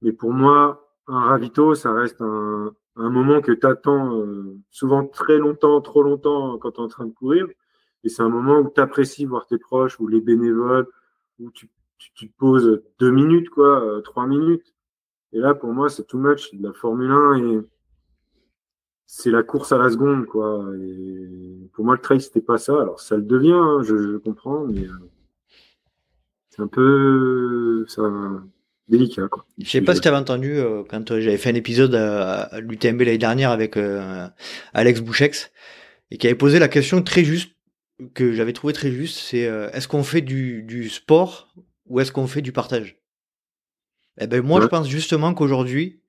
Mais pour moi, un ravito, ça reste un moment que tu attends souvent très longtemps, trop longtemps quand tu es en train de courir. Et c'est un moment où tu apprécies voir tes proches ou les bénévoles, où tu te poses 2 minutes, 3 minutes. Et là, pour moi, c'est too much. C'est de la Formule 1 et c'est la course à la seconde, quoi. Et pour moi, le trail, c'était pas ça. Alors, ça le devient, hein, je comprends, mais c'est un peu délicat, quoi. Je sais pas si tu avais entendu quand j'avais fait un épisode à l'UTMB l'année dernière avec Alex Bouchex et qui avait posé la question très juste, que j'avais trouvé très juste, c'est est-ce qu'on fait du sport ou est-ce qu'on fait du partage? Eh ben moi, je pense justement qu'aujourd'hui,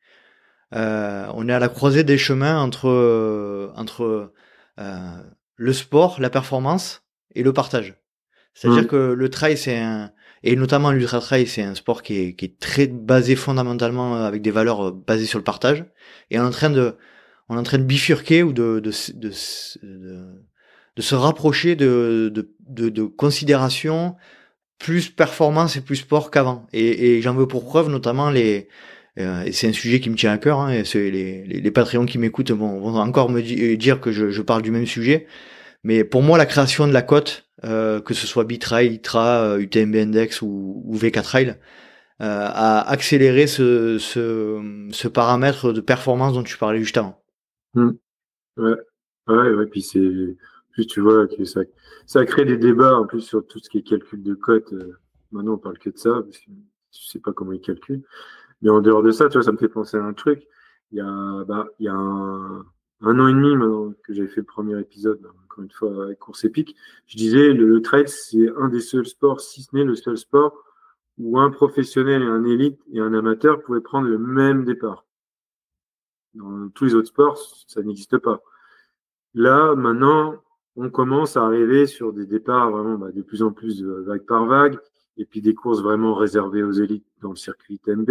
on est à la croisée des chemins entre le sport, la performance et le partage. C'est-à-dire que le trail, et notamment l'ultra trail, c'est un sport qui est très basé fondamentalement avec des valeurs basées sur le partage. Et on est en train de bifurquer ou de se rapprocher de considérations plus performance et plus sport qu'avant. Et j'en veux pour preuve notamment et c'est un sujet qui me tient à cœur, hein, et les Patreons qui m'écoutent vont encore me dire que je parle du même sujet. Mais pour moi, la création de la cote, que ce soit B-Trail, ITRA, UTMB Index ou V4 Trail, a accéléré ce paramètre de performance dont tu parlais juste avant. Ouais, puis plus tu vois que ça crée des débats en plus sur tout ce qui est calcul de cote. Maintenant, on parle que de ça, parce que je sais pas comment ils calculent. Mais en dehors de ça, tu vois, ça me fait penser à un truc. Il y a un 1 an et demi maintenant, que j'avais fait le premier épisode, encore une fois, avec Course Épique, je disais, le trail, c'est un des seuls sports, si ce n'est le seul sport, où un professionnel et un élite et un amateur pouvaient prendre le même départ. Dans tous les autres sports, ça n'existe pas. Là, maintenant, on commence à arriver sur des départs vraiment de plus en plus vague par vague, et puis des courses vraiment réservées aux élites dans le circuit TMB.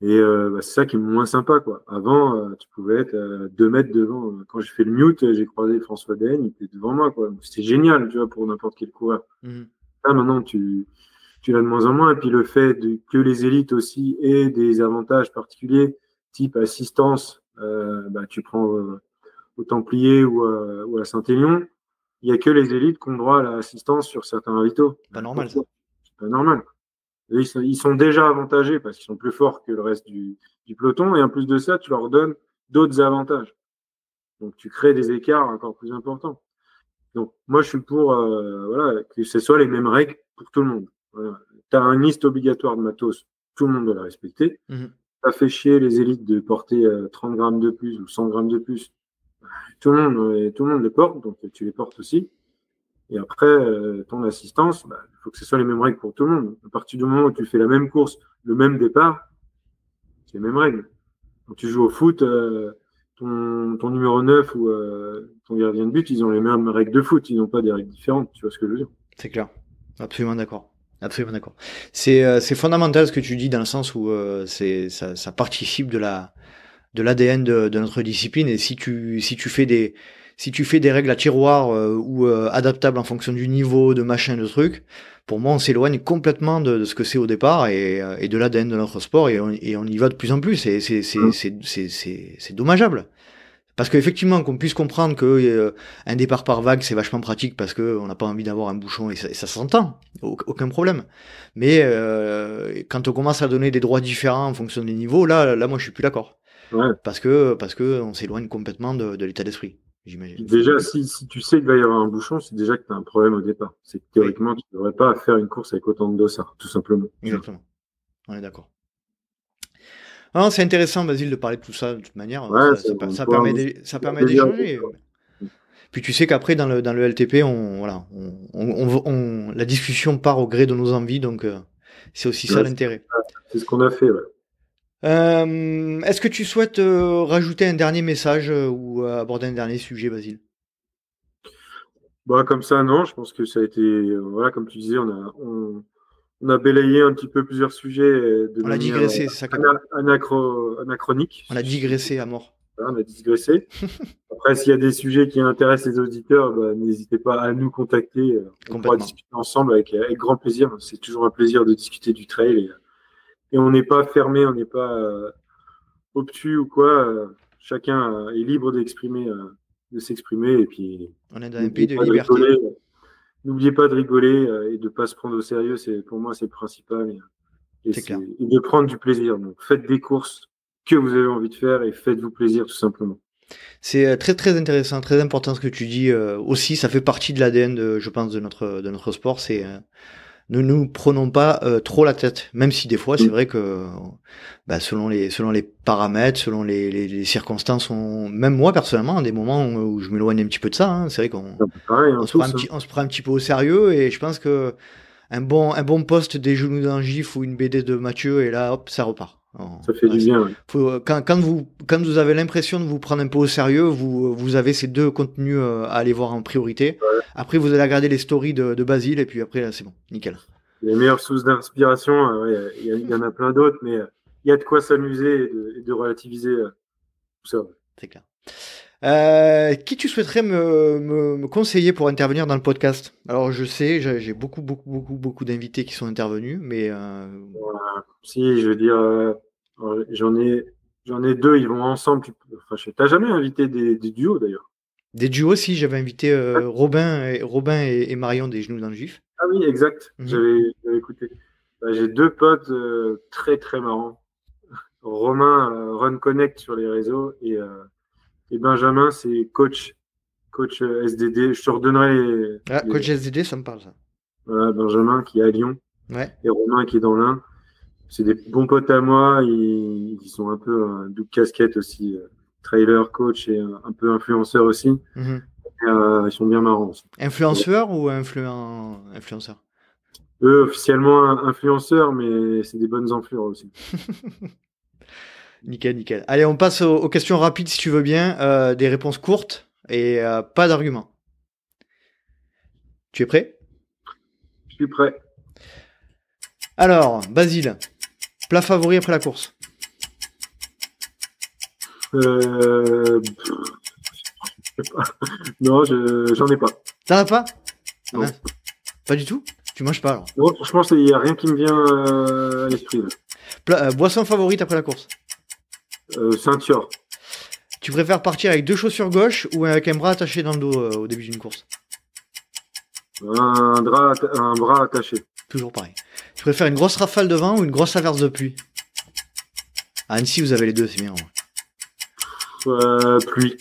Et c'est ça qui est moins sympa, quoi. Avant, tu pouvais être à 2 mètres devant. Quand j'ai fait le mute, j'ai croisé François Dehaigne, il était devant moi, quoi. C'était génial, tu vois, pour n'importe quel coureur. Là, maintenant, tu l'as de moins en moins. Et puis le fait que les élites aussi aient des avantages particuliers, type assistance, tu prends au Templier ou à Saint-Élion, il n'y a que les élites qui ont droit à l'assistance sur certains ravitaux. Pas normal, ça. C'est pas normal. Ils sont déjà avantagés parce qu'ils sont plus forts que le reste du peloton. Et en plus de ça, tu leur donnes d'autres avantages. Donc, tu crées des écarts encore plus importants. Donc, moi, je suis pour que ce soit les mêmes règles pour tout le monde. Voilà. Tu as une liste obligatoire de matos, tout le monde doit la respecter. Ça fait chier les élites de porter 30 grammes de plus ou 100 grammes de plus. Tout le monde les porte, donc tu les portes aussi. Et après, ton assistance, il faut que ce soit les mêmes règles pour tout le monde. À partir du moment où tu fais la même course, le même départ, c'est les mêmes règles. Quand tu joues au foot, ton numéro 9 ou ton gardien de but, ils ont les mêmes règles de foot, ils n'ont pas des règles différentes. Tu vois ce que je veux dire? C'est clair. Absolument d'accord. Absolument d'accord. C'est fondamental ce que tu dis dans le sens où ça participe de l'ADN de notre discipline. Et si tu fais des règles à tiroir ou adaptables en fonction du niveau, de machin, de trucs, pour moi, on s'éloigne complètement de ce que c'est au départ et de l'ADN de notre sport et on y va de plus en plus. C'est dommageable. Parce qu'effectivement, qu'on puisse comprendre que un départ par vague, c'est vachement pratique parce que on n'a pas envie d'avoir un bouchon et ça s'entend, aucun problème. Mais quand on commence à donner des droits différents en fonction des niveaux, là, moi, je suis plus d'accord. Ouais. Parce que on s'éloigne complètement de l'état d'esprit, j'imagine. Déjà, si tu sais qu'il va y avoir un bouchon, c'est déjà que tu as un problème au départ. C'est que théoriquement, tu ne devrais pas faire une course avec autant de dossards, tout simplement. Exactement. On est d'accord. Non, c'est intéressant, Basile, de parler de tout ça de toute manière. Ouais, ça permet d'échanger. Puis tu sais qu'après, dans le LTP, la discussion part au gré de nos envies, donc c'est aussi ça l'intérêt. C'est ce qu'on a fait, ouais. Est-ce que tu souhaites rajouter un dernier message ou aborder un dernier sujet, Basile? Comme ça, non. Je pense que ça a été, comme tu disais, on a balayé un petit peu plusieurs sujets on a digressé, c'est ça anachronique. On a digressé à mort. Voilà, on a digressé. Après, s'il y a des sujets qui intéressent les auditeurs, n'hésitez pas à nous contacter. On pourra discuter ensemble avec grand plaisir. C'est toujours un plaisir de discuter du trail. Et on n'est pas fermé, on n'est pas obtus ou quoi. Chacun est libre de s'exprimer. Et puis, on est dans un pays de liberté. N'oubliez pas de rigoler et de ne pas se prendre au sérieux. Pour moi, c'est le principal. Et de prendre du plaisir. Donc, faites des courses que vous avez envie de faire et faites-vous plaisir, tout simplement. C'est très très intéressant, très important ce que tu dis. Aussi, ça fait partie de l'ADN, je pense, de notre sport. C'est ne nous prenons pas trop la tête, même si des fois c'est vrai que selon les paramètres, selon les circonstances, même moi personnellement, à des moments où je m'éloigne un petit peu de ça, c'est vrai qu'on se prend un petit peu au sérieux et je pense que un bon post des genoux d'un gif ou une BD de Mathieu et là hop ça repart. Ça fait du bien. Ouais. Quand vous avez l'impression de vous prendre un peu au sérieux, vous avez ces deux contenus à aller voir en priorité. Ouais. Après, vous allez regarder les stories de Basile et puis après, là, c'est bon, nickel. Les meilleures sources d'inspiration, il y en a plein d'autres, mais il y a de quoi s'amuser et de relativiser tout ça. C'est clair. Qui tu souhaiterais me conseiller pour intervenir dans le podcast? Alors, je sais, j'ai beaucoup d'invités qui sont intervenus, mais... Voilà. Si, je veux dire... J'en ai 2, ils vont ensemble. T'as jamais invité des duos d'ailleurs? Des duos, si, j'avais invité Robin et Marion des Genoux dans le Gif. Ah oui, exact. J'avais écouté. J'ai 2 potes très très marrants. Romain, Run Connect sur les réseaux et Benjamin, c'est coach SDD. Je te redonnerai coach SDD, ça me parle ça. Voilà, Benjamin qui est à Lyon. Ouais. Et Romain qui est dans l'Ain. C'est des bons potes à moi, ils sont un peu double casquette aussi, trailer, coach et un peu influenceur aussi. Mhm. Ils sont bien marrants aussi. Influenceur ou influenceur? Eux, officiellement influenceurs, mais c'est des bonnes influeurs aussi. Nickel, nickel. Allez, on passe aux questions rapides si tu veux bien. Des réponses courtes et pas d'arguments. Tu es prêt? Je suis prêt. Alors, Basile, plat favori après la course? Je sais pas. Non, j'en ai pas. T'en as pas? Non. Mince. Pas du tout? Tu manges pas alors? Non, franchement, il n'y a rien qui me vient à l'esprit. Boisson favorite après la course? Ceinture. Tu préfères partir avec 2 chaussures gauche ou avec un bras attaché dans le dos au début d'une course? Un bras attaché. Toujours pareil. Tu préfères une grosse rafale de vent ou une grosse averse de pluie? À Annecy, vous avez les deux, c'est bien. Pluie.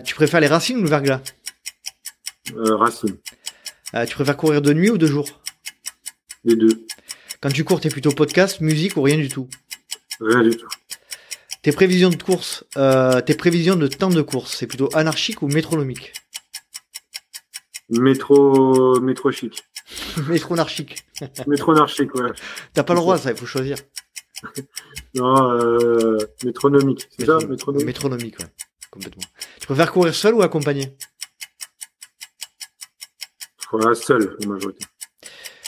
Tu préfères les racines ou le verglas? Racine. Tu préfères courir de nuit ou de jour? Les deux. Quand tu cours, t'es plutôt podcast, musique ou rien du tout? Rien du tout. Tes prévisions de course, tes prévisions de temps de course, c'est plutôt anarchique ou métronomique? Métro chic. Métronarchique. Métro anarchique, ouais. T'as pas le droit, ça, il faut choisir. Non, métronomique. C'est ça, métronomique. Métronomique, ouais. Complètement. Tu préfères courir seul ou accompagné? Voilà, seul, la majorité.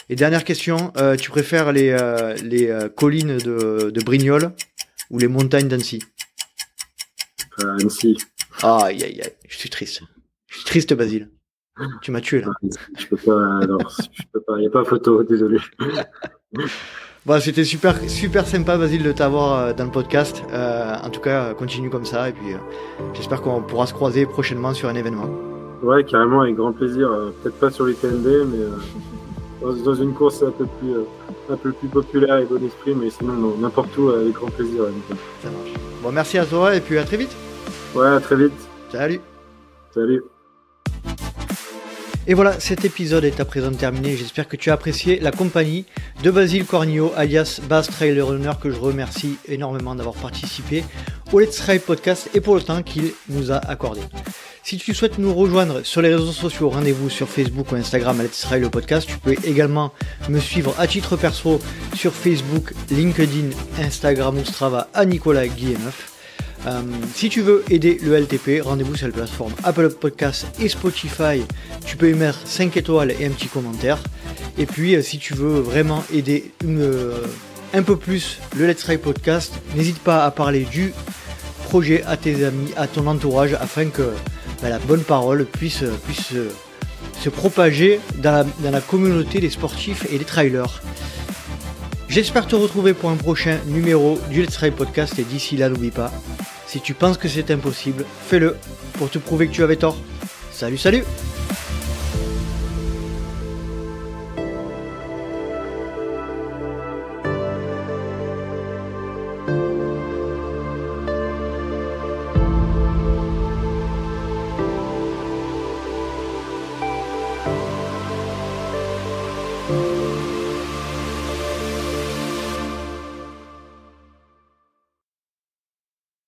Et dernière question, tu préfères les collines de Brignoles ou les montagnes d'Annecy? Annecy. Aïe, aïe, aïe, je suis triste. Je suis triste, Basile. Tu m'as tué, là. Je peux pas, il n'y a pas photo, désolé. Bon, c'était super, super sympa, Basile, de t'avoir dans le podcast. En tout cas, continue comme ça, et puis j'espère qu'on pourra se croiser prochainement sur un événement. Ouais, carrément, avec grand plaisir. Peut-être pas sur les TND, mais dans une course un peu plus populaire et bon esprit, mais sinon, n'importe où, avec grand plaisir. Ça marche. Bon, merci à toi, et puis à très vite. Ouais, à très vite. Salut. Salut. Et voilà, cet épisode est à présent terminé. J'espère que tu as apprécié la compagnie de Basile Cornillo, alias Bas Trailer Runner, que je remercie énormément d'avoir participé au Let's Ride Podcast et pour le temps qu'il nous a accordé. Si tu souhaites nous rejoindre sur les réseaux sociaux, rendez-vous sur Facebook ou Instagram à Let's Ride le podcast. Tu peux également me suivre à titre perso sur Facebook, LinkedIn, Instagram ou Strava à Nicolas Guilleneuf. Si tu veux aider le LTP, rendez-vous sur la plateforme Apple Podcasts et Spotify. Tu peux y mettre 5 étoiles et un petit commentaire. Et puis, si tu veux vraiment aider un peu plus le Let's Ride Podcast, n'hésite pas à parler du projet à tes amis, à ton entourage, afin que la bonne parole puisse se propager dans la communauté des sportifs et des trailers. J'espère te retrouver pour un prochain numéro du Let's Ride Podcast et d'ici là, n'oublie pas, si tu penses que c'est impossible, fais-le pour te prouver que tu avais tort. Salut, salut!